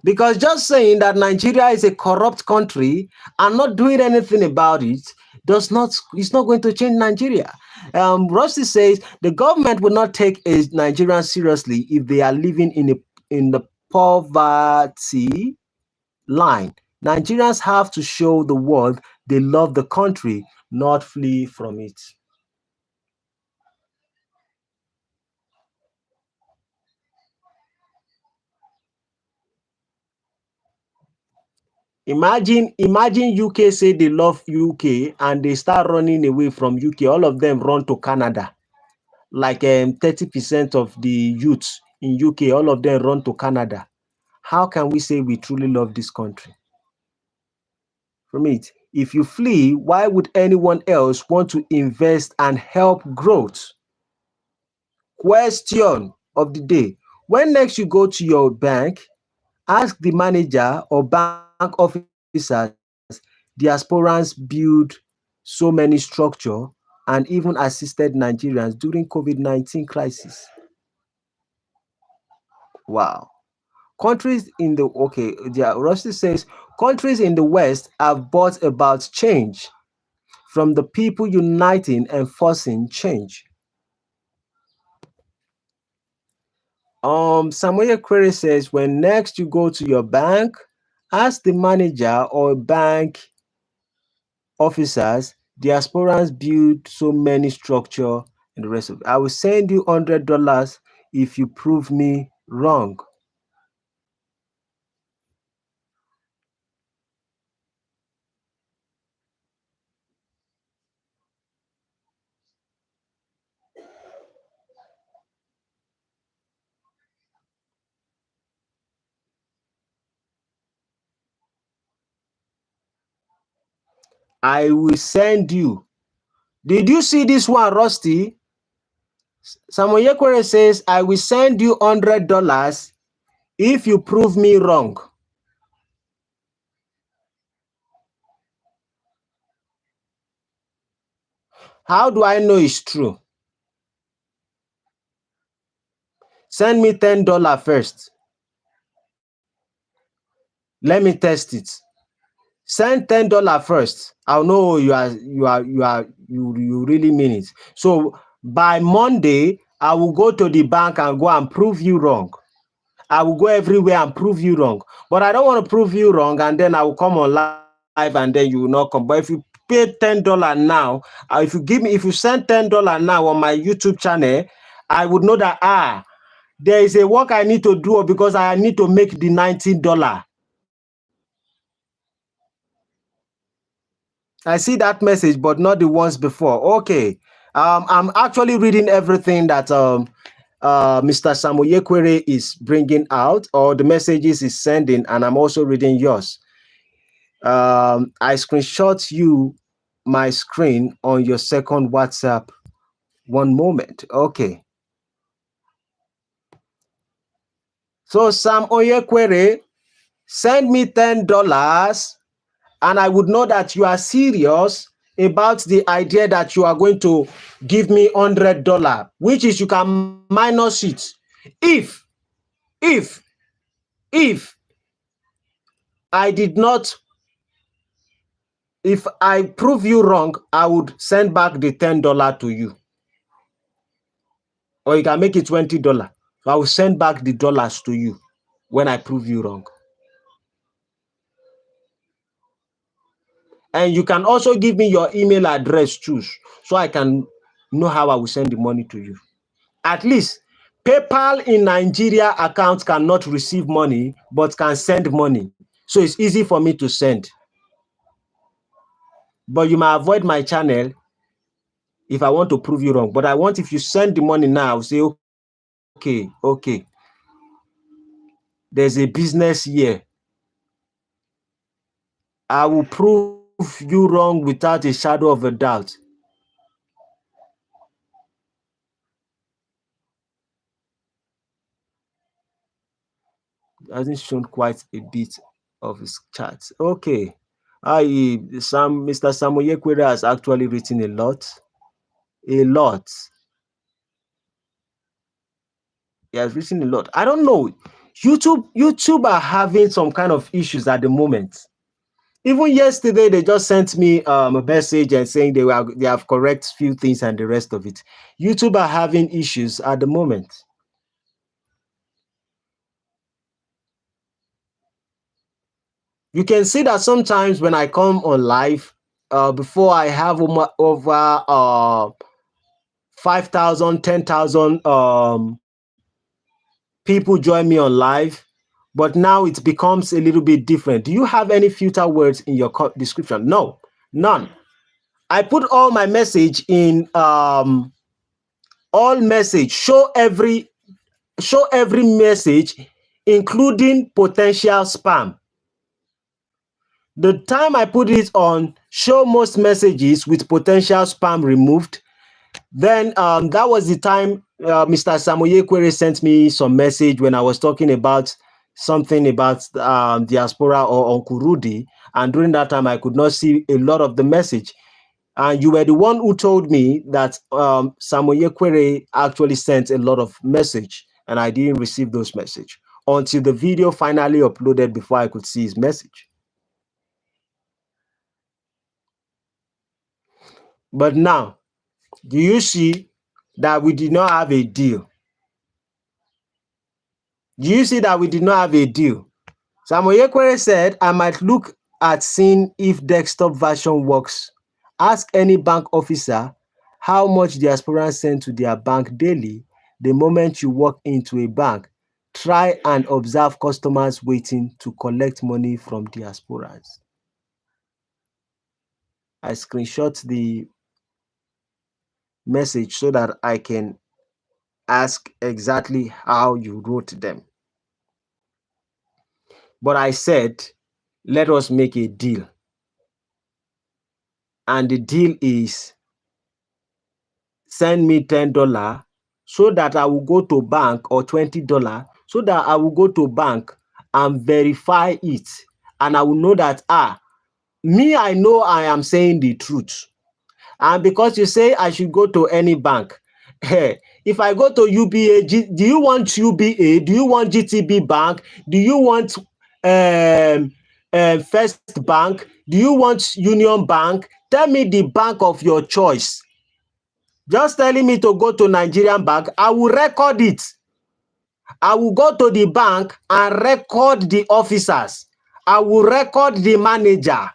Because just saying that Nigeria is a corrupt country and not doing anything about it does not, it's not going to change Nigeria. Rusty says the government will not take a Nigerian seriously if they are living in the poverty line. Nigerians have to show the world they love the country, not flee from it. Imagine UK say they love UK and they start running away from UK. All of them run to Canada. Like 30% of the youth in UK, all of them run to Canada. How can we say we truly love this country? From it, if you flee, why would anyone else want to invest and help growth? Question of the day. When next you go to your bank, ask the manager or bank officers, diasporans build schools. so many structure and even assisted Nigerians during COVID-19 crisis. Wow. Countries in the okay, yeah, Rusty says countries in the West have brought about change from the people uniting and forcing change. Samuel Query says when next you go to your bank, ask the manager or bank officers, diasporans build so many structure and the rest of it. I will send you $100 if you prove me wrong. I will send you. Did you see this one, Rusty? Samuel Yekwere says, I will send you $100 if you prove me wrong. How do I know it's true? Send me $10 first. Let me test it. Send $10 first. I'll know you really mean it. So by Monday, I will go to the bank and go and prove you wrong. I will go everywhere and prove you wrong. But I don't want to prove you wrong and then I will come on live and then you will not come. But if you pay $10 now, if you send $10 now on my YouTube channel, I would know that there is a work I need to do because I need to make the $19. I see that message, but not the ones before. Okay. I'm actually reading everything that Mr. Samuel Yekwere is bringing out, or the messages he's sending, and I'm also reading yours. I screenshot you my screen on your second WhatsApp. One moment. Okay. So Sam Oyekwere, send me $10 and I would know that you are serious about the idea that you are going to give me $100, which is you can minus it. If if if I did not, if I prove you wrong, I would send back the $10 to you. Or you can make it $20. So I will send back the dollars to you when I prove you wrong. And you can also give me your email address too, so I can know how I will send the money to you. At least PayPal in Nigeria account cannot receive money, but can send money. So it's easy for me to send. But you might avoid my channel if I want to prove you wrong. But I want, if you send the money now, I'll say, okay, there's a business here. I will prove you wrong without a shadow of a doubt. Hasn't shown quite a bit of his chat. Okay. Mr. Samuel Yekwere has actually written a lot. A lot. He has written a lot. I don't know. YouTube are having some kind of issues at the moment. Even yesterday, they just sent me a message and saying they have correct few things and the rest of it. YouTube are having issues at the moment. You can see that sometimes when I come on live, before I have over 5,000, 10,000 people join me on live, but now it becomes a little bit different. Do you have any filter words in your description? No, none. I put all my message in all message, show every message, including potential spam. The time I put it on show most messages with potential spam removed, then that was the time Mr. Samuel Query sent me some message when I was talking about something about diaspora or Uncle Rudy, and during that time I could not see a lot of the message. And you were the one who told me that Samoye Kwere actually sent a lot of message, and I didn't receive those message until the video finally uploaded before I could see his message. But now, do you see that we did not have a deal? Do you see that we did not have a deal? Samoye Kwere said, I might look at seeing if desktop version works. Ask any bank officer how much diasporans send to their bank daily the moment you walk into a bank. Try and observe customers waiting to collect money from diasporans. I screenshot the message so that I can ask exactly how you wrote them. But I said, let us make a deal. And the deal is send me $10 so that I will go to bank, or $20 so that I will go to bank and verify it. And I will know that, me, I know I am saying the truth. And because you say I should go to any bank, if I go to UBA, do you want UBA? Do you want GTB Bank? Do you want First Bank? Do you want Union Bank? Tell me the bank of your choice. Just telling me to go to Nigerian bank, I will record it. I will go to the bank and record the officers. I will record the manager.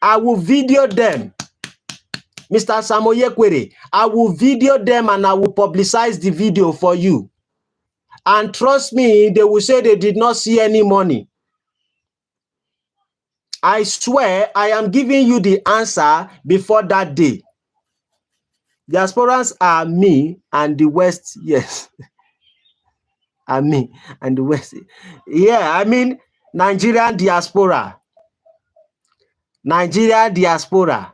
I will video them. Mr. Samoye Kwere, I will video them and I will publicize the video for you. And trust me, they will say they did not see any money. I swear I am giving you the answer before that day. Diasporans are me and the West, yes. Are me and the West. Yeah, I mean Nigerian diaspora. Nigeria diaspora.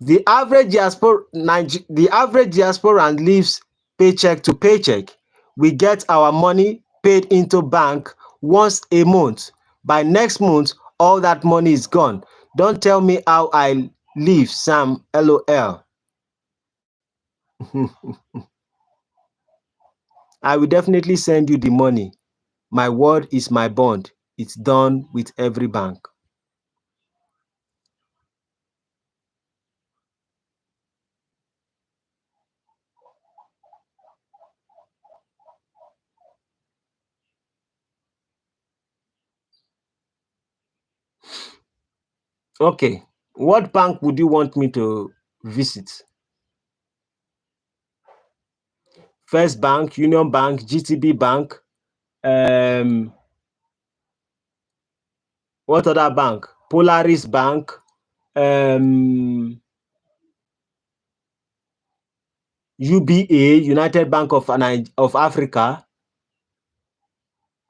The average diasporan lives paycheck to paycheck. We get our money paid into bank once a month. By next month, all that money is gone. Don't tell me how I live, Sam. LOL. I will definitely send you the money. My word is my bond. It's done with every bank. Okay, what bank would you want me to visit? First Bank, Union Bank, GTB Bank, what other bank? Polaris Bank, UBA, United Bank of Africa.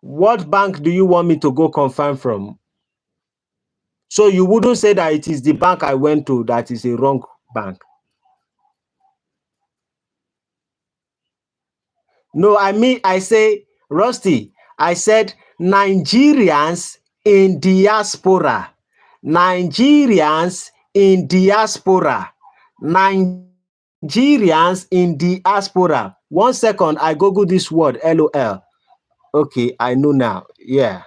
What bank do you want me to go confirm from? So you wouldn't say that it is the bank I went to that is a wrong bank. No, I say, Rusty, I said Nigerians in diaspora. Nigerians in diaspora. Nigerians in diaspora. 1 second, I Google this word, LOL. Okay, I know now. Yeah.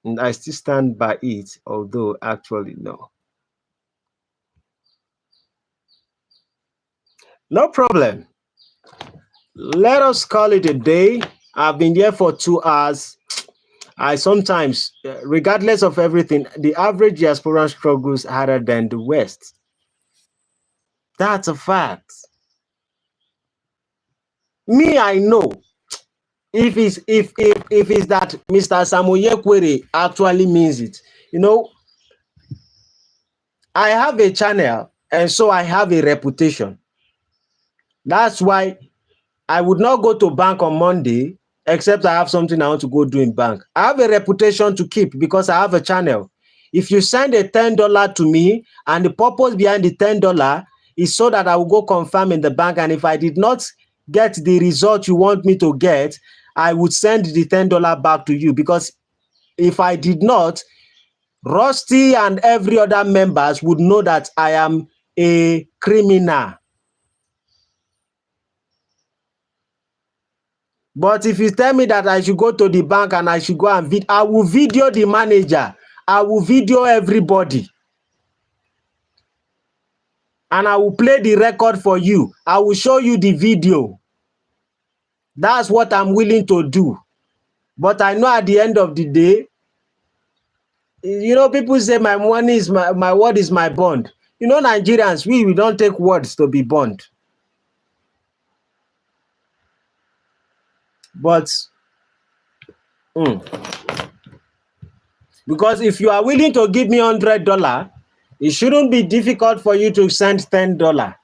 And I still stand by it, although actually, no. No problem. Let us call it a day. I've been here for 2 hours. I sometimes, regardless of everything, the average diaspora struggles harder than the West. That's a fact. Me, I know. If it's that Mr. Samoye Kwere actually means it, I have a channel, and so I have a reputation. That's why I would not go to bank on Monday, except I have something I want to go do in bank. I have a reputation to keep because I have a channel. If you send a $10 to me, and the purpose behind the $10 is so that I will go confirm in the bank, and if I did not get the result you want me to get, I would send the $10 back to you, because if I did not, Rusty and every other members would know that I am a criminal. But if you tell me that I should go to the bank and I should go and I will video the manager. I will video everybody. And I will play the record for you. I will show you the video. That's what I'm willing to do. But I know at the end of the day, people say my money is my word is my bond. Nigerians, we don't take words to be bond. But because if you are willing to give me $100, it shouldn't be difficult for you to send $10.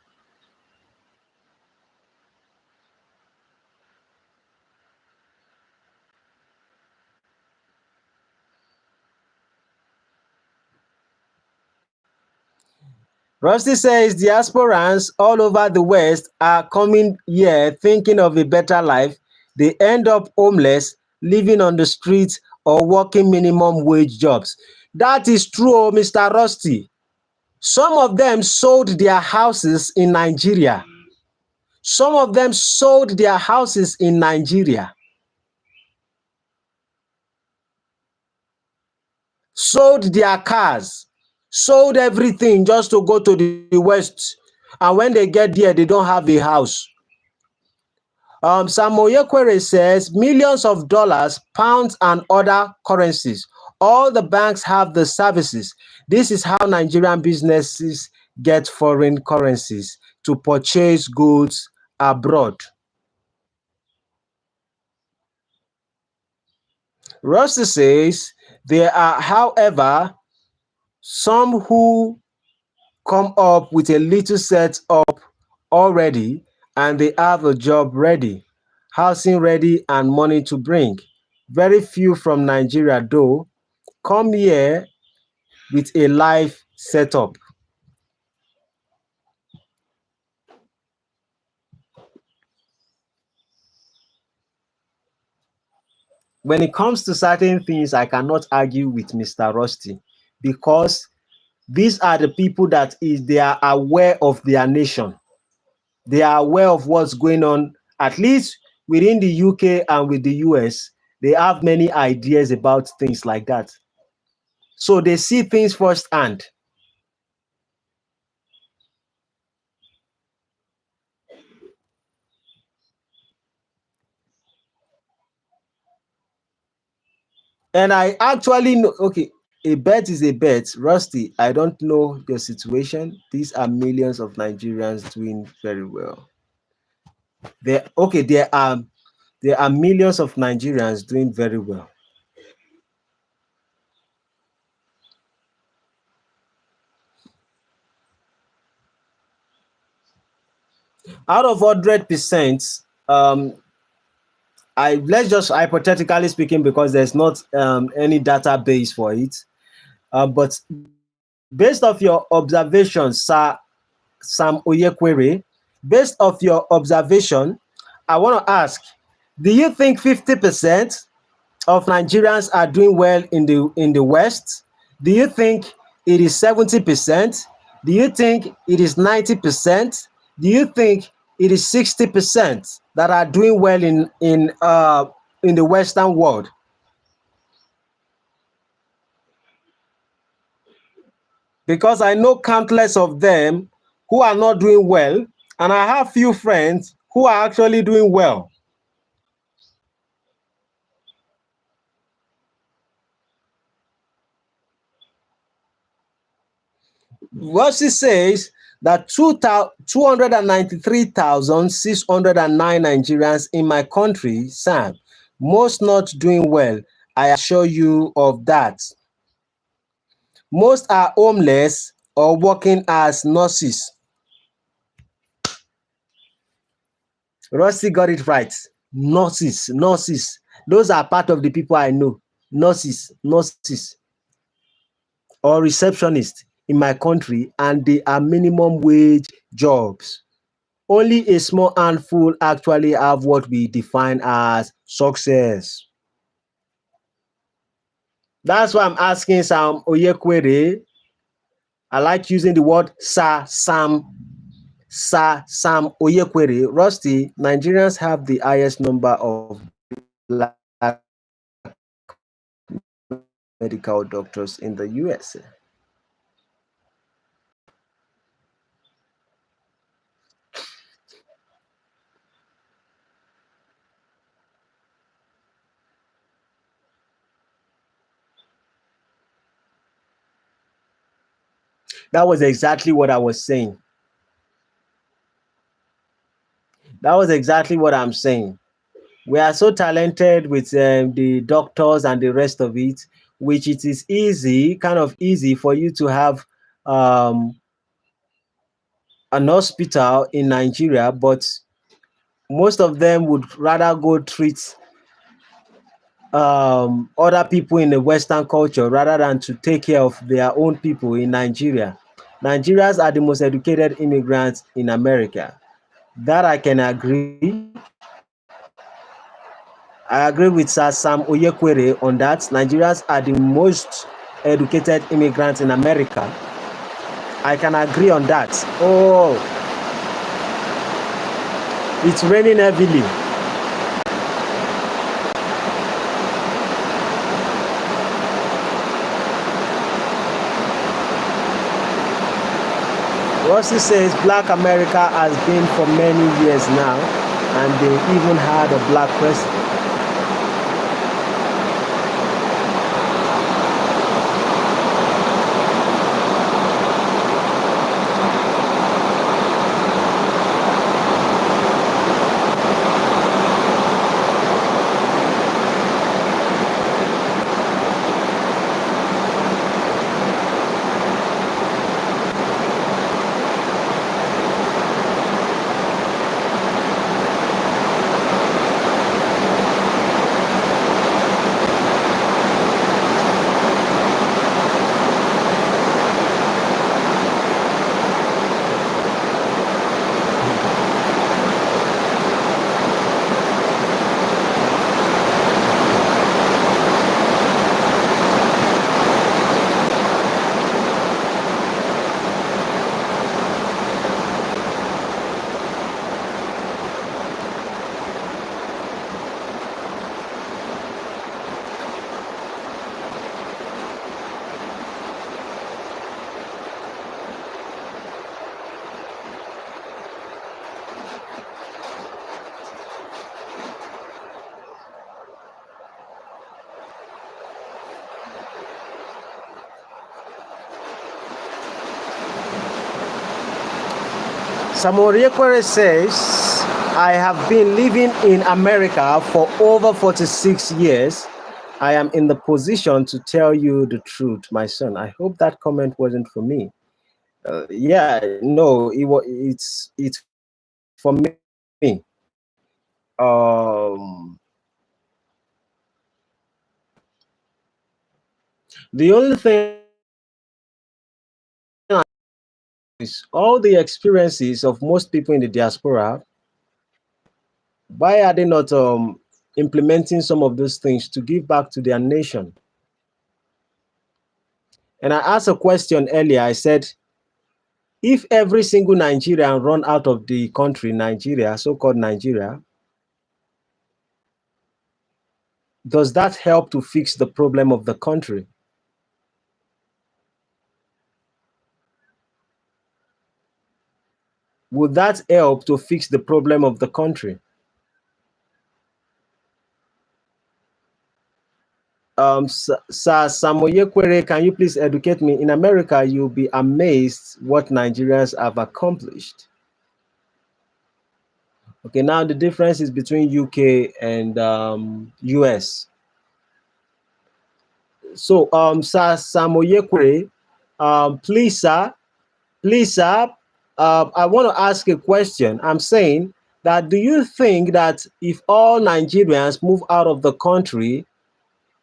Rusty says diasporans all over the West are coming here thinking of a better life. They end up homeless, living on the streets, or working minimum wage jobs. That is true, Mr. Rusty. Some of them sold their houses in Nigeria. Some of them sold their houses in Nigeria. Sold their cars, sold everything just to go to the West. And when they get there, they don't have a house. Sam Oyekwere says millions of dollars, pounds, and other currencies. All the banks have the services. This is how Nigerian businesses get foreign currencies to purchase goods abroad. Rusty says there are, however, some who come up with a little set up already and they have a job ready, housing ready, and money to bring. Very few from Nigeria, though, come here with a life setup. When it comes to certain things, I cannot argue with Mr. Rusty, because these are the people they are aware of their nation. They are aware of what's going on, at least within the UK and with the US. They have many ideas about things like that. So they see things firsthand. And I actually know, okay, a bet is a bet. Rusty, I don't know your situation. These are millions of Nigerians doing very well. There are millions of Nigerians doing very well. Out of 100%, let's just hypothetically speaking, because there's not any database for it. But based off your observations, Sir Sam Oyekwere, based off your observation, I want to ask, do you think 50% of Nigerians are doing well in the West? Do you think it is 70%? Do you think it is 90%? Do you think it is 60% that are doing well in the Western world? Because I know countless of them who are not doing well, and I have few friends who are actually doing well. Verse says that 293,609 Nigerians in my country, Sam, most not doing well. I assure you of that. Most are homeless or working as nurses. Rossi got it right. Nurses. Those are part of the people I know. Nurses, or receptionists in my country, and they are minimum wage jobs. only a small handful actually have what we define as success. That's why I'm asking Sam Oyekwere. I like using the word Sam Oyekwere. Rusty, Nigerians have the highest number of black medical doctors in the USA. That was exactly what I was saying. That was exactly what I'm saying. We are so talented with the doctors and the rest of it, which it is easy, kind of easy for you to have um, an hospital in Nigeria, but most of them would rather go treat other people in the Western culture rather than to take care of their own people in Nigeria. Nigerians are the most educated immigrants in America. That I can agree. I agree with Sir Sam Oyekwere on that. Nigerians are the most educated immigrants in America. I can agree on that. Oh, it's raining heavily. Rossi says Black America has been for many years now, and they even had a black president. Samoriekere says, I have been living in America for over 46 years. I am in the position to tell you the truth, my son. I hope that comment wasn't for me. Yeah, no, it's for me. The only thing is all the experiences of most people in the diaspora. Why are they not implementing some of those things to give back to their nation? And I asked a question earlier. I said, if every single Nigerian run out of the country, Nigeria, so-called Nigeria, does that help to fix the problem of the country? Would that help to fix the problem of the country? Sir Samoyekwere, can you please educate me? In America, you'll be amazed what Nigerians have accomplished. Okay, now the difference is between UK and US. So, Sir Samoyekwere, please, sir, I want to ask a question. I'm saying that do you think that if all Nigerians move out of the country,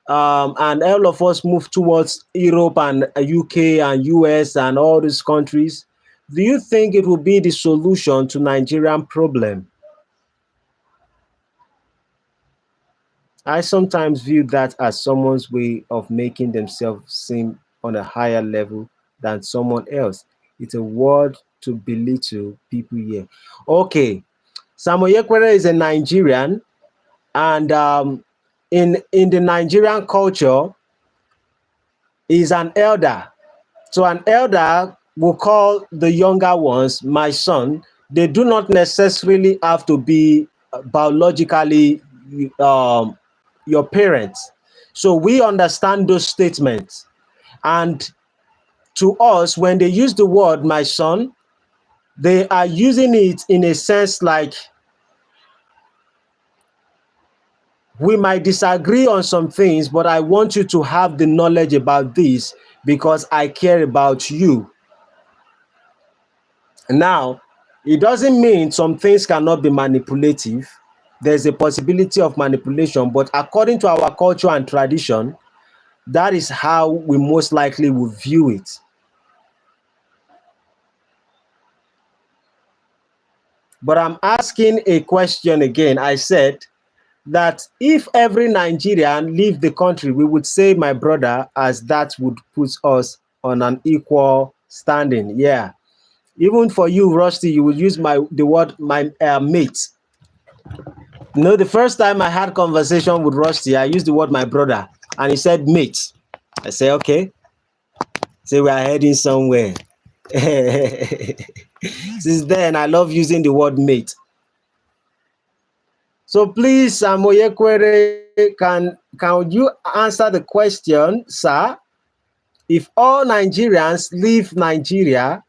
and all of us move towards Europe and UK and US and all these countries, Do you think it will be the solution to Nigerian problem? I sometimes view that as someone's way of making themselves seem on a higher level than someone else. It's a word to belittle people here. Okay, Samuel Yekwere is a Nigerian, and in the Nigerian culture, he's an elder. So an elder will call the younger ones my son. They do not necessarily have to be biologically um, your parents. So we understand those statements. And to us, when they use the word my son, they are using it in a sense like we might disagree on some things, but I want you to have the knowledge about this because I care about you. Now, it doesn't mean some things cannot be manipulative. There's a possibility of manipulation, but according to our culture and tradition, that is how we most likely will view it. But I'm asking a question again. I said that if every Nigerian leave the country, we would say my brother, as that would put us on an equal standing. Yeah. Even for you, Rusty, you would use the word my mate. The first time I had conversation with Rusty, I used the word my brother, and he said mate. I said, okay. Say we are heading somewhere. Since then, I love using the word mate. So please, Moyekwere, can you answer the question, sir? If all Nigerians leave Nigeria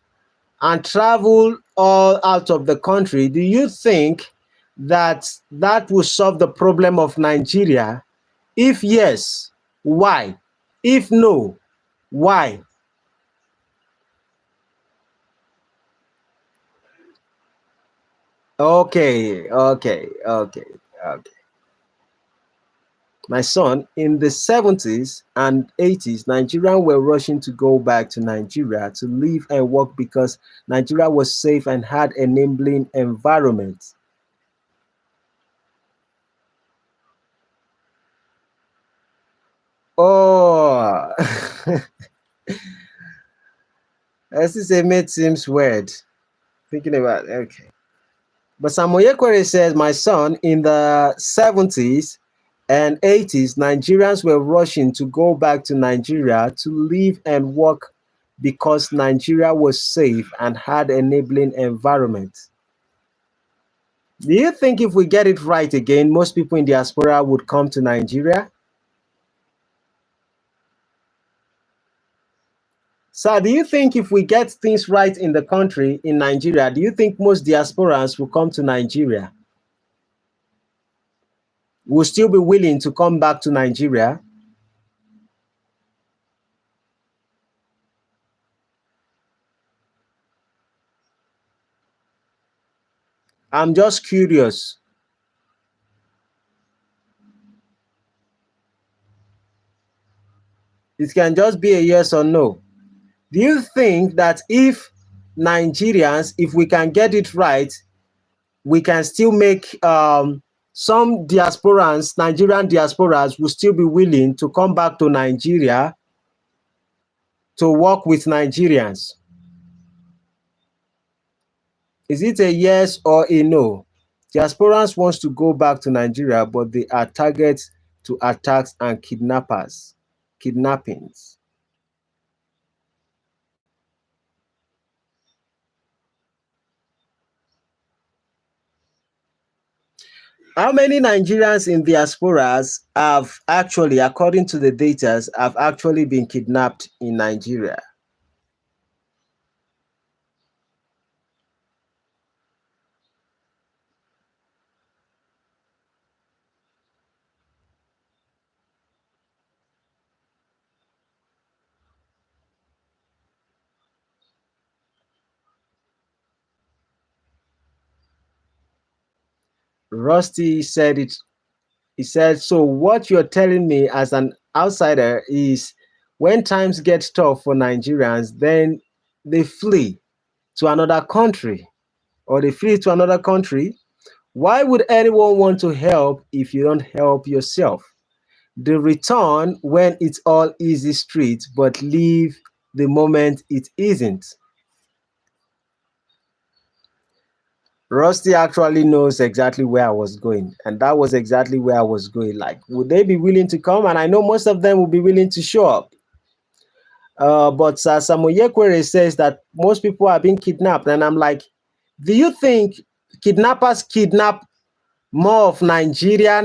and travel all out of the country, do you think that that will solve the problem of Nigeria? If yes, why? If no, why? Okay. My son, in the 70s and 80s, Nigerians were rushing to go back to Nigeria to live and work because Nigeria was safe and had enabling environment. Oh, as this mate seems weird. Thinking about okay. But Samuel Kwere says, my son, in the 70s and 80s, Nigerians were rushing to go back to Nigeria to live and work because Nigeria was safe and had enabling environment. Do you think if we get it right again, most people in diaspora would come to Nigeria? Sir, do you think if we get things right in the country, in Nigeria, do you think most diasporans will come to Nigeria? Will still be willing to come back to Nigeria? I'm just curious. It can just be a yes or no. Do you think that if Nigerians, if we can get it right, we can still make some diasporans, Nigerian diasporas, will still be willing to come back to Nigeria to work with Nigerians? Is it a yes or a no? Diasporans wants to go back to Nigeria, but they are targets to attacks and kidnappings. How many Nigerians in diasporas have actually, according to the data, have actually been kidnapped in Nigeria? Rusty said it. He said, so what you're telling me as an outsider is when times get tough for Nigerians, then they flee. to another country, or they flee to another country. Why would anyone want to help if you don't help yourself? The return when it's all easy street, but leave the moment it isn't. Rusty actually knows exactly where I was going, and that was exactly where I was going. Like, would they be willing to come? And I know most of them will be willing to show up. But Samoyekwere says that most people are being kidnapped, and I'm like, do you think kidnappers kidnap more of Nigeria,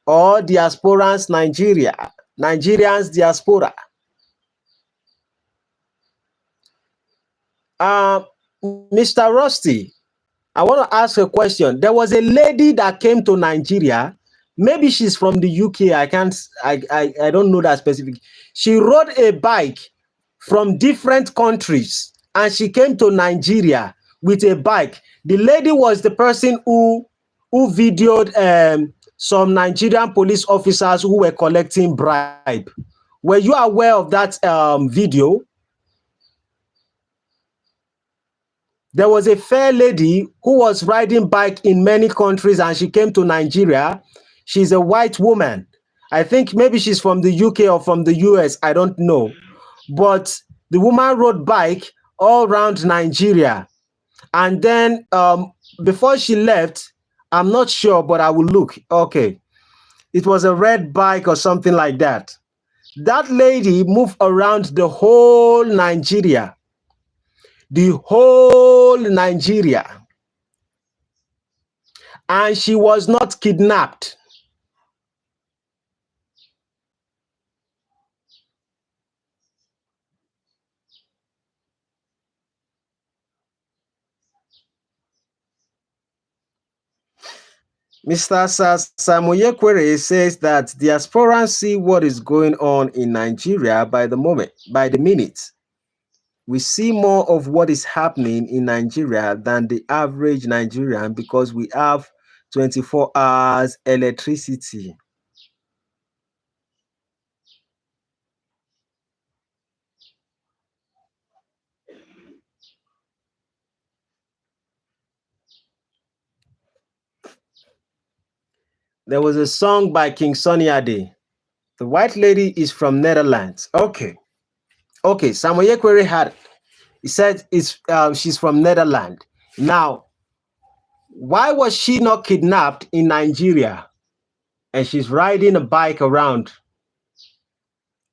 or diasporans Nigerians diaspora? Uh, Mr. Rusty, I want to ask a question. There was a lady that came to Nigeria. Maybe she's from the UK. I can't. I don't know that specific. She rode a bike from different countries, and she came to Nigeria with a bike. The lady was the person who videoed some Nigerian police officers who were collecting bribe. Were you aware of that video? There was a fair lady who was riding bike in many countries, and she came to Nigeria. She's a white woman. I think maybe she's from the UK or from the US. I don't know. But the woman rode bike all around Nigeria. And then before she left, I'm not sure, but I will look. Okay. It was a red bike or something like that. That lady moved around the whole Nigeria. The whole Nigeria. And she was not kidnapped. Mr. Samoyekwere says that diasporans see what is going on in Nigeria by the minute. We see more of what is happening in Nigeria than the average Nigerian because we have 24 hours electricity. There was a song by King Sunny Ade. The white lady is from Netherlands. Okay. Samoyekwere had it. He said she's from Netherlands. Now, why was she not kidnapped in Nigeria? And she's riding a bike around.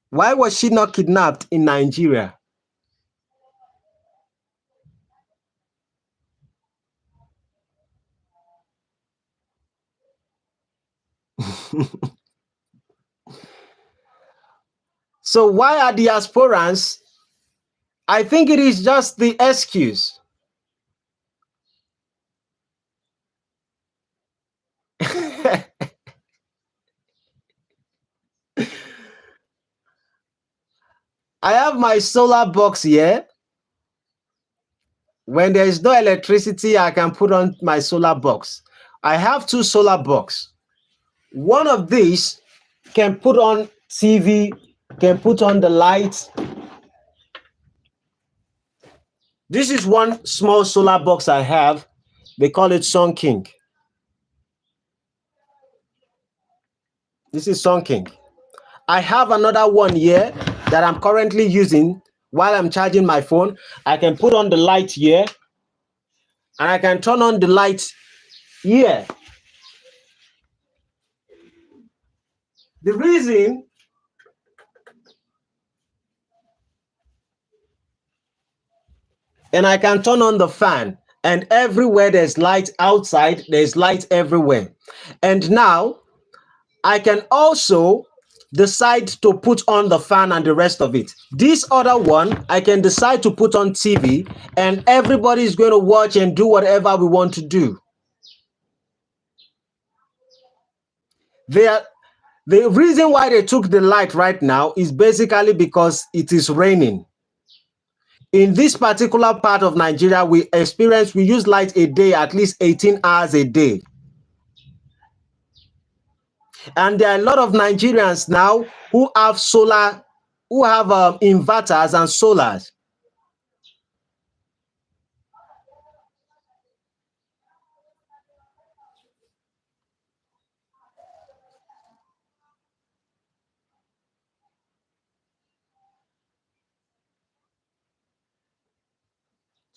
Why was she not kidnapped in Nigeria? So why are diasporans? I think it is just the excuse. I have my solar box here. When there is no electricity, I can put on my solar box. I have two solar boxes. One of these can put on TV, can put on the lights. This is one small solar box I have. They call it Sun King. This is Sun King. I have another one here that I'm currently using while I'm charging my phone. I can put on the light here, and I can turn on the light here. The reason and I can turn on the fan, and everywhere there's light outside, there's light everywhere. And now I can also decide to put on the fan and the rest of it. This other one, I can decide to put on TV, and everybody is going to watch and do whatever we want to do. The reason why they took the light right now is basically because it is raining. In this particular part of Nigeria, we use light a day, at least 18 hours a day. And there are a lot of Nigerians now who have solar, who have inverters and solars.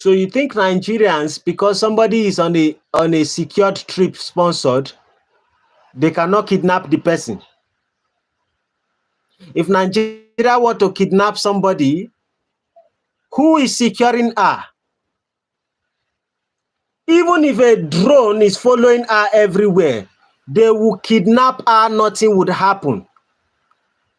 So you think Nigerians, because somebody is on a secured trip sponsored, they cannot kidnap the person? If Nigeria want to kidnap somebody, who is securing her? Even if a drone is following her everywhere, they will kidnap her, nothing would happen.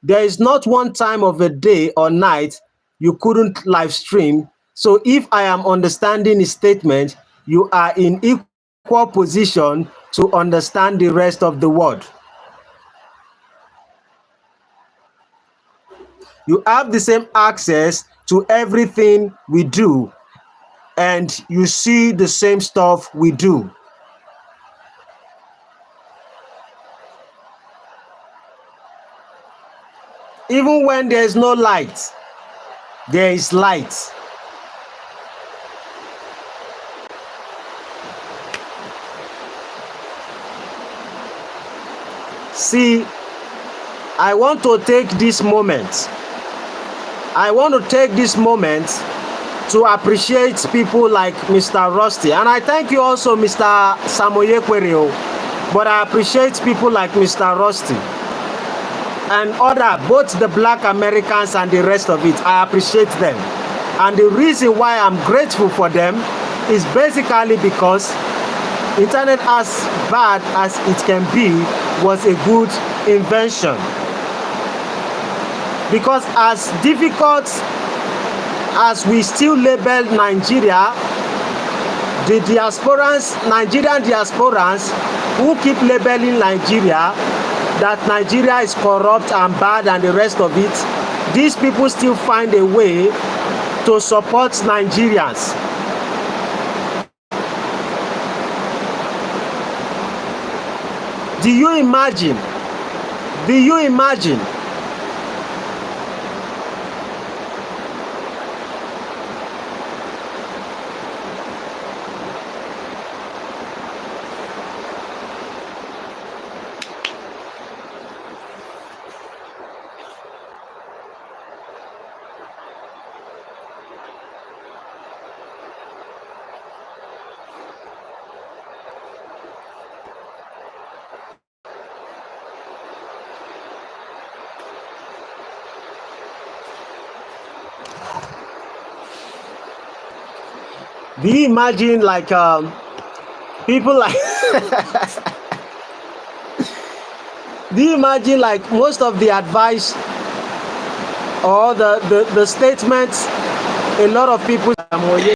There is not one time of a day or night you couldn't live stream. So if I am understanding his statement, you are in equal position to understand the rest of the world. You have the same access to everything we do, and you see the same stuff we do. Even when there is no light, there is light. See, I want to take this moment. To appreciate people like Mr. Rusty. And I thank you also, Mr. Samoye Kwerio. But I appreciate people like Mr. Rusty and both the Black Americans and the rest of it. I appreciate them. And the reason why I'm grateful for them is basically because internet, as bad as it can be, was a good invention. Because as difficult as we still label Nigeria, the Nigerian diasporans who keep labeling Nigeria that Nigeria is corrupt and bad and the rest of it, these people still find a way to support Nigerians. Do you imagine? Do you imagine like people like do you imagine like most of the advice or the statements a lot of people